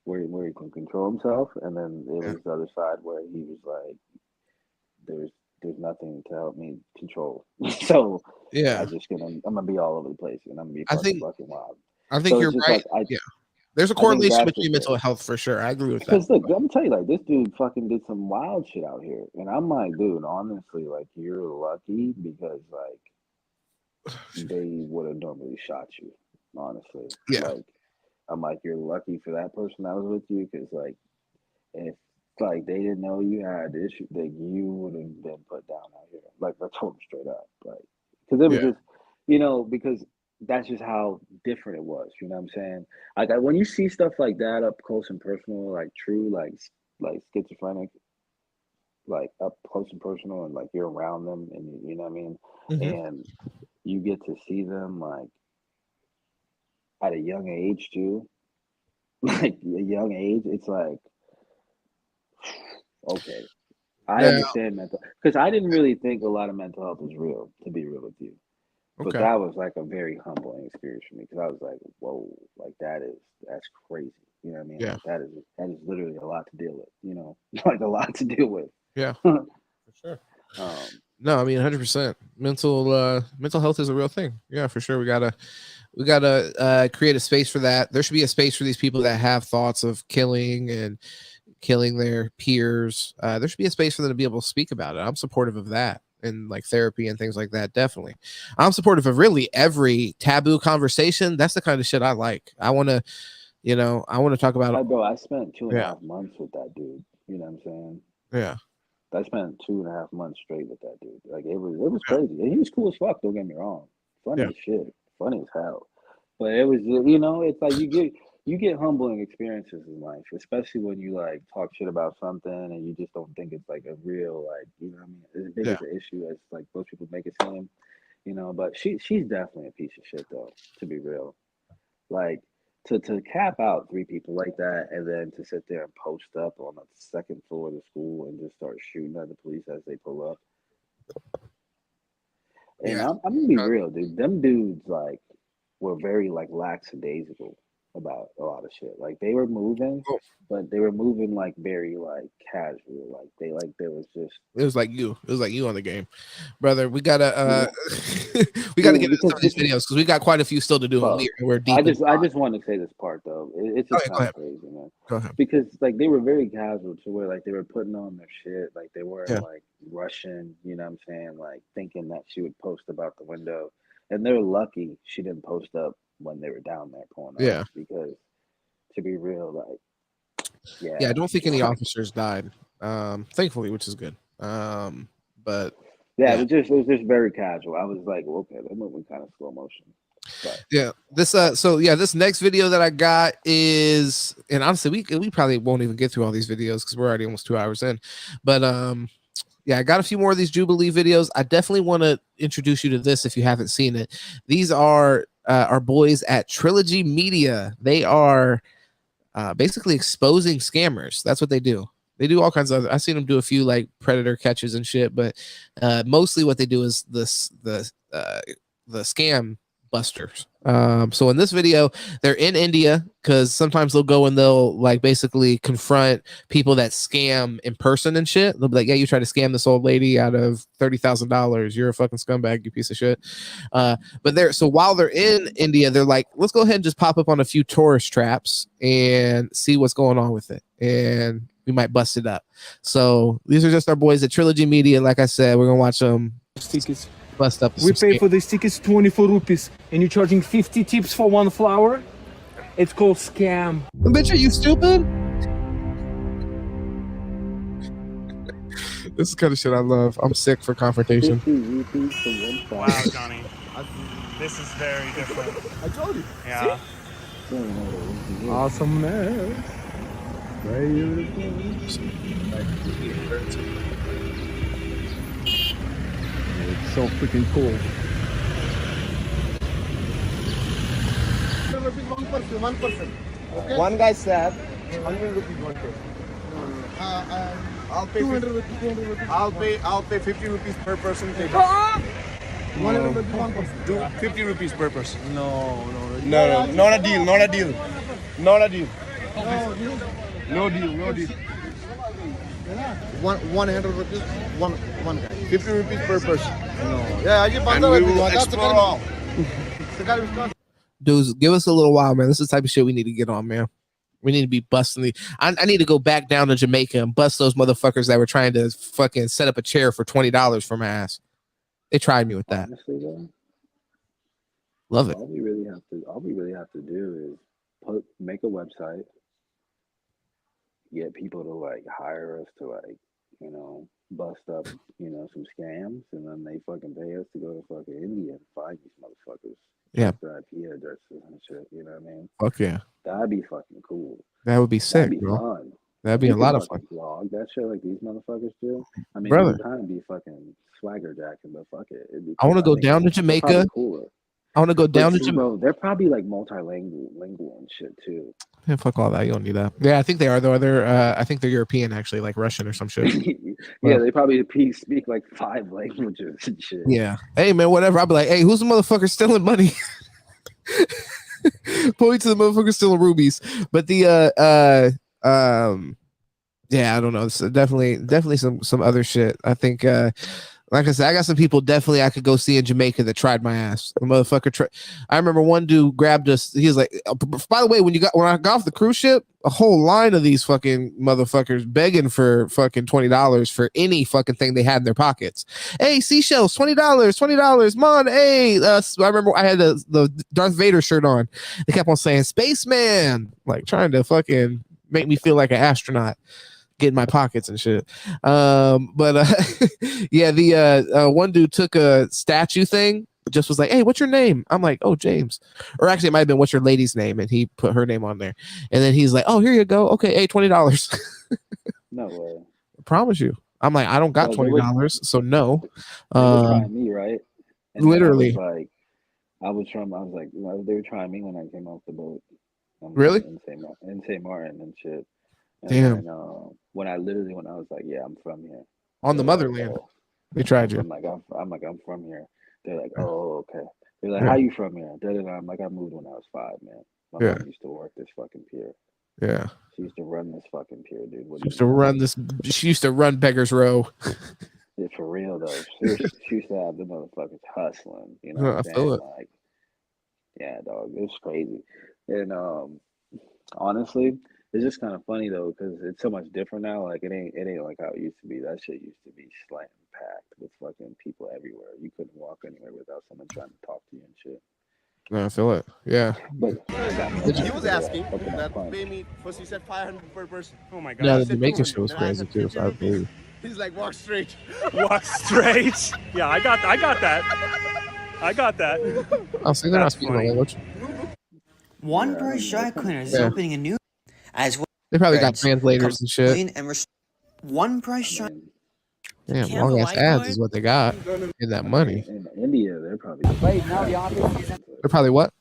Speaker 16: where he can control himself, and then it was the other side where he was like, there's nothing to help me control. So I'm gonna be all over the place and I'm gonna be fucking wild.
Speaker 3: I think you're right. Like, there's a correlation between mental health for sure. I agree with that.
Speaker 16: Because look, I'm gonna tell you, like this dude fucking did some wild shit out here, and I'm like, dude, honestly, like you're lucky because like they would have normally shot you. Honestly, like I'm like, you're lucky for that person that was with you, because like if like they didn't know you had the issue, that you would have been put down out here. Like I told him straight up, like because it was just, you know, because that's just how different it was. You know what I'm saying? Like when you see stuff like that up close and personal, like true, like schizophrenic, like up close and personal, and like you're around them, and you know what I mean, and you get to see them like at a young age too, like a young age. It's like, okay, I understand mental, because I didn't really think a lot of mental health was real, to be real with you. But that was like a very humbling experience for me, because I was like, whoa, like that's crazy. You know what I mean?
Speaker 3: Yeah.
Speaker 16: Like, that is literally a lot to deal with, you know, like a lot to deal with.
Speaker 3: Yeah, for sure. No, I mean 100%. Mental health is a real thing. Yeah, for sure. We gotta create a space for that. There should be a space for these people that have thoughts of killing their peers. There should be a space for them to be able to speak about it. I'm supportive of that, and like therapy and things like that. Definitely, I'm supportive of really every taboo conversation. That's the kind of shit I like. I want to talk about it.
Speaker 16: Bro, I spent 2.5 months with that dude. You know what I'm saying?
Speaker 3: Yeah.
Speaker 16: I spent 2.5 months straight with that dude. Like it was crazy. And he was cool as fuck. Don't get me wrong. Funny as shit. Funny as hell. But it was, it's like you get humbling experiences in life, especially when you like talk shit about something and you just don't think it's like a real like what I mean, as big as an issue as like most people make it seem. But she's definitely a piece of shit though, to be real. Like to cap out 3 people like that and then to sit there and post up on the second floor of the school and just start shooting at the police as they pull up. And I'm gonna be real, dude. Them dudes like were very like lackadaisical about a lot of shit. Like they were moving, but they were moving like very like casual. Like they was just.
Speaker 3: It was like you. It was like you on the game, brother. We gotta we gotta get into some of these videos because we got quite a few still to do. We're deep.
Speaker 16: I just want to say this part though. It's just kind of crazy, man.
Speaker 3: Go ahead.
Speaker 16: Because like they were very casual to where like they were putting on their shit. Like they weren't like rushing. You know what I'm saying? Like thinking that she would post about the window. And they're lucky she didn't post up when they were down there pulling up. Because to be real, like,
Speaker 3: I don't think any officers died. Thankfully, which is good. But
Speaker 16: it was just very casual. I was like, well, okay, they're moving kind of slow motion. But.
Speaker 3: This next video that I got is, and honestly, we probably won't even get through all these videos because we're already almost 2 hours in. But I got a few more of these Jubilee videos. I definitely want to introduce you to this if you haven't seen it. These are our boys at Trilogy Media. They are basically exposing scammers. That's what they do. They do all kinds of. I've seen them do a few like predator catches and shit, but mostly what they do is the scam busters. So in this video, they're in India because sometimes they'll go and they'll like basically confront people that scam in person and shit. They'll be like, yeah, you try to scam this old lady out of $30,000. You're a fucking scumbag, you piece of shit. So while they're in India, they're like, let's go ahead and just pop up on a few tourist traps and see what's going on with it. And we might bust it up. So these are just our boys at Trilogy Media. Like I said, we're gonna watch them bust up.
Speaker 17: We pay for these tickets 24 rupees and you're charging 50 tips for one flower. It's called scam.
Speaker 3: Bitch, are you stupid? This is kind of shit I love. I'm sick for confrontation.
Speaker 18: Wow, Johnny. This is very different.
Speaker 17: I told you.
Speaker 18: Yeah.
Speaker 17: Awesomeness. It's so freaking cool.
Speaker 2: One person. Okay?
Speaker 17: One guy said 100 rupees one person.
Speaker 2: I'll pay 200 rupees.
Speaker 17: I'll pay 50 rupees per person. Take
Speaker 2: 100 rupees one person.
Speaker 17: 50 rupees per person.
Speaker 2: No.
Speaker 17: Not a deal. Not a deal.
Speaker 2: No deal. 100 rupees one guy.
Speaker 17: 50 rupees per person.
Speaker 2: No. Yeah,
Speaker 17: and we will explore all.
Speaker 3: Dudes, give us a little while, man. This is the type of shit we need to get on, man. We need to be busting I need to go back down to Jamaica and bust those motherfuckers that were trying to fucking set up a chair for $20 for my ass. They tried me with that.
Speaker 16: Honestly, though,
Speaker 3: love it.
Speaker 16: All we really have to do is make a website, get people to like hire us to like, bust up, some scams, and then they fucking pay us to go to fucking India and find these motherfuckers.
Speaker 3: Yeah.
Speaker 16: Their IP addresses and shit, you know what I mean?
Speaker 3: Fuck yeah.
Speaker 16: That'd be fucking cool.
Speaker 3: That would be sick,
Speaker 16: That'd be
Speaker 3: bro.
Speaker 16: fun.
Speaker 3: That'd be a lot of fun.
Speaker 16: Vlog that shit like these motherfuckers do. I mean,
Speaker 3: Brother.
Speaker 16: it would kind of be fucking swagger jacking, but fuck it.
Speaker 3: I want to go down to Jamaica. I want to go down to Jamaica.
Speaker 16: Bro, they're probably like multilingual and shit too.
Speaker 3: Yeah, fuck all that. You don't need that. Yeah, I think they are though. I think they're European actually, like Russian or some shit.
Speaker 16: Yeah, they probably speak like 5 languages and shit.
Speaker 3: Yeah. Hey man, whatever. I'll be like, hey, who's the motherfucker stealing money? Point to the motherfucker stealing rubies. But the yeah, I don't know. It's definitely some other shit. I think like I said, I got some people definitely I could go see in Jamaica that tried my ass. The motherfucker I remember one dude grabbed us. He was like, by the way, when I got off the cruise ship, a whole line of these fucking motherfuckers begging for fucking $20 for any fucking thing they had in their pockets. Hey, seashells, $20, man. Hey, I remember I had the Darth Vader shirt on. They kept on saying spaceman, like trying to fucking make me feel like an astronaut. get in my pockets and shit. But yeah, the one dude took a statue thing, just was like, hey, what's your name? I'm like, oh, James. Or actually, it might have been, what's your lady's name? And he put her name on there. And then he's like, oh, here you go. Okay, hey, $20.
Speaker 16: No way.
Speaker 3: I promise you. I'm like, I don't got $20, so no.
Speaker 16: They were trying me, right? And
Speaker 3: literally.
Speaker 16: I was like, they were trying me when I came off the boat.
Speaker 3: Really?
Speaker 16: In St. Martin and shit. And
Speaker 3: damn.
Speaker 16: then, when I was like, yeah, I'm from here.
Speaker 3: On the motherland.
Speaker 16: Like, oh.
Speaker 3: They tried you.
Speaker 16: I'm from here. They're like, oh, okay. They're like, how you from here? I'm like, I moved when I was 5, man. My mom used to work this fucking pier.
Speaker 3: Yeah.
Speaker 16: She used to run this fucking pier, dude.
Speaker 3: She used to run Beggar's Row.
Speaker 16: Yeah, for real though. She used to have the motherfuckers hustling. You know what I'm saying?
Speaker 3: Feel it.
Speaker 16: Like, yeah, dog. It was crazy. And honestly, it's just kind of funny though, because it's so much different now. Like it ain't like how it used to be. That shit used to be slam packed with fucking people everywhere. You couldn't walk anywhere without someone trying to talk to you and shit.
Speaker 3: No, I feel it. Yeah.
Speaker 16: But
Speaker 18: he was asking that pay me first. He said 500 per person. Oh my god.
Speaker 3: Yeah, the Jamaican shit was crazy too. So I believe.
Speaker 18: He's like, walk straight. Walk straight. Yeah, I got that. I got that.
Speaker 3: I'll say they're not speaking my language.
Speaker 19: One British dry cleaner is opening a new as well.
Speaker 3: They probably got translators and shit.
Speaker 19: One British dry.
Speaker 3: Damn, long ass ads is what they got in that money.
Speaker 16: In India, they're probably.
Speaker 3: They're probably what?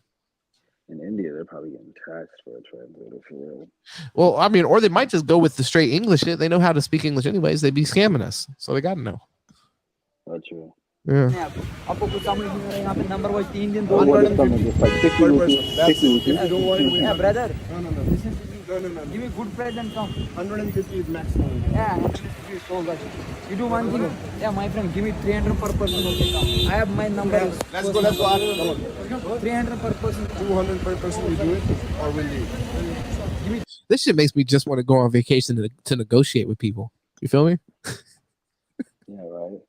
Speaker 16: In India, they're probably getting taxed for a translator for real.
Speaker 3: Well, I mean, or they might just go with the straight English shit. They know how to speak English anyways. They'd be scamming us, so they got to know.
Speaker 16: That's true.
Speaker 3: Yeah.
Speaker 19: Brother.
Speaker 18: No.
Speaker 19: Give me good price and come.
Speaker 18: 150 is maximum.
Speaker 19: Yeah, you do one thing. Yeah, my friend, give me 300 per person. Okay, come. I have my number.
Speaker 18: Let's go. Come on.
Speaker 19: 300 per person.
Speaker 18: 200 per person. We do it, or we leave.
Speaker 3: This shit makes me just want to go on vacation to negotiate with people. You feel me?
Speaker 16: Yeah, right.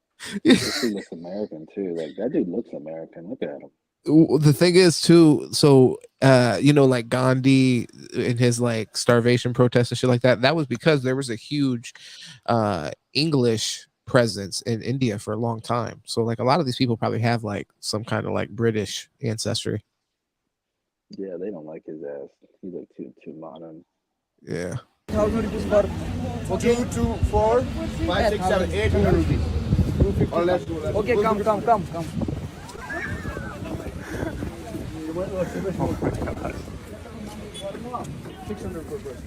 Speaker 16: This dude looks American too. Like that dude looks American. Look at him.
Speaker 3: The thing is too, so like Gandhi in his like starvation protests and shit like that was because there was a huge English presence in India for a long time. So like a lot of these people probably have like some kind of like British ancestry.
Speaker 16: Yeah, they don't like his ass. He's like too modern.
Speaker 3: Yeah.
Speaker 18: 1,000 rupees for 2, 2, 4, 5, 6, 7, 800 rupees. Or let's go.
Speaker 19: Okay, come.
Speaker 18: Oh my god. 600 per person.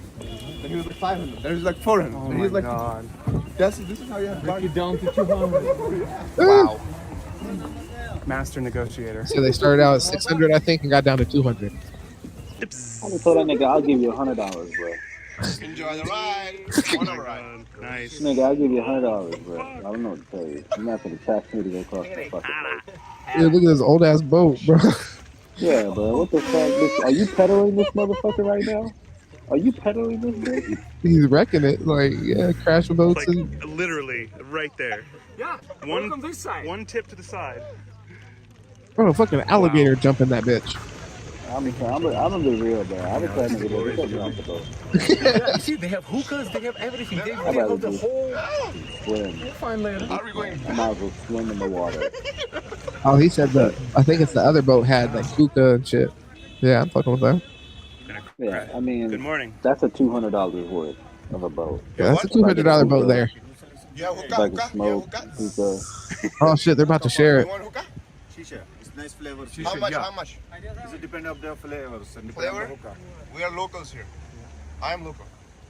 Speaker 18: Then he was like 500. Then he was like 400.
Speaker 10: Oh
Speaker 18: then he was
Speaker 10: my
Speaker 18: like,
Speaker 10: god.
Speaker 18: This is how you have
Speaker 10: Break
Speaker 18: it
Speaker 10: down to 200. Wow. Master negotiator.
Speaker 3: So they started out at 600, I think, and got down to 200.
Speaker 16: I told that nigga, I'll give you $100, bro.
Speaker 18: Enjoy the ride. Ride.
Speaker 16: Nice. Nigga, I'll give you $100, bro. I don't know what to tell you. You're not gonna tax me to go across the fucking lake.
Speaker 3: Yeah, look at this old ass boat, bro.
Speaker 16: Yeah, bro. What the fuck? Are you pedaling this motherfucker right now? Are you pedaling this bitch?
Speaker 3: He's wrecking it. Like, yeah, crashing boats.
Speaker 18: Like, literally, right there. Yeah. One this side. One tip to the side.
Speaker 3: Bro, fucking alligator jumping that bitch.
Speaker 16: I'm gonna be real, bro. I was trying to get off the boat.
Speaker 18: Yeah, you see, they have hookahs, they have everything. They have the whole.
Speaker 16: Swim.
Speaker 18: We'll find later. How are we going?
Speaker 16: I might as well swim in the water.
Speaker 3: Oh, he said I think it's the other boat had like hookah and shit. Yeah, I'm fucking with that.
Speaker 16: Yeah, I mean,
Speaker 18: good morning.
Speaker 16: That's a $200 worth of a boat.
Speaker 3: Yeah, that's a $200 boat there.
Speaker 18: Yeah,
Speaker 16: Like a smoke, hookah.
Speaker 3: Oh shit, they're about to share it.
Speaker 20: Shisha. It's nice flavor.
Speaker 18: How much? How much?
Speaker 20: It depends on the flavors.
Speaker 18: Flavor? We are locals here. I am local.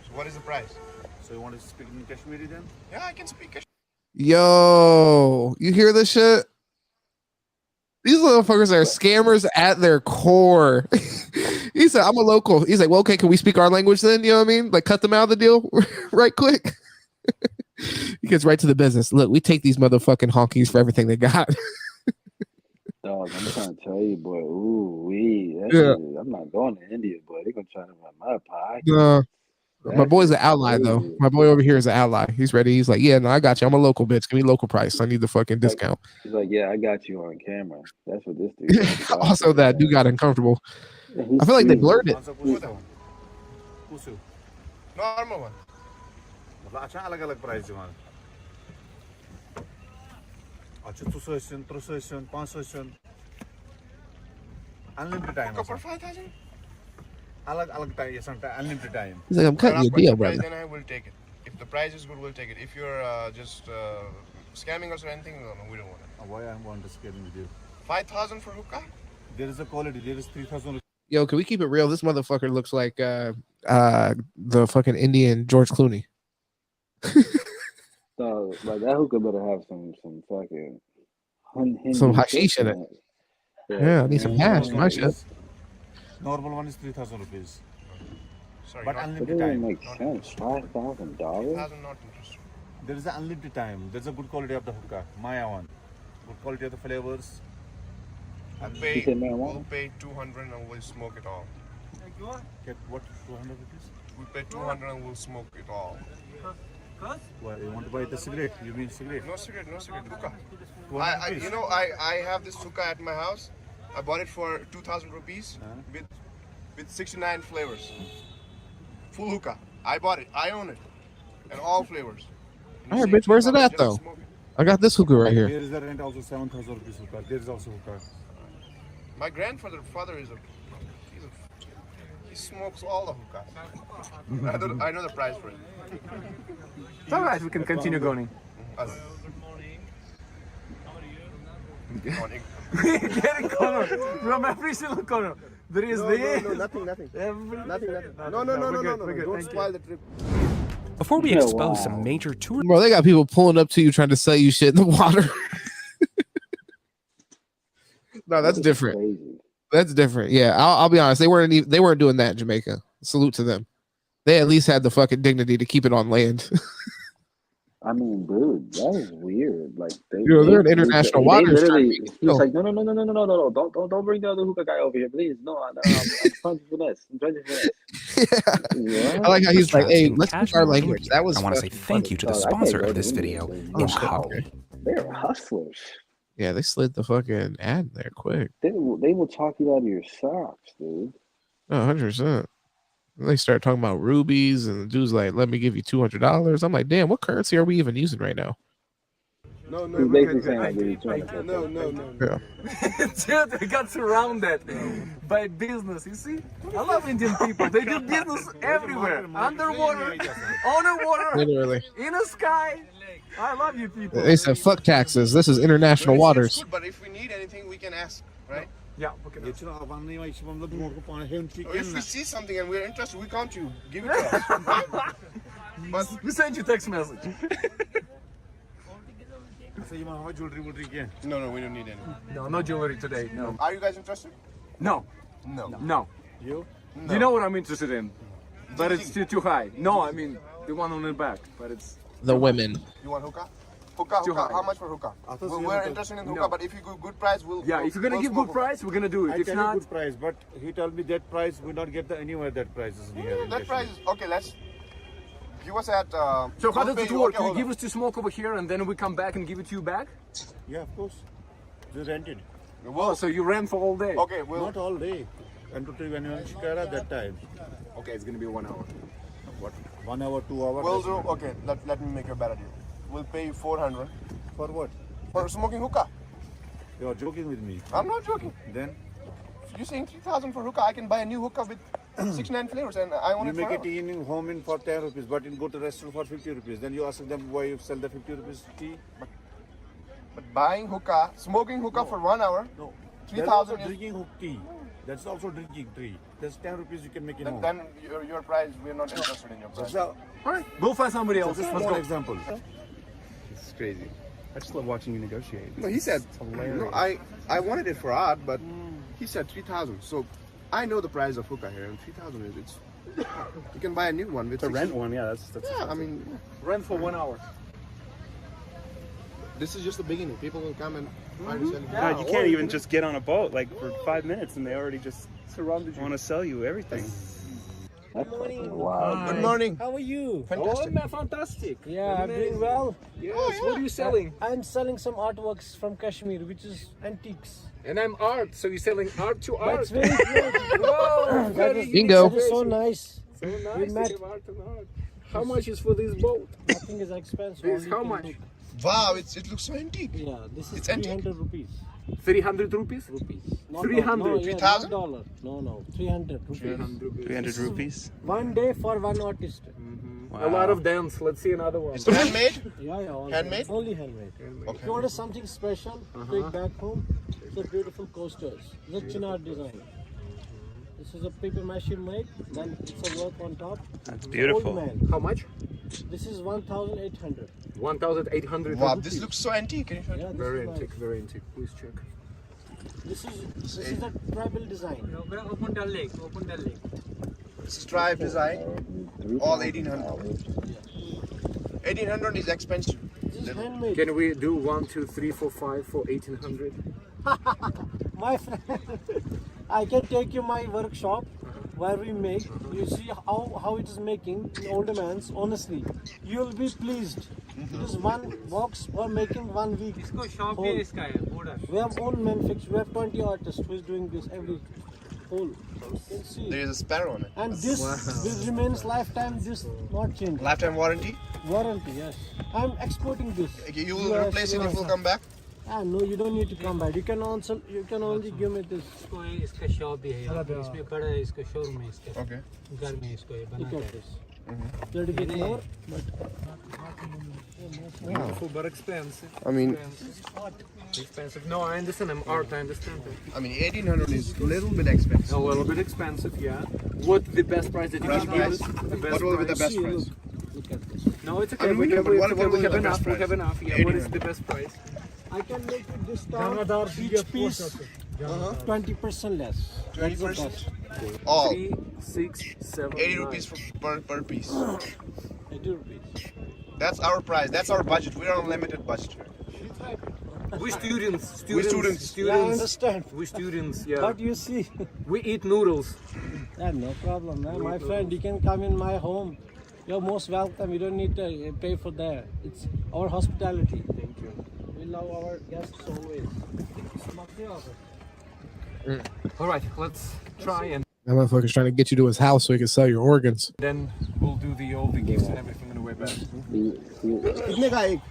Speaker 18: So what is the price?
Speaker 20: So you want to speak in Kashmiri then?
Speaker 18: Yeah, I can speak Kashmiri.
Speaker 3: Yo, you hear this shit? These motherfuckers are scammers at their core. He said, I'm a local. He's like, well, okay, can we speak our language then? You know what I mean? Like, cut them out of the deal right quick. He gets right to the business. Look, we take these motherfucking honkies for everything they got.
Speaker 16: Dog, I'm trying to tell you, boy. Ooh,
Speaker 3: Yeah.
Speaker 16: I'm not going to India, boy. They're gonna try to run my pocket.
Speaker 3: My boy's an ally, though. My boy over here is an ally. He's ready. He's like, yeah, no, I got you. I'm a local bitch. Give me local price. I need the fucking discount.
Speaker 16: He's like, yeah, I got you on camera. That's what this dude.
Speaker 3: Also, that dude got uncomfortable. I feel like they blurred it.
Speaker 18: Normal one.
Speaker 20: अच्छा अलग-अलग price दिवान अच्छा 200 300 500 unlimited time
Speaker 18: For 5,000?
Speaker 20: अलग-अलग time ये sometimes unlimited time
Speaker 3: He's like, I'm cutting you a deal, brother.
Speaker 18: Then I will take it. If the price is good, we'll take it. If you're just scamming us or anything, no, we don't want it.
Speaker 20: Why I want to scam with you?
Speaker 18: 5,000 for hookah?
Speaker 20: There is a quality. There is 3,000.
Speaker 3: Yo, can we keep it real? This motherfucker looks like the fucking Indian George Clooney.
Speaker 16: So, like that hookah better have some fucking
Speaker 3: Some hashish in it. Yeah, I need some hash. My shit.
Speaker 20: Normal one is 3,000 rupees.
Speaker 18: Sorry,
Speaker 20: But
Speaker 18: not,
Speaker 20: unlimited
Speaker 16: That
Speaker 20: time.
Speaker 16: doesn't make sense. $5,000.
Speaker 18: 5,000 not interested.
Speaker 20: There is an unlimited time. There's a good quality of the hookah. Maya one. Good quality of the flavors.
Speaker 18: We'll pay 200 and we'll smoke it all.
Speaker 20: Get what? 200 rupees?
Speaker 18: We'll pay 200 and we'll smoke it all.
Speaker 20: Why, you want to buy the cigarette? You mean cigarette?
Speaker 18: No cigarette, hookah. I have this hookah at my house. I bought it for 2,000 rupees with 69 flavors. Full hookah. I bought it. I own it. And all flavors.
Speaker 3: All right, bitch, where's it at though? I got this hookah right here.
Speaker 20: There is the rent also 7,000 rupees hookah. There is also hookah.
Speaker 18: My father is he smokes all the hookah. I know the price for it.
Speaker 17: It's all right, we can continue going.
Speaker 18: Good morning.
Speaker 17: Getting corner from every single corner. There is
Speaker 18: nothing. Nothing. No. Don't spoil the trip.
Speaker 21: Before we expose some major tour,
Speaker 3: Bro, they got people pulling up to you trying to sell you shit in the water. No, that's different. That's different. Yeah, I'll be honest. They weren't doing that in Jamaica. Salute to them. They at least had the fucking dignity to keep it on land.
Speaker 16: I mean, dude, that is weird. Like
Speaker 3: they're in international waters.
Speaker 16: He was like, no, don't bring the other hookah guy over here, please. No, I'm trying to finesse.
Speaker 3: Yeah. I like how he's like, hey, let's speak our language. That was.
Speaker 21: I want to say thank you to the sponsor of this video, Recoil.
Speaker 16: They're hustlers.
Speaker 3: Yeah, they slid the fucking ad there quick.
Speaker 16: They will talk you out of your socks, dude.
Speaker 3: 100%. They start talking about rubies, and the dude's like, let me give you $200. I'm like, damn, what currency are we even using right now?
Speaker 18: No.
Speaker 3: Yeah.
Speaker 17: Dude, we got surrounded by business. You see? I love Indian people. They do business everywhere. Underwater, underwater,
Speaker 3: Literally.
Speaker 17: in the sky. I love you people.
Speaker 3: They said, fuck taxes. This is international waters.
Speaker 18: But if we need anything, we can ask, right?
Speaker 17: Yeah.
Speaker 18: If we see something and we're interested, we come to you. Give it to us.
Speaker 17: But we send you text message.
Speaker 18: No, we don't need any.
Speaker 17: No jewelry today. No.
Speaker 18: Are you guys interested?
Speaker 17: No.
Speaker 18: You?
Speaker 17: No. You know what I'm interested in, but it's too high. No, I mean the one on the back, but it's
Speaker 3: the women.
Speaker 18: You want hookah? Hookah. How much for hookah? We're interested in hookah, but if you give good price, we'll.
Speaker 17: Yeah, if you're gonna give good price, we're gonna do it.
Speaker 20: I
Speaker 17: If
Speaker 20: tell
Speaker 17: not,
Speaker 20: you good price, but he told me that price will not get anywhere that price is here.
Speaker 18: That price is okay. Let's give us at.
Speaker 17: So how does it work? You give us to smoke over here, and then we come back and give it to you back?
Speaker 20: Yeah, of course. They rented.
Speaker 17: Well, so you rent for all day?
Speaker 18: Okay,
Speaker 20: not all day. And to when you Shikara that time.
Speaker 17: Okay, it's gonna be 1 hour.
Speaker 20: What? 1 hour, 2 hours?
Speaker 18: We'll do. Okay, let me make a better deal. We'll pay you 400.
Speaker 20: For what?
Speaker 18: For smoking hookah.
Speaker 20: You're joking with me.
Speaker 18: I'm not joking.
Speaker 20: Then?
Speaker 18: You're saying 3,000 for hookah. I can buy a new hookah with 69 flavors, and I want
Speaker 20: you
Speaker 18: it
Speaker 20: make
Speaker 18: forever.
Speaker 20: a tea in home in for 10 rupees, but you go to restaurant for 50 rupees. Then you ask them why you sell the 50 rupees tea.
Speaker 18: But buying hookah, smoking hookah for 1 hour,
Speaker 20: no.
Speaker 18: 3,000 is...
Speaker 20: drinking hook tea. That's also drinking tea. That's 10 rupees you can make in home.
Speaker 18: Then your price, we're not interested in your price.
Speaker 20: So,
Speaker 17: all right, go find somebody else.
Speaker 20: Let's go. Example.
Speaker 22: This is crazy. I just love watching you negotiate.
Speaker 18: No, he said, no, I wanted it for odd, but he said 3,000. So I know the price of hookah here, and 3,000 is it's. You can buy a new one with
Speaker 22: the rent one. Yeah, that's
Speaker 18: yeah. I mean,
Speaker 17: rent for 1 hour.
Speaker 18: This is just the beginning. People will come and try to sell you.
Speaker 22: Yeah, you can't even just get on a boat like for 5 minutes, and they already just surrounded you. Want to sell you everything.
Speaker 16: Good morning.
Speaker 18: Good morning.
Speaker 19: How are you?
Speaker 17: Fantastic. Oh, fantastic.
Speaker 19: Yeah, I'm doing well.
Speaker 17: Yes. What are you selling?
Speaker 19: I'm selling some artworks from Kashmir, which is antiques.
Speaker 17: And I'm art, so you're selling art to art.
Speaker 19: That's very good.
Speaker 17: Whoa,
Speaker 3: Bingo.
Speaker 19: That is so nice.
Speaker 17: So nice.
Speaker 19: We met.
Speaker 17: Art and art. How much is for this boat?
Speaker 19: Nothing is expensive.
Speaker 17: This, how much?
Speaker 18: Wow, it looks so antique.
Speaker 19: Yeah, this is
Speaker 18: It's
Speaker 19: 300 rupees.
Speaker 17: 300 rupees?
Speaker 19: Not
Speaker 17: 300.
Speaker 19: No, yeah,
Speaker 18: 3,000?
Speaker 19: not dollar. No, 300 rupees.
Speaker 22: 300 rupees.
Speaker 19: One day for one artist.
Speaker 22: Wow.
Speaker 17: A lot of dance. Let's see another one.
Speaker 18: It's handmade?
Speaker 19: Yeah, all
Speaker 18: Handmade?
Speaker 19: Only handmade. If you want something special, take back home. It's a beautiful coasters. It's a Chinar design. This is a paper mache made, then it's a work on top.
Speaker 22: That's beautiful.
Speaker 19: Old man.
Speaker 17: How much?
Speaker 19: This is 1,800.
Speaker 17: 1,800
Speaker 18: Wow,
Speaker 17: rupees.
Speaker 18: this looks so antique.
Speaker 19: Yeah, this
Speaker 17: Very
Speaker 19: is
Speaker 17: antique,
Speaker 19: nice.
Speaker 17: very antique. Please check.
Speaker 19: This is a tribal design.
Speaker 17: Open the lake. Open the lake.
Speaker 18: This is tribe design. All 1800. 1800 is expensive.
Speaker 19: This is handmade.
Speaker 17: Can we do 1, 2, 3, 4, 5 for 1,800?
Speaker 19: My friend, I can take you my workshop where we make. You see how it is making in older man's. Honestly, you will be pleased. It is one box we're making 1 week. Whole. We have own manufacturer. We have 20 artists who is doing this every whole. You can see.
Speaker 18: There is a sparrow on it.
Speaker 19: And this remains lifetime. This not change.
Speaker 18: Lifetime warranty?
Speaker 19: Warranty, yes. I'm exporting this.
Speaker 18: Okay, you will replace it if you come back?
Speaker 19: Ah, no, you don't need to come back. You can only give me this.
Speaker 1: इसका shop भी है यहाँ पे, इसमें खड़ा है, इसका showroom है इसका,
Speaker 18: Okay.
Speaker 1: घर में इसको ये
Speaker 19: Look
Speaker 1: बनाता
Speaker 19: at
Speaker 1: है।
Speaker 19: this. Little bit more, but
Speaker 17: Beautiful but expensive.
Speaker 18: I mean,
Speaker 17: Expensive. No, I understand. I'm art. I understand that.
Speaker 18: I mean, 1800 is a little bit expensive.
Speaker 17: A little bit expensive, yeah. What the best price that you
Speaker 18: Best
Speaker 17: can give
Speaker 18: price?
Speaker 17: us? The best
Speaker 18: What will be the
Speaker 17: price?
Speaker 18: best price?
Speaker 19: look at this.
Speaker 17: No, it's
Speaker 18: I
Speaker 17: okay.
Speaker 18: mean,
Speaker 17: we
Speaker 18: we
Speaker 17: have,
Speaker 18: can-
Speaker 17: we
Speaker 18: what
Speaker 17: have,
Speaker 18: will
Speaker 17: we
Speaker 18: be
Speaker 17: have
Speaker 18: the
Speaker 17: enough.
Speaker 18: best
Speaker 17: We
Speaker 18: price?
Speaker 17: have enough. Yeah. What is the best price?
Speaker 19: I can make it discount each piece 20% less. That's the
Speaker 18: 20%?
Speaker 19: best.
Speaker 18: All.
Speaker 17: 3, 6, 7,
Speaker 18: 80
Speaker 17: 9.
Speaker 18: rupees per piece.
Speaker 19: 80 rupees.
Speaker 18: That's our price. That's our budget. We're on a limited budget.
Speaker 17: We students.
Speaker 18: We students.
Speaker 19: Yeah, I understand.
Speaker 17: We students, yeah.
Speaker 19: But you see,
Speaker 17: We eat noodles.
Speaker 19: yeah, no problem, man. My friend, you can come in my home. You're most welcome. You don't need to pay for that. It's our hospitality.
Speaker 17: Thank you.
Speaker 19: We love our guests always.
Speaker 17: All right, let's try and
Speaker 3: That motherfucker's trying to get you to his house so he can sell your organs.
Speaker 17: then we'll do all the gifts and everything on the way back.
Speaker 18: कितने का एक?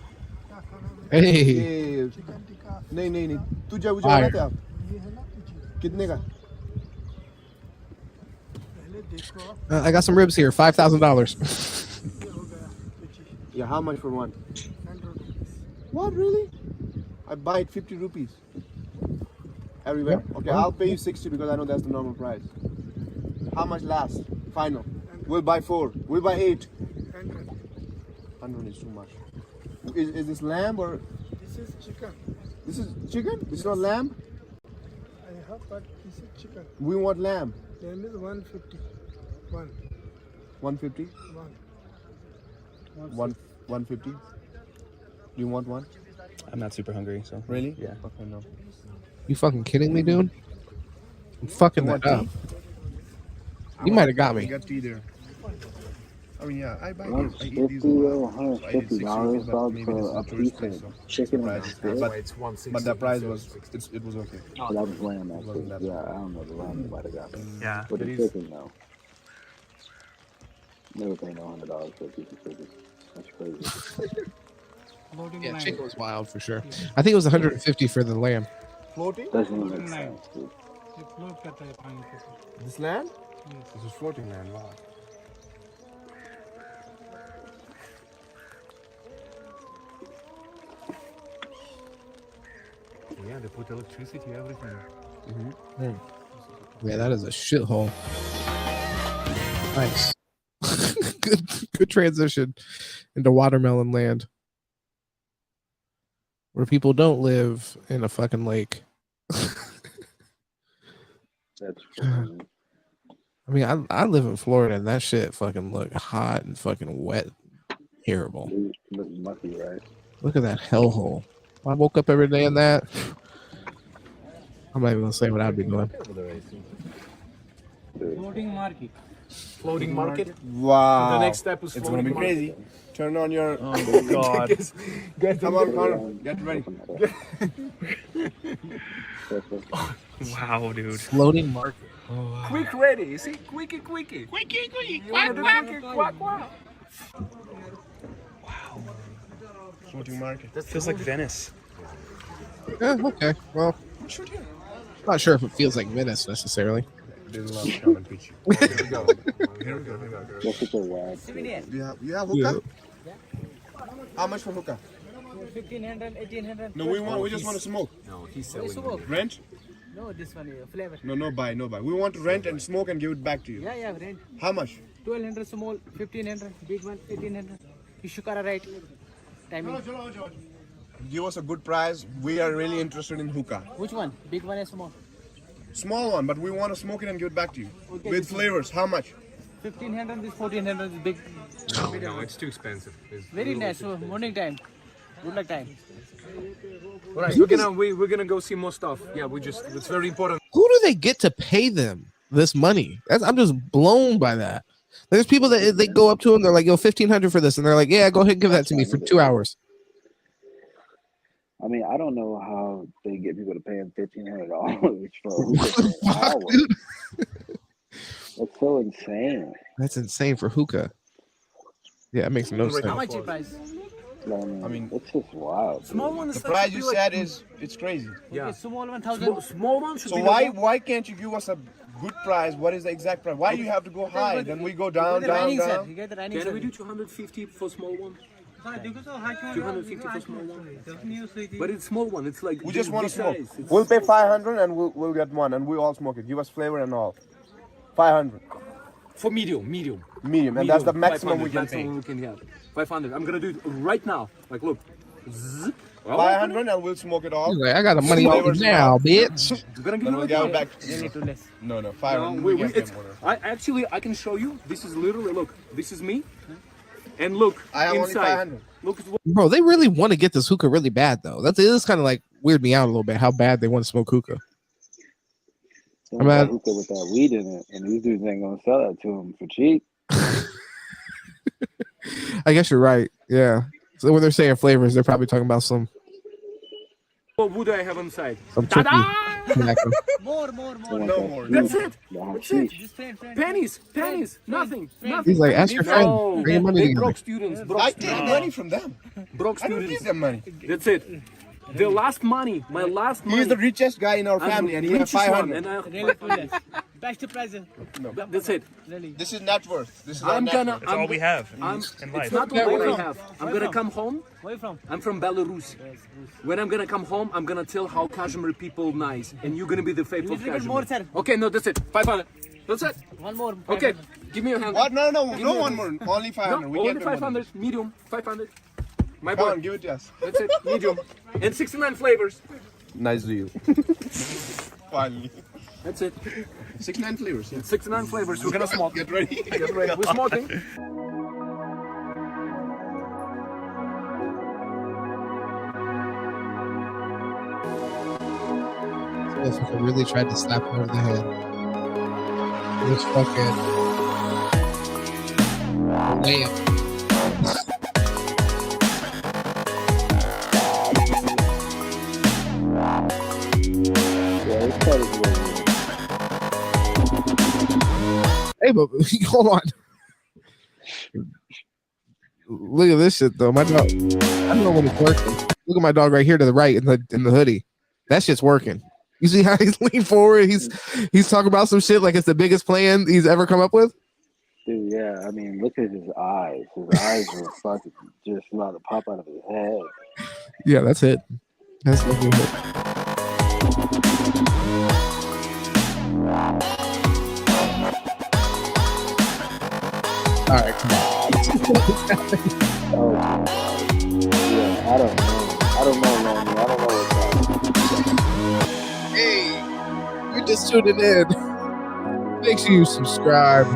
Speaker 3: Hey,
Speaker 18: ये नहीं तुझे मुझे
Speaker 3: Fire.
Speaker 18: वाला था कितने का?
Speaker 3: I got some ribs here. $5,000.
Speaker 18: Yeah, how much for one? What, really? I buy it 50 rupees. Everywhere. Okay, I'll pay you 60 because I know that's the normal price. How much last? Final. We'll buy 4. We'll buy 8. 100 is too much. Is this lamb or?
Speaker 4: This is chicken.
Speaker 18: This is chicken? This is not lamb?
Speaker 4: I have, but this is chicken.
Speaker 18: We want lamb.
Speaker 4: Lamb is 150.
Speaker 18: 150? 150? Do you want one?
Speaker 6: I'm not super hungry, so.
Speaker 18: Really?
Speaker 6: Yeah.
Speaker 18: Okay, no.
Speaker 3: You fucking kidding me, dude? I'm fucking
Speaker 18: You
Speaker 3: that
Speaker 18: want
Speaker 3: up. You might have got
Speaker 18: I
Speaker 3: me.
Speaker 18: got tea there. I mean, yeah, I buy these. I eat
Speaker 23: $150
Speaker 18: these a lot.
Speaker 23: or
Speaker 18: So I did 60 rupees, but
Speaker 23: $150
Speaker 18: maybe this is
Speaker 23: for
Speaker 18: a
Speaker 23: a
Speaker 18: tourist
Speaker 23: piece
Speaker 18: place,
Speaker 23: of
Speaker 18: so
Speaker 23: chicken
Speaker 18: the
Speaker 23: and
Speaker 18: price is
Speaker 23: fish.
Speaker 18: but,
Speaker 17: It's 160.
Speaker 18: but the price was, it was okay.
Speaker 23: Oh, that was lamb actually.
Speaker 18: wasn't that
Speaker 23: Yeah, I don't know the lamb might have got me.
Speaker 22: Yeah.
Speaker 23: But the
Speaker 17: It is.
Speaker 23: chicken though. Never paid no $100 for a piece of chicken. That's crazy.
Speaker 3: Yeah, chicken was wild for sure. I think it was 150 for the lamb.
Speaker 18: Floating?
Speaker 23: Doesn't even make sense, dude.
Speaker 18: This land? This is floating land, wow.
Speaker 17: Yeah, they put electricity, everything.
Speaker 3: Yeah, that is a shithole. Nice. good transition into watermelon land. Where people don't live in a fucking lake.
Speaker 23: That's crazy.
Speaker 3: I mean, I live in Florida and that shit fucking look hot and fucking wet. Terrible.
Speaker 23: You look mucky, right?
Speaker 3: Look at that hellhole. If I woke up every day in that, I'm not even gonna say what I'd be doing.
Speaker 1: Floating market.
Speaker 17: Floating market.
Speaker 18: Wow.
Speaker 17: The next step is
Speaker 18: It's gonna be
Speaker 17: floating
Speaker 18: crazy. Turn on your.
Speaker 17: Oh my God.
Speaker 18: Come on, Connor. Get ready.
Speaker 22: Wow, dude.
Speaker 3: Floating market.
Speaker 17: Quick ready. See? Quickie. You wanna do quickie? Quack, quack.
Speaker 22: Wow.
Speaker 18: Floating market.
Speaker 22: That feels like Venice.
Speaker 3: Yeah, okay. Well, not sure if it feels like Venice necessarily.
Speaker 18: There's a lot of common pitch. Here we go. Here we go.
Speaker 23: That's such a wag.
Speaker 18: You have hookah? How much for hookah?
Speaker 5: 1500, 1800.
Speaker 18: No, we just want to smoke.
Speaker 22: No, he's selling.
Speaker 18: Rent?
Speaker 5: No, this one flavor.
Speaker 18: No buy. We want to rent and smoke and give it back to you.
Speaker 5: Yeah, rent.
Speaker 18: How much?
Speaker 5: 1200 small, 1500 big one, 1800. Ishukara right. Timing.
Speaker 18: Give us a good price. We are really interested in hookah.
Speaker 5: Which one? Big one or small?
Speaker 18: Small one, but we want to smoke it and give it back to you.
Speaker 5: Okay,
Speaker 18: With flavors. How much?
Speaker 5: 1500, this 1400 is big.
Speaker 22: No, it's too expensive. It's
Speaker 5: Very nice. So morning time. Good luck time.
Speaker 17: All right, we're gonna go see more stuff. Yeah, it's very important.
Speaker 3: Who do they get to pay them this money? I'm just blown by that. There's people that they go up to them, they're like, yo, 1500 for this, and they're like, yeah, go ahead and give that to me for 2 hours.
Speaker 23: I mean, I don't know how they get people to pay them $1,500 for an hour. That's so insane.
Speaker 3: That's insane for hookah. Yeah, it makes no sense.
Speaker 5: How much your price?
Speaker 23: I mean, it's just wild.
Speaker 5: Small one is
Speaker 18: The price you said it's crazy.
Speaker 5: Yeah. Okay, small 1000.
Speaker 17: Small one should
Speaker 18: So
Speaker 17: be
Speaker 18: why can't you give us a good price? What is the exact price? Why do you have to go high? Then we go down.
Speaker 5: Can
Speaker 17: we do 250 for small one? 250 for small one. But it's small one. It's like
Speaker 18: We just want to smoke.
Speaker 17: size.
Speaker 18: We'll pay 500 and we'll get one and we all smoke it. Give us flavor and all. 500
Speaker 17: For medium.
Speaker 18: And that's the maximum we can pay.
Speaker 17: Maximum we can have. 500. I'm gonna do it right now. Like, look. Zzz.
Speaker 18: 500 and we'll smoke it all.
Speaker 3: He's like, I got the money now, bitch.
Speaker 17: I'm gonna give
Speaker 18: Then
Speaker 17: you
Speaker 18: we'll
Speaker 17: a
Speaker 18: get it
Speaker 17: deal.
Speaker 18: back. No, 500.
Speaker 17: I can show you. This is literally, look. This is me. And look
Speaker 18: I have only
Speaker 17: inside.
Speaker 18: 500.
Speaker 17: Look at what.
Speaker 3: Bro, they really want to get this hookah really bad, though. It is kind of like weird me out a little bit how bad they want to smoke hookah.
Speaker 23: Some hookah with that weed in it, and these dudes ain't gonna sell that to them for cheap.
Speaker 3: I guess you're right. Yeah. So when they're saying flavors, they're probably talking about some
Speaker 17: would I have inside?
Speaker 3: turkey.
Speaker 5: More.
Speaker 18: No more.
Speaker 17: That's it. Pennies. Nothing.
Speaker 3: He's like, ask your friend. Bring your money
Speaker 17: They
Speaker 3: together.
Speaker 17: broke students.
Speaker 18: I take money from them.
Speaker 17: Broke
Speaker 18: I don't
Speaker 17: students.
Speaker 18: need them money.
Speaker 17: That's it. The last money, my last money.
Speaker 18: He's the richest guy in our family and he has 500.
Speaker 5: Best price.
Speaker 17: That's it.
Speaker 18: This is net worth. This is
Speaker 17: I'm
Speaker 18: net
Speaker 17: gonna.
Speaker 18: worth.
Speaker 22: That's all we have in
Speaker 17: It's
Speaker 22: life.
Speaker 17: not all I have. I'm gonna come home.
Speaker 5: Where you from?
Speaker 17: I'm from Belarus. When I'm gonna come home, I'm gonna tell how Kashmir people nice, and you're gonna be the faithful
Speaker 5: Little bit more,
Speaker 17: Kashmir.
Speaker 5: sir.
Speaker 17: Okay, no, that's it. 500. That's it.
Speaker 5: One more.
Speaker 17: Okay, give me your hand.
Speaker 18: What? No,
Speaker 17: Give me
Speaker 18: no
Speaker 17: your
Speaker 18: one
Speaker 17: hand.
Speaker 18: more. Only 500.
Speaker 17: No,
Speaker 18: We
Speaker 17: only
Speaker 18: can't pay more than
Speaker 17: 500. Medium, 500. My
Speaker 18: Come
Speaker 17: boy.
Speaker 18: on, give it to us.
Speaker 17: That's it. Medium. And 69 flavors.
Speaker 18: Nice deal. Finally.
Speaker 17: That's it.
Speaker 18: 69 flavors. Yeah.
Speaker 17: 69 flavors. We're gonna smoke.
Speaker 18: Get ready.
Speaker 17: Get ready. We're smoking.
Speaker 3: This fucker really tried to slap him over the head. This fucking layup. Hey, but hold on. Look at this shit though. My dog, I don't know when it's working. Look at my dog right here to the right in the hoodie. That shit's working. You see how he's leaning forward? He's talking about some shit like it's the biggest plan he's ever come up with.
Speaker 23: Dude, yeah, I mean, look at his eyes. His eyes were fucking just about to pop out of his head.
Speaker 3: Yeah, that's it. That's fucking it. All right, come on.
Speaker 23: Oh, yeah, I don't know, Lonnie. I don't know what's happening.
Speaker 3: Hey, you're just tuning in. Make sure you subscribe.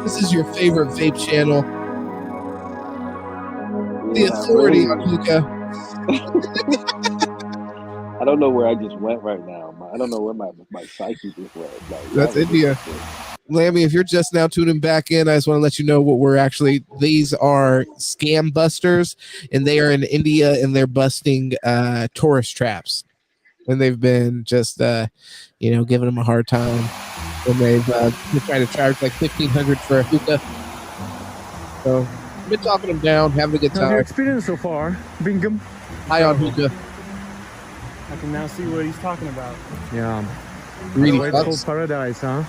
Speaker 3: This is your favorite vape channel. The authority on hookah.
Speaker 23: I don't know where I just went right now. I don't know where my psyche just went. Like,
Speaker 3: That's India. Lammy, if you're just now tuning back in, I just want to let you know what we're actually, these are scam busters, and they are in India, and they're busting tourist traps. And they've been just, giving them a hard time. And they're trying to charge like $1,500 for a hookah. So I've been talking him down, having a good
Speaker 22: How's your
Speaker 3: time.
Speaker 22: experience so far, Bingham?
Speaker 3: High on hookah.
Speaker 22: I can now see what he's talking about.
Speaker 10: Yeah.
Speaker 3: Greedy
Speaker 22: Way to
Speaker 3: fucks.
Speaker 22: call paradise, huh?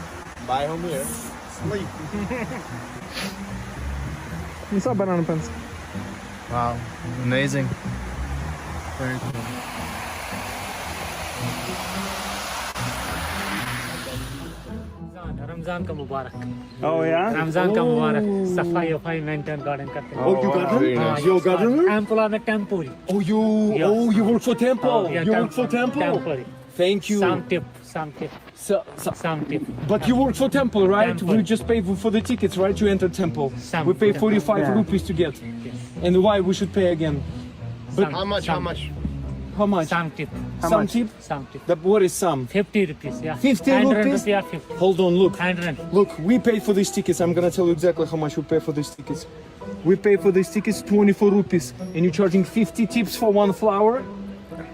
Speaker 18: Bye home here. Sleep.
Speaker 22: What's up, banana pants?
Speaker 12: Wow, amazing. Very cool.
Speaker 5: Ramzan का मुबारक
Speaker 22: Oh yeah?
Speaker 5: Ramzan का मुबारक सफाई वफाई maintain garden करते हैं
Speaker 22: Oh, you gardener? You're a gardener?
Speaker 5: Employment temporary.
Speaker 22: Oh, you work for Temple.
Speaker 5: Yeah,
Speaker 22: You work for Temple.
Speaker 5: temporary.
Speaker 22: Thank you.
Speaker 5: Some tip. Some tip.
Speaker 22: But you work for Temple, right?
Speaker 5: Temple.
Speaker 22: We just pay for the tickets, right? To enter Temple. We pay 45 rupees to get. And why we should pay again? But
Speaker 18: How much? How much?
Speaker 22: how much?
Speaker 5: Some tip.
Speaker 22: Some tip?
Speaker 5: Some tip.
Speaker 22: What is some?
Speaker 5: 50 rupees. Yeah.
Speaker 22: 50 rupees?
Speaker 5: Yeah, 50.
Speaker 22: Hold on, look.
Speaker 5: 100.
Speaker 22: Look, we paid for these tickets. I'm gonna tell you exactly how much we pay for these tickets. We pay for these tickets 24 rupees, and you're charging 50 tips for one flower.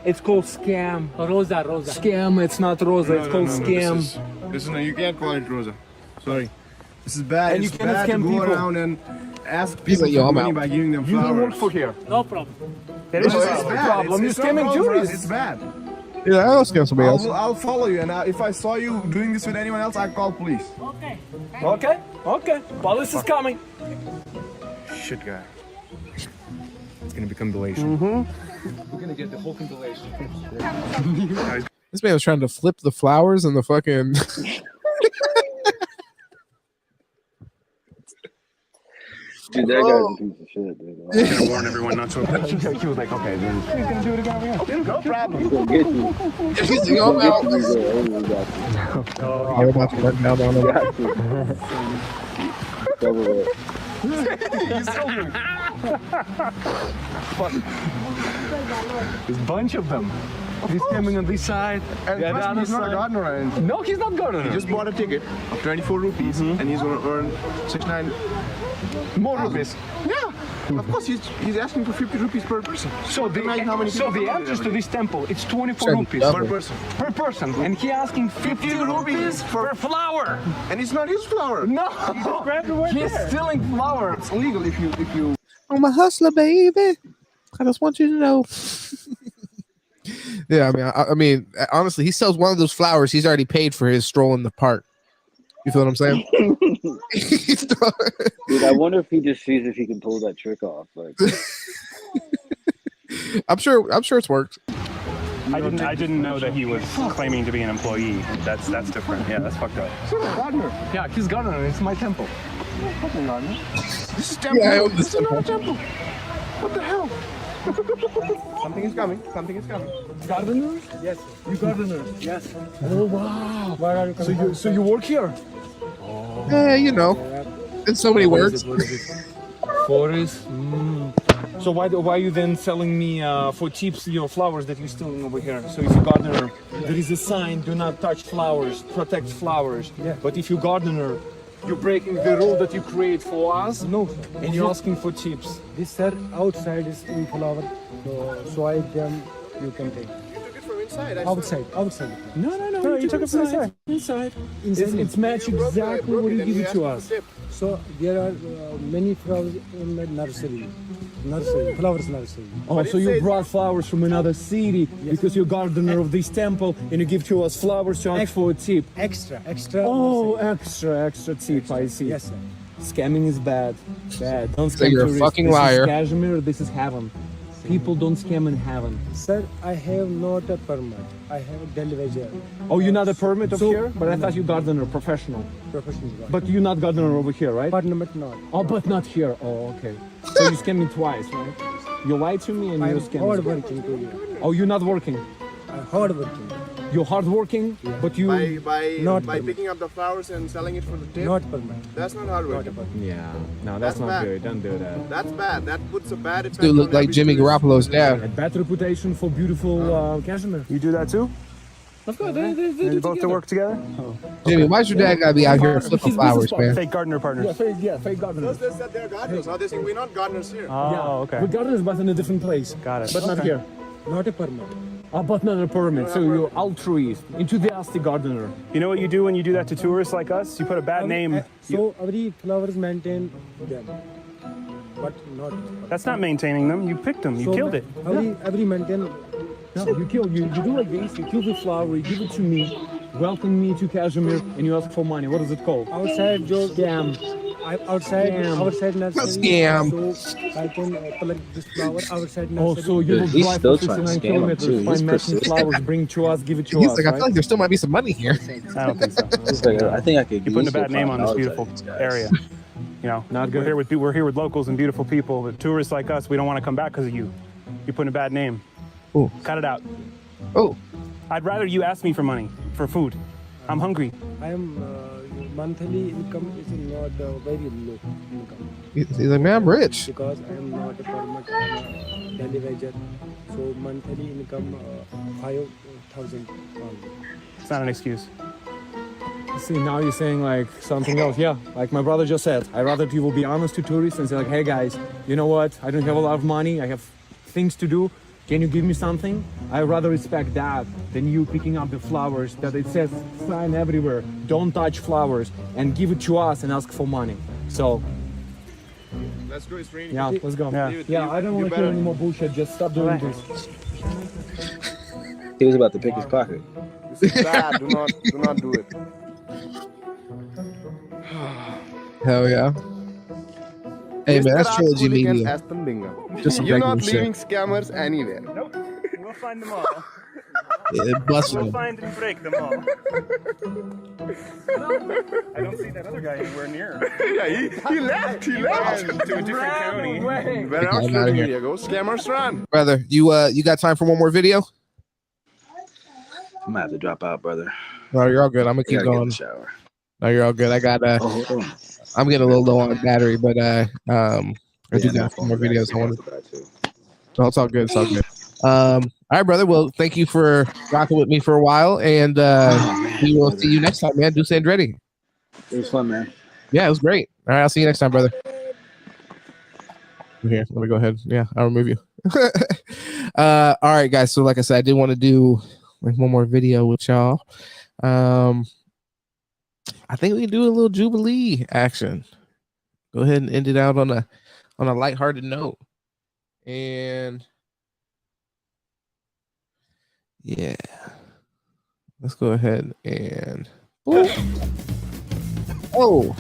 Speaker 22: It's called scam.
Speaker 5: Rosa.
Speaker 22: Scam. It's not Rosa. It's called scam.
Speaker 18: This is no, you can't call it Rosa. Sorry. This is bad.
Speaker 22: And
Speaker 18: It's
Speaker 22: you cannot
Speaker 18: bad to
Speaker 22: scam
Speaker 18: go
Speaker 22: people.
Speaker 18: around and ask
Speaker 3: He's
Speaker 18: people
Speaker 3: like, yo,
Speaker 18: for
Speaker 3: I'm
Speaker 18: money
Speaker 3: out.
Speaker 18: by giving them
Speaker 22: You don't
Speaker 18: flowers.
Speaker 22: work for here.
Speaker 5: No problem.
Speaker 22: There is
Speaker 18: It's
Speaker 22: no
Speaker 18: bad.
Speaker 22: problem. You're
Speaker 18: It's no
Speaker 22: scamming
Speaker 18: problem for us.
Speaker 22: tourists.
Speaker 18: It's bad.
Speaker 3: Yeah, I'll scam somebody else.
Speaker 18: I'll follow you, and if I saw you doing this with anyone else, I'll call police.
Speaker 5: Okay.
Speaker 22: Okay. Police is coming.
Speaker 18: Shit, guy.
Speaker 10: It's gonna become delation.
Speaker 22: We're gonna get the whole compilation.
Speaker 3: This man was trying to flip the flowers and the fucking.
Speaker 23: Dude, that guy's a piece of shit, dude.
Speaker 18: I'm gonna warn everyone not to approach.
Speaker 22: He was like, okay, then. He's gonna do it again.
Speaker 18: Okay, no problem.
Speaker 23: He's gonna get you.
Speaker 3: He's going out.
Speaker 23: He's gonna get you.
Speaker 3: I'm about to run down on him.
Speaker 23: Got you. Cover it.
Speaker 22: He's still There's a bunch of them. He's coming on this side.
Speaker 18: And trust me, he's not a gardener or anything.
Speaker 22: No, he's not gardener.
Speaker 18: He just bought a ticket of 24 rupees, and he's gonna earn 69
Speaker 22: more rupees.
Speaker 18: Yeah, of course he's asking for 50 rupees per person.
Speaker 22: So the entrance to this temple, it's 24
Speaker 3: Sure,
Speaker 22: rupees
Speaker 3: double.
Speaker 22: per person, and he asking 50 rupees per flower.
Speaker 18: And it's not his flower.
Speaker 22: No, he's stealing flowers.
Speaker 18: It's illegal if you.
Speaker 3: I'm a hustler, baby. I just want you to know. Yeah, I mean, honestly, he sells one of those flowers. He's already paid for his stroll in the park. You feel what I'm saying?
Speaker 23: Dude, I wonder if he just sees if he can pull that trick off. Like,
Speaker 3: I'm sure it's worked.
Speaker 22: I didn't know that he was claiming to be an employee. That's different. Yeah, that's fucked up.
Speaker 18: He's a gardener.
Speaker 22: Yeah, he's gardener. It's my temple.
Speaker 18: Fucking gardener. This is temple.
Speaker 3: Yeah, I own this
Speaker 18: is not a temple. What the hell? Something is coming.
Speaker 22: Gardener?
Speaker 5: Yes.
Speaker 22: You gardener?
Speaker 5: Yes.
Speaker 22: Oh wow.
Speaker 5: Where are you coming
Speaker 22: So you work here?
Speaker 3: Yeah, you know, in so many words.
Speaker 22: Forest. So why are you then selling me for tips your flowers that you're stealing over here? So if you're gardener, there is a sign: do not touch flowers, protect flowers.
Speaker 5: Yeah.
Speaker 22: But if you're gardener, you're breaking the rule that you create for us.
Speaker 5: No.
Speaker 22: And you're asking for tips.
Speaker 5: This sir outside is in flower. So I can you can take.
Speaker 18: You took it from inside.
Speaker 5: Outside.
Speaker 22: No, you took it from inside. Inside. It's match exactly what you give it to us.
Speaker 5: So there are many flowers in the nursery. Flowers nursery.
Speaker 22: Oh, so you brought flowers from another city because you're gardener of this temple and you give to us flowers to ask for a tip.
Speaker 5: Extra.
Speaker 22: Oh, extra tip, I see.
Speaker 5: Yes, sir.
Speaker 22: Scamming is bad. Don't
Speaker 3: So
Speaker 22: scam
Speaker 3: you're a
Speaker 22: tourists.
Speaker 3: fucking
Speaker 22: This
Speaker 3: liar.
Speaker 22: is Kashmir, this is heaven. People don't scam in heaven.
Speaker 5: Sir, I have not a permit. I have a delivery.
Speaker 22: Oh, you're not a permit of here? But I thought you gardener, professional.
Speaker 5: Professional.
Speaker 22: But you're not gardener over here, right?
Speaker 5: Permit not.
Speaker 22: Oh, but not here. Oh, okay. So you scammed me twice, right? You lied to me and
Speaker 5: I'm
Speaker 22: you scammed
Speaker 5: hard
Speaker 22: me.
Speaker 5: working to you.
Speaker 22: Oh, you're not working.
Speaker 5: Hard working.
Speaker 22: You're hard working, but you...
Speaker 18: By picking up the flowers and selling it for the tip.
Speaker 5: Not permit.
Speaker 18: That's not hard work.
Speaker 22: Yeah, no, that's not
Speaker 18: bad.
Speaker 22: good. Don't do that.
Speaker 18: That's bad. That puts a bad effect.
Speaker 3: Dude look
Speaker 18: on
Speaker 3: like
Speaker 18: every
Speaker 3: Jimmy
Speaker 18: tourist.
Speaker 3: Garoppolo's dad.
Speaker 22: A bad reputation for beautiful Kashmir. You do that too? Of course, they both to work together. Oh.
Speaker 3: Jimmy, why's your dad gotta be out here flipping flowers, man?
Speaker 22: Fake gardener partners. Yeah, fake gardeners.
Speaker 18: They said they're gardeners. How they think we're not gardeners here?
Speaker 22: Oh, okay. We're gardeners, but in a different place. Got it. But not here.
Speaker 5: Not a permit.
Speaker 22: Oh, but not a permit. So you're altruist, enthusiastic gardener. You know what you do when you do that to tourists like us? You put a bad name.
Speaker 5: So every flowers maintain them.
Speaker 4: but not.
Speaker 8: That's not maintaining them. You picked them. You
Speaker 4: So
Speaker 8: killed it.
Speaker 4: Every maintain.
Speaker 22: No, you do like this, you kill the flower, you give it to me, welcome me to Kashmir, and you ask for money. What is it called?
Speaker 4: Outside Joe.
Speaker 22: Scam.
Speaker 4: Outside nursery.
Speaker 3: Scam.
Speaker 4: So I can collect this flower outside nursery.
Speaker 22: Oh, so you will drive for 69 kilometers, find matching flowers, bring to us, give it to
Speaker 3: He's
Speaker 22: us,
Speaker 3: like, I feel
Speaker 22: right?
Speaker 3: like there still might be some money here.
Speaker 8: I don't think so.
Speaker 23: I think I could.
Speaker 8: You're putting a bad name on this beautiful area. You know,
Speaker 22: Not good.
Speaker 8: We're here with locals and beautiful people. The tourists like us, we don't want to come back because of you. You're putting a bad name.
Speaker 3: Ooh.
Speaker 8: Cut it out.
Speaker 3: Oh.
Speaker 8: I'd rather you ask me for money, for food. I'm hungry.
Speaker 4: I am monthly income is not very low income.
Speaker 3: He's like, man, I'm rich.
Speaker 4: Because I am not a permit, I'm a daily wager. So monthly income 5,000 pounds.
Speaker 8: It's not an excuse.
Speaker 22: See, now you're saying like something else. Yeah, like my brother just said, I'd rather you will be honest to tourists and say like, hey guys, you know what? I don't have a lot of money. I have things to do. Can you give me something? I rather respect that than you picking up the flowers that it says sign everywhere. Don't touch flowers and give it to us and ask for money. So
Speaker 18: Let's go, it's raining.
Speaker 22: yeah, let's go. Yeah, I don't want to hear any more bullshit. Just stop doing this.
Speaker 23: He was about to pick his pocket.
Speaker 18: This is bad. Do not do it.
Speaker 3: Hell yeah. Hey man, that's Trilogy Media. Just some
Speaker 18: You're not
Speaker 3: regular shit.
Speaker 18: leaving scammers anywhere.
Speaker 8: Nope. We'll find them all.
Speaker 3: Yeah, busting
Speaker 8: We'll
Speaker 3: them.
Speaker 8: find and break them all. I don't see that other guy anywhere near.
Speaker 18: Yeah, he left. He left
Speaker 8: to a different county.
Speaker 18: Where else
Speaker 3: I'm outta here.
Speaker 18: media go? Scammers run.
Speaker 3: Brother, you got time for one more video?
Speaker 23: I'm gonna have to drop out, brother.
Speaker 3: No, you're all good. I'm gonna keep
Speaker 23: Gotta get in
Speaker 3: going.
Speaker 23: the shower.
Speaker 3: No, you're all good. I got
Speaker 23: hold on.
Speaker 3: I'm getting a little low on battery, but I do
Speaker 23: Yeah,
Speaker 3: got some more videos I want to.
Speaker 23: too.
Speaker 3: No, it's all good. It's all good. All right, brother. Well, thank you for rocking with me for a while, and we will see you next time, man. Deuce Andretti.
Speaker 23: It was fun, man.
Speaker 3: Yeah, it was great. All right, I'll see you next time, brother. Here, let me go ahead. Yeah, I'll remove you. All right, guys. So, like I said, I did want to do like one more video with y'all. I think we can do a little Jubilee action. Go ahead and end it out on a lighthearted note. And yeah, let's go ahead and oh,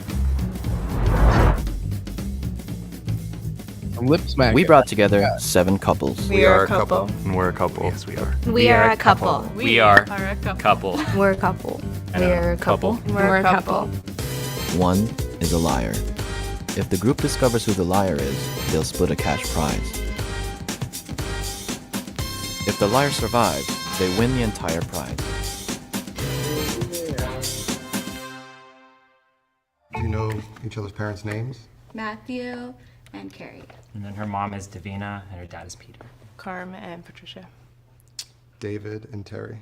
Speaker 3: I'm lip smacking.
Speaker 7: We brought together 7 couples.
Speaker 14: We are a couple.
Speaker 11: And we're a couple. Yes, we are.
Speaker 14: We are a couple.
Speaker 11: We are
Speaker 14: a
Speaker 11: couple.
Speaker 14: We're a couple.
Speaker 11: We're a couple.
Speaker 14: We're a couple.
Speaker 7: One is a liar. If the group discovers who the liar is, they'll split a cash prize. If the liar survives, they win the entire prize.
Speaker 15: Do you know each other's parents' names?
Speaker 14: Matthew and Carrie.
Speaker 24: And then her mom is Davina and her dad is Peter.
Speaker 14: Carm and Patricia.
Speaker 15: David and Terry.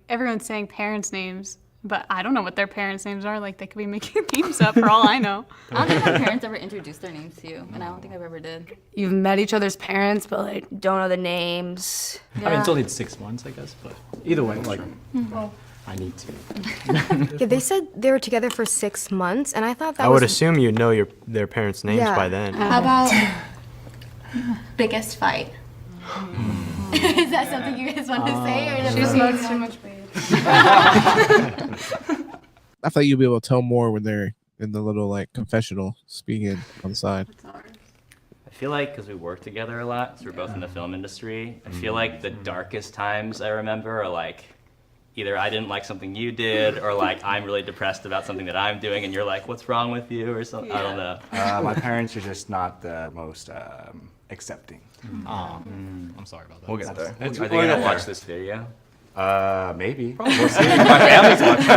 Speaker 25: Everyone's saying parents' names, but I don't know what their parents' names are. Like, they could be making names up for all I know.
Speaker 26: I don't think my parents ever introduced their names to you, and I don't think I've ever did.
Speaker 25: You've met each other's parents, but like,
Speaker 26: Don't know the names.
Speaker 24: I mean, it's only 6 months, I guess, but either way, like, I need to.
Speaker 14: Yeah, they said they were together for 6 months, and I thought that
Speaker 27: I
Speaker 14: was...
Speaker 27: would assume you know their parents' names
Speaker 14: Yeah.
Speaker 27: by then.
Speaker 14: How about
Speaker 26: Biggest fight. Is that something you guys want to say? Or
Speaker 25: She smokes too much weed.
Speaker 3: I thought you'd be able to tell more when they're in the little like confessional speaking on the side.
Speaker 28: I feel like because we work together a lot, so we're both in the film industry, I feel like the darkest times I remember are like either I didn't like something you did or like I'm really depressed about something that I'm doing and you're like, what's wrong with you or something? I don't know.
Speaker 29: My parents are just not the most accepting.
Speaker 28: I'm sorry about that.
Speaker 29: We'll get there.
Speaker 28: Are they gonna watch this video?
Speaker 29: Maybe.
Speaker 28: Probably.
Speaker 29: We'll see. My family's watching.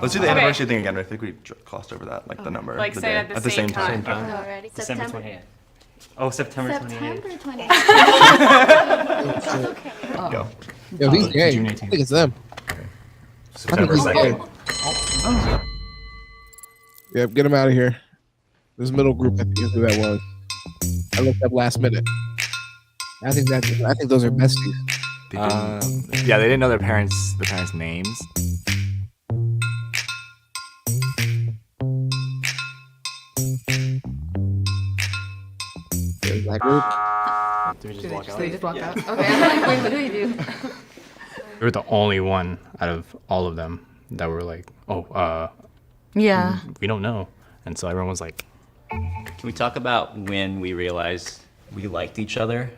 Speaker 11: Let's do the anniversary thing again. I think we glossed over that, like the number.
Speaker 25: Like,
Speaker 11: the
Speaker 25: say
Speaker 11: day.
Speaker 25: it at the same time.
Speaker 26: Alrighty.
Speaker 28: December 28th. Oh, September 28th.
Speaker 26: September 28th.
Speaker 11: Go.
Speaker 3: Yo, he's gay.
Speaker 28: June
Speaker 3: I
Speaker 28: 18th.
Speaker 3: think it's them.
Speaker 11: September
Speaker 3: I think he's
Speaker 11: 2nd.
Speaker 3: gay. Yep, get him out of here. This middle group, I think is who that was. I looked up last minute. I think those are besties.
Speaker 29: Yeah, they didn't know their parents' names.
Speaker 3: that group?
Speaker 24: Do we just
Speaker 1: Do
Speaker 24: walk out?
Speaker 1: they just walk out? Okay, I'm like, wait, what do we do?
Speaker 24: We were the only one out of all of them that were like,
Speaker 1: Yeah.
Speaker 24: we don't know. And so everyone was like,
Speaker 28: Can we talk about when we realized we liked each other?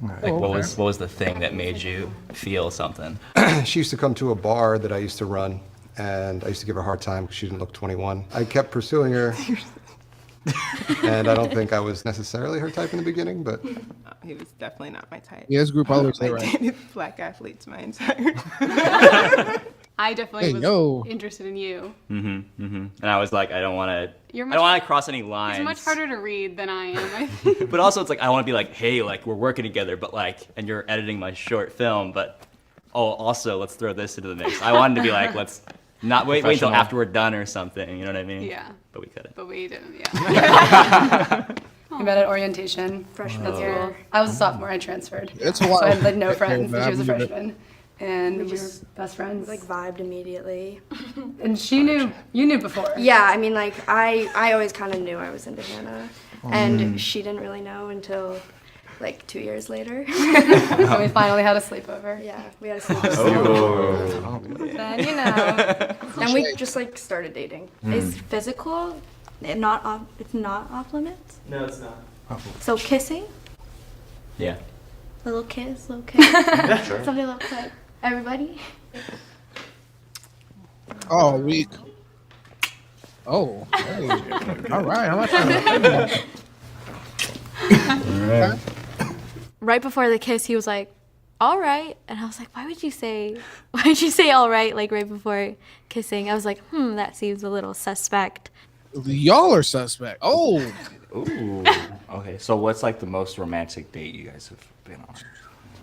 Speaker 28: Like,
Speaker 15: Oh,
Speaker 28: what
Speaker 15: okay.
Speaker 28: was the thing that made you feel something?
Speaker 15: She used to come to a bar that I used to run, and I used to give her a hard time because she didn't look 21. I kept pursuing her, and I don't think I was necessarily her type in the beginning, but
Speaker 2: He was definitely not my type.
Speaker 3: Yeah, this group always say
Speaker 2: I
Speaker 3: right.
Speaker 2: dated black athletes my entire
Speaker 25: I definitely
Speaker 3: Hey,
Speaker 25: was
Speaker 3: yo.
Speaker 25: interested in you.
Speaker 28: And I was like, I don't want to
Speaker 25: You're
Speaker 28: cross any lines.
Speaker 25: He's much harder to read than I am, I think.
Speaker 28: But also, it's like I want to be like, hey, like we're working together, but like, and you're editing my short film, but also let's throw this into the mix. I wanted to be like, let's not wait until
Speaker 24: Professional.
Speaker 28: after we're done or something. You know what I mean?
Speaker 25: Yeah.
Speaker 28: But we couldn't.
Speaker 25: But we didn't, yeah.
Speaker 6: We met at orientation, freshman year. I was a sophomore, I transferred.
Speaker 3: It's a
Speaker 6: So
Speaker 3: while.
Speaker 6: I had like no
Speaker 3: Okay,
Speaker 6: friends,
Speaker 3: but
Speaker 6: and she was a
Speaker 3: I believe it.
Speaker 6: freshman. And we were
Speaker 14: just,
Speaker 6: best friends.
Speaker 14: Like vibed immediately.
Speaker 6: And she knew, you knew before.
Speaker 14: Yeah, I mean, like I always kind of knew I was into Hannah, and
Speaker 6: Mm.
Speaker 14: she didn't really know until like 2 years later.
Speaker 6: So we finally had a sleepover.
Speaker 14: Yeah, we had a sleepover. Then you know, and we just like started dating. Is physical not off? It's not off limits.
Speaker 24: no, it's not.
Speaker 14: So kissing,
Speaker 28: Yeah.
Speaker 14: little kiss, little kiss,
Speaker 28: Sure.
Speaker 14: something looks like everybody.
Speaker 3: Oh, weak. Oh, hey. All right. How much?
Speaker 14: Right before the kiss, he was like, "All right," and I was like, "Why would you say all right like right before kissing?" I was like, that seems a little suspect.
Speaker 3: Y'all are suspect. Oh,
Speaker 29: Ooh. Okay, so what's like the most romantic date you guys have been on?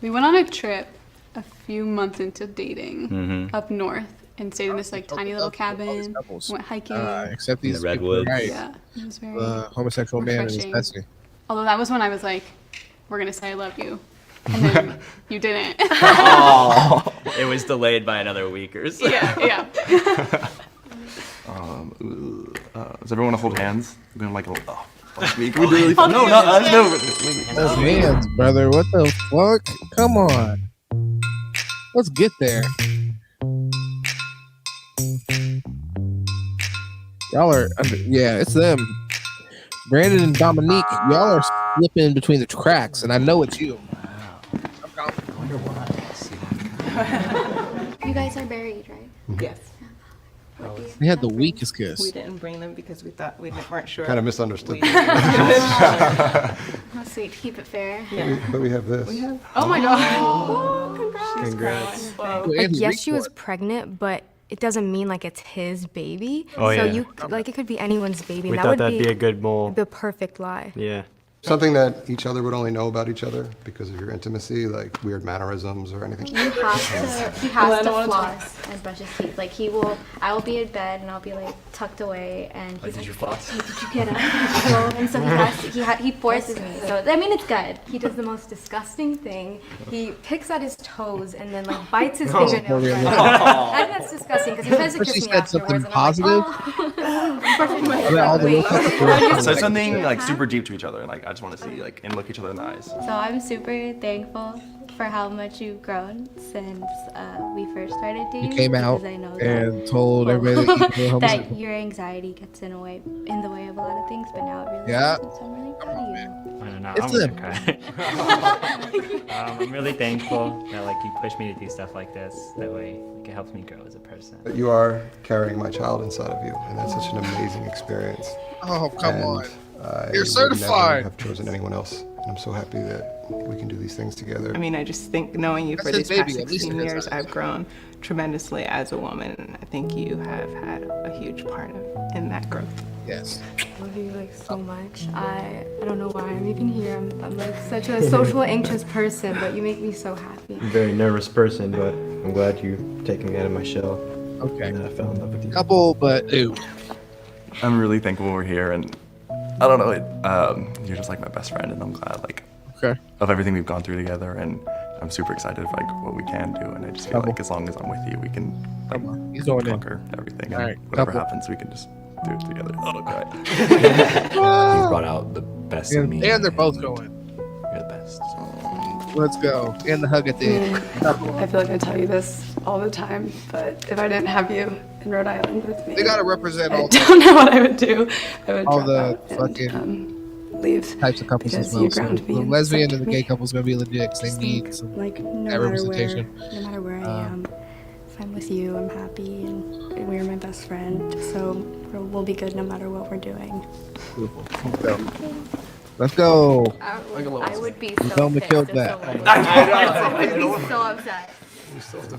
Speaker 25: We went on a trip a few months into dating
Speaker 28: Mhm.
Speaker 25: up north and stayed in this like tiny little cabin.
Speaker 3: couples.
Speaker 25: Went hiking.
Speaker 3: Except these
Speaker 28: In the
Speaker 3: people,
Speaker 28: redwoods.
Speaker 3: right?
Speaker 25: Yeah, it was very
Speaker 3: The homosexual man and his
Speaker 25: refreshing.
Speaker 3: Betsy.
Speaker 25: Although that was when I was like, we're gonna say I love you. And then you didn't.
Speaker 28: Oh, it was delayed by another week or so.
Speaker 25: Yeah.
Speaker 29: Does everyone want to hold hands? We're gonna like a we really no, not us. No,
Speaker 3: Those hands, brother. What the fuck? Come on. Let's get there. Y'all are, yeah, it's them. Brandon and Dominique, y'all are slipping between the cracks, and I know it's you.
Speaker 14: You guys are married, right?
Speaker 2: Yes.
Speaker 3: We had the weakest kiss.
Speaker 2: We didn't bring them because we thought we weren't sure.
Speaker 15: kind of misunderstood.
Speaker 14: Oh, sweet. Keep it fair.
Speaker 15: But we have this.
Speaker 2: Oh my God.
Speaker 14: Oh,
Speaker 15: Congrats.
Speaker 14: Like, yes, she was pregnant, but it doesn't mean like it's his baby.
Speaker 27: Oh,
Speaker 14: so
Speaker 27: yeah.
Speaker 14: you like it could be anyone's baby.
Speaker 27: We
Speaker 14: and that
Speaker 27: thought
Speaker 14: would
Speaker 27: that'd be a good mole.
Speaker 14: the perfect lie.
Speaker 27: Yeah.
Speaker 15: Something that each other would only know about each other because of your intimacy, like weird mannerisms or anything.
Speaker 14: He has to floss and brush his teeth. Like I will be in bed and I'll be like tucked away, and he's
Speaker 28: Did
Speaker 14: like,
Speaker 28: you floss?
Speaker 14: "Hey, did you get up?" And so he forces me. So I mean, it's good. He does the most disgusting thing. He picks at his toes and then like bites his fingernails. I think that's disgusting because he tries to
Speaker 3: But
Speaker 14: kiss
Speaker 3: she
Speaker 14: me
Speaker 3: said
Speaker 14: afterwards,
Speaker 3: something
Speaker 14: and
Speaker 3: positive.
Speaker 29: Say something like super deep to each other. Like I just want to see like and look each other in the eyes.
Speaker 14: So I'm super thankful for how much you've grown since we first started dating.
Speaker 3: You came out
Speaker 14: because I know
Speaker 3: and told everybody that you were
Speaker 14: that
Speaker 3: homosexual.
Speaker 14: your anxiety gets in the way of a lot of things, but now it really
Speaker 3: Yeah.
Speaker 14: doesn't. So I'm really proud of you.
Speaker 27: I don't know.
Speaker 3: It's
Speaker 27: I'm gonna
Speaker 3: them.
Speaker 27: cry. I'm really thankful that like you push me to do stuff like this. That way, like, it helps me grow as a person.
Speaker 15: But you are carrying my child inside of you, and that's such an amazing experience.
Speaker 3: Oh, come
Speaker 15: And
Speaker 3: on.
Speaker 15: I
Speaker 3: You're
Speaker 15: would
Speaker 3: certified.
Speaker 15: never have chosen anyone else. And I'm so happy that we can do these things together.
Speaker 2: I mean, I just think knowing you for
Speaker 3: That's
Speaker 2: these
Speaker 3: his
Speaker 2: past
Speaker 3: baby, at least
Speaker 2: 16
Speaker 3: it is.
Speaker 2: years, I've grown tremendously as a woman, and I think you have had a huge part in that growth.
Speaker 3: Yes.
Speaker 14: I love you like so much. I don't know why I'm even here. I'm like such a social anxious person, but you make me so happy.
Speaker 27: I'm a very nervous person, but I'm glad you taken me out of my shell.
Speaker 3: Okay.
Speaker 27: And I fell in love with you.
Speaker 3: Couple, but ew.
Speaker 29: I'm really thankful we're here, and I don't know. You're just like my best friend, and I'm glad like of everything we've gone through together, and I'm super excited for like what we can do. And I just feel like as long as I'm with you, we can like
Speaker 3: He's going in.
Speaker 29: conquer everything.
Speaker 3: All
Speaker 29: And
Speaker 3: right,
Speaker 29: whatever
Speaker 3: couple.
Speaker 29: happens, we can just do it together.
Speaker 9: He's brought out the best in me.
Speaker 3: And they're both going. Let's go. And the hug at the end.
Speaker 6: I feel like I tell you this all the time, but if I didn't have you in Rhode Island with me,
Speaker 3: They gotta represent all
Speaker 6: I don't know what I would do. I would
Speaker 3: all
Speaker 6: drop
Speaker 3: the
Speaker 6: out
Speaker 3: fucking
Speaker 6: and leave
Speaker 3: types of couples as
Speaker 6: because
Speaker 3: well.
Speaker 6: you
Speaker 3: So
Speaker 6: ground me
Speaker 3: the
Speaker 6: and
Speaker 3: lesbian
Speaker 6: accept
Speaker 3: and the
Speaker 6: me.
Speaker 3: gay couple's gonna be legit because they need some
Speaker 6: Like no
Speaker 3: that
Speaker 6: matter
Speaker 3: representation.
Speaker 6: where I am, if I'm with you, I'm happy, and we're my best friend. So we'll be good no matter what we're doing.
Speaker 3: Beautiful. Let's go.
Speaker 14: I would be
Speaker 3: You
Speaker 14: so
Speaker 3: told me
Speaker 14: pissed
Speaker 3: killed
Speaker 14: if
Speaker 3: that.
Speaker 14: someone was-
Speaker 3: I
Speaker 14: I would be so upset.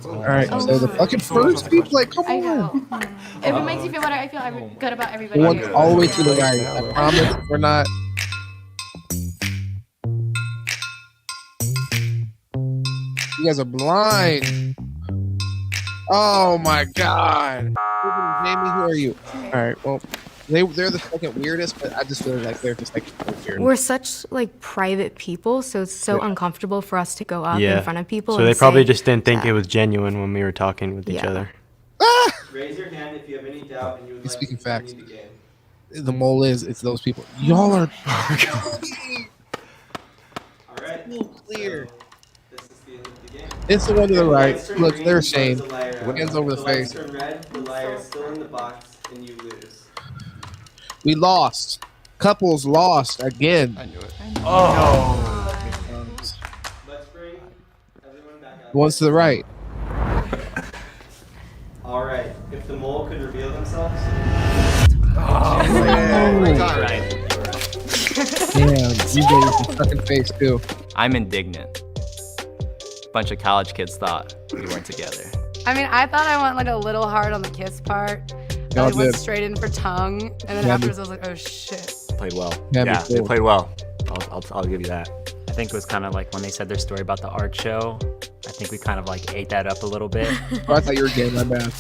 Speaker 3: All right, so the fucking first people, like, come
Speaker 14: I
Speaker 3: on.
Speaker 14: know. If it makes you feel better, I feel good about
Speaker 3: The
Speaker 14: everybody.
Speaker 3: one
Speaker 14: here.
Speaker 3: all the way to the right. I promise we're not. You guys are blind. Oh my god. Jamie, who are you? All right, well, they're the second weirdest, but I just feel like they're just like weird.
Speaker 14: We're such like private people, so it's so uncomfortable for us to go up in front of people.
Speaker 9: So
Speaker 14: and
Speaker 9: they probably
Speaker 14: say
Speaker 9: just didn't think
Speaker 14: that.
Speaker 9: it was genuine when we were talking with each other.
Speaker 10: Raise your hand if you have any doubt and you would like
Speaker 3: Speaking
Speaker 10: to
Speaker 3: facts.
Speaker 10: continue the game.
Speaker 3: The mole is those people. Y'all are
Speaker 10: Alright.
Speaker 3: clear.
Speaker 10: This is the end of the game.
Speaker 3: It's the one to the
Speaker 10: If
Speaker 3: right.
Speaker 10: lights turn
Speaker 3: Look,
Speaker 10: green,
Speaker 3: they're
Speaker 10: you close
Speaker 3: ashamed.
Speaker 10: the liar out.
Speaker 3: Hands over
Speaker 10: If
Speaker 3: the
Speaker 10: lights
Speaker 3: face.
Speaker 10: turn red, the liar is still in the box and you lose.
Speaker 3: We lost. Couples lost again.
Speaker 15: I knew it.
Speaker 10: Let's bring everyone back out.
Speaker 3: The ones to the right.
Speaker 10: Alright, if the mole could reveal themselves.
Speaker 3: Damn, you gave us a fucking face too.
Speaker 28: I'm indignant. Bunch of college kids thought we weren't together.
Speaker 6: I mean, I thought I went like a little hard on the kiss part.
Speaker 3: Y'all
Speaker 6: I went
Speaker 3: did.
Speaker 6: straight in for tongue, and then
Speaker 3: Yeah,
Speaker 6: afterwards I was like, oh shit.
Speaker 9: Played well.
Speaker 3: Yeah,
Speaker 9: Yeah,
Speaker 3: me
Speaker 9: they
Speaker 3: too.
Speaker 9: played well. I'll give you that.
Speaker 27: I think it was kind of like when they said their story about the art show. I think we kind of like ate that up a little bit.
Speaker 3: Oh, I thought you were gay, my bad.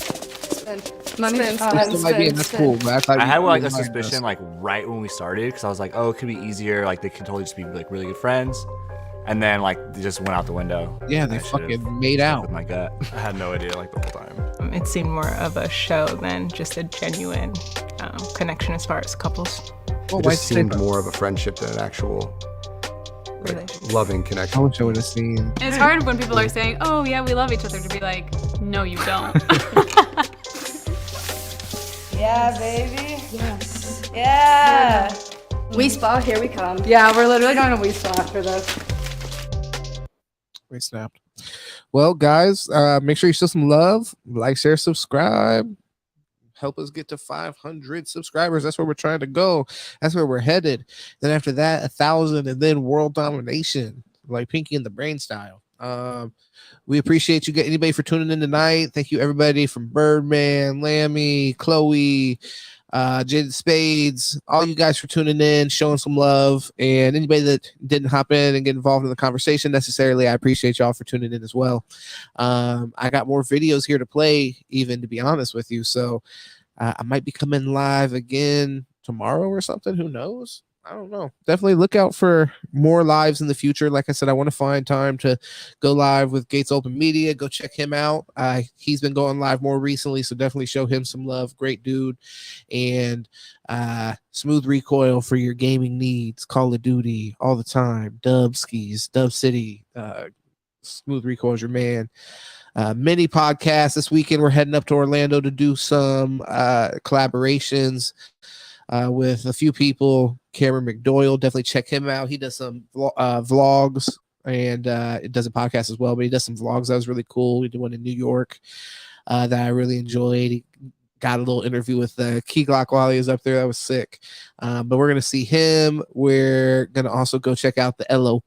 Speaker 6: Money
Speaker 3: You still might be, and that's cool, but I thought
Speaker 9: I
Speaker 3: you
Speaker 9: had
Speaker 3: were
Speaker 9: like a
Speaker 3: lying to us.
Speaker 9: suspicion like right when we started because I was like, oh, it could be easier. Like they could totally just be like really good friends, and then like they just went out the window.
Speaker 3: Yeah, they
Speaker 9: I should've
Speaker 3: fucking made out.
Speaker 9: with my gut. I had no idea like the whole time.
Speaker 2: It seemed more of a show than just a genuine connection as far as couples.
Speaker 3: Oh,
Speaker 15: It
Speaker 3: why'd
Speaker 15: just
Speaker 3: you say
Speaker 15: seemed
Speaker 3: that?
Speaker 15: more of a friendship than an actual loving connection.
Speaker 3: I wish I would have seen.
Speaker 25: It's hard when people are saying, "Oh yeah, we love each other," to be like, "No, you don't."
Speaker 6: Yeah, baby. Yes. Yeah. We Spa, here we come. Yeah, we're literally going to We Spa after this.
Speaker 3: We snapped. Well, guys, make sure you show some love, like, share, subscribe. Help us get to 500 subscribers. That's where we're trying to go. That's where we're headed. Then after that, 1,000, and then world domination, like Pinky and the Brain style. We appreciate you, anybody, for tuning in tonight. Thank you, everybody from Birdman, Lammy, Chloe, Jaded Spades, all you guys for tuning in, showing some love, and anybody that didn't hop in and get involved in the conversation necessarily, I appreciate y'all for tuning in as well. I got more videos here to play, even, to be honest with you, so I might be coming live again tomorrow or something. Who knows? I don't know. Definitely look out for more lives in the future. Like I said, I want to find time to go live with Gates Open Media. Go check him out. He's been going live more recently, so definitely show him some love. Great dude. And Smooth Recoil for your gaming needs. Call of Duty all the time. Dub Skis, Dub City. Smooth Recoil is your man. Mini podcast this weekend. We're heading up to Orlando to do some collaborations with a few people. Cameron McDoyle, definitely check him out. He does some vlogs and it does a podcast as well, but he does some vlogs that was really cool. We did one in New York that I really enjoyed. He got a little interview with Key Glock while he was up there. That was sick. But we're gonna see him. We're gonna also go check out the LOP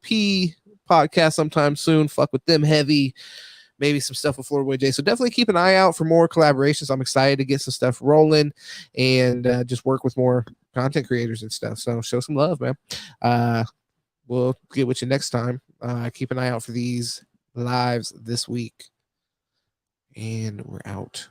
Speaker 3: podcast sometime soon. Fuck with them heavy. Maybe some stuff with Florida Boy J. So definitely keep an eye out for more collaborations. I'm excited to get some stuff rolling and just work with more content creators and stuff. So show some love, man. We'll get with you next time. Keep an eye out for these lives this week. And we're out.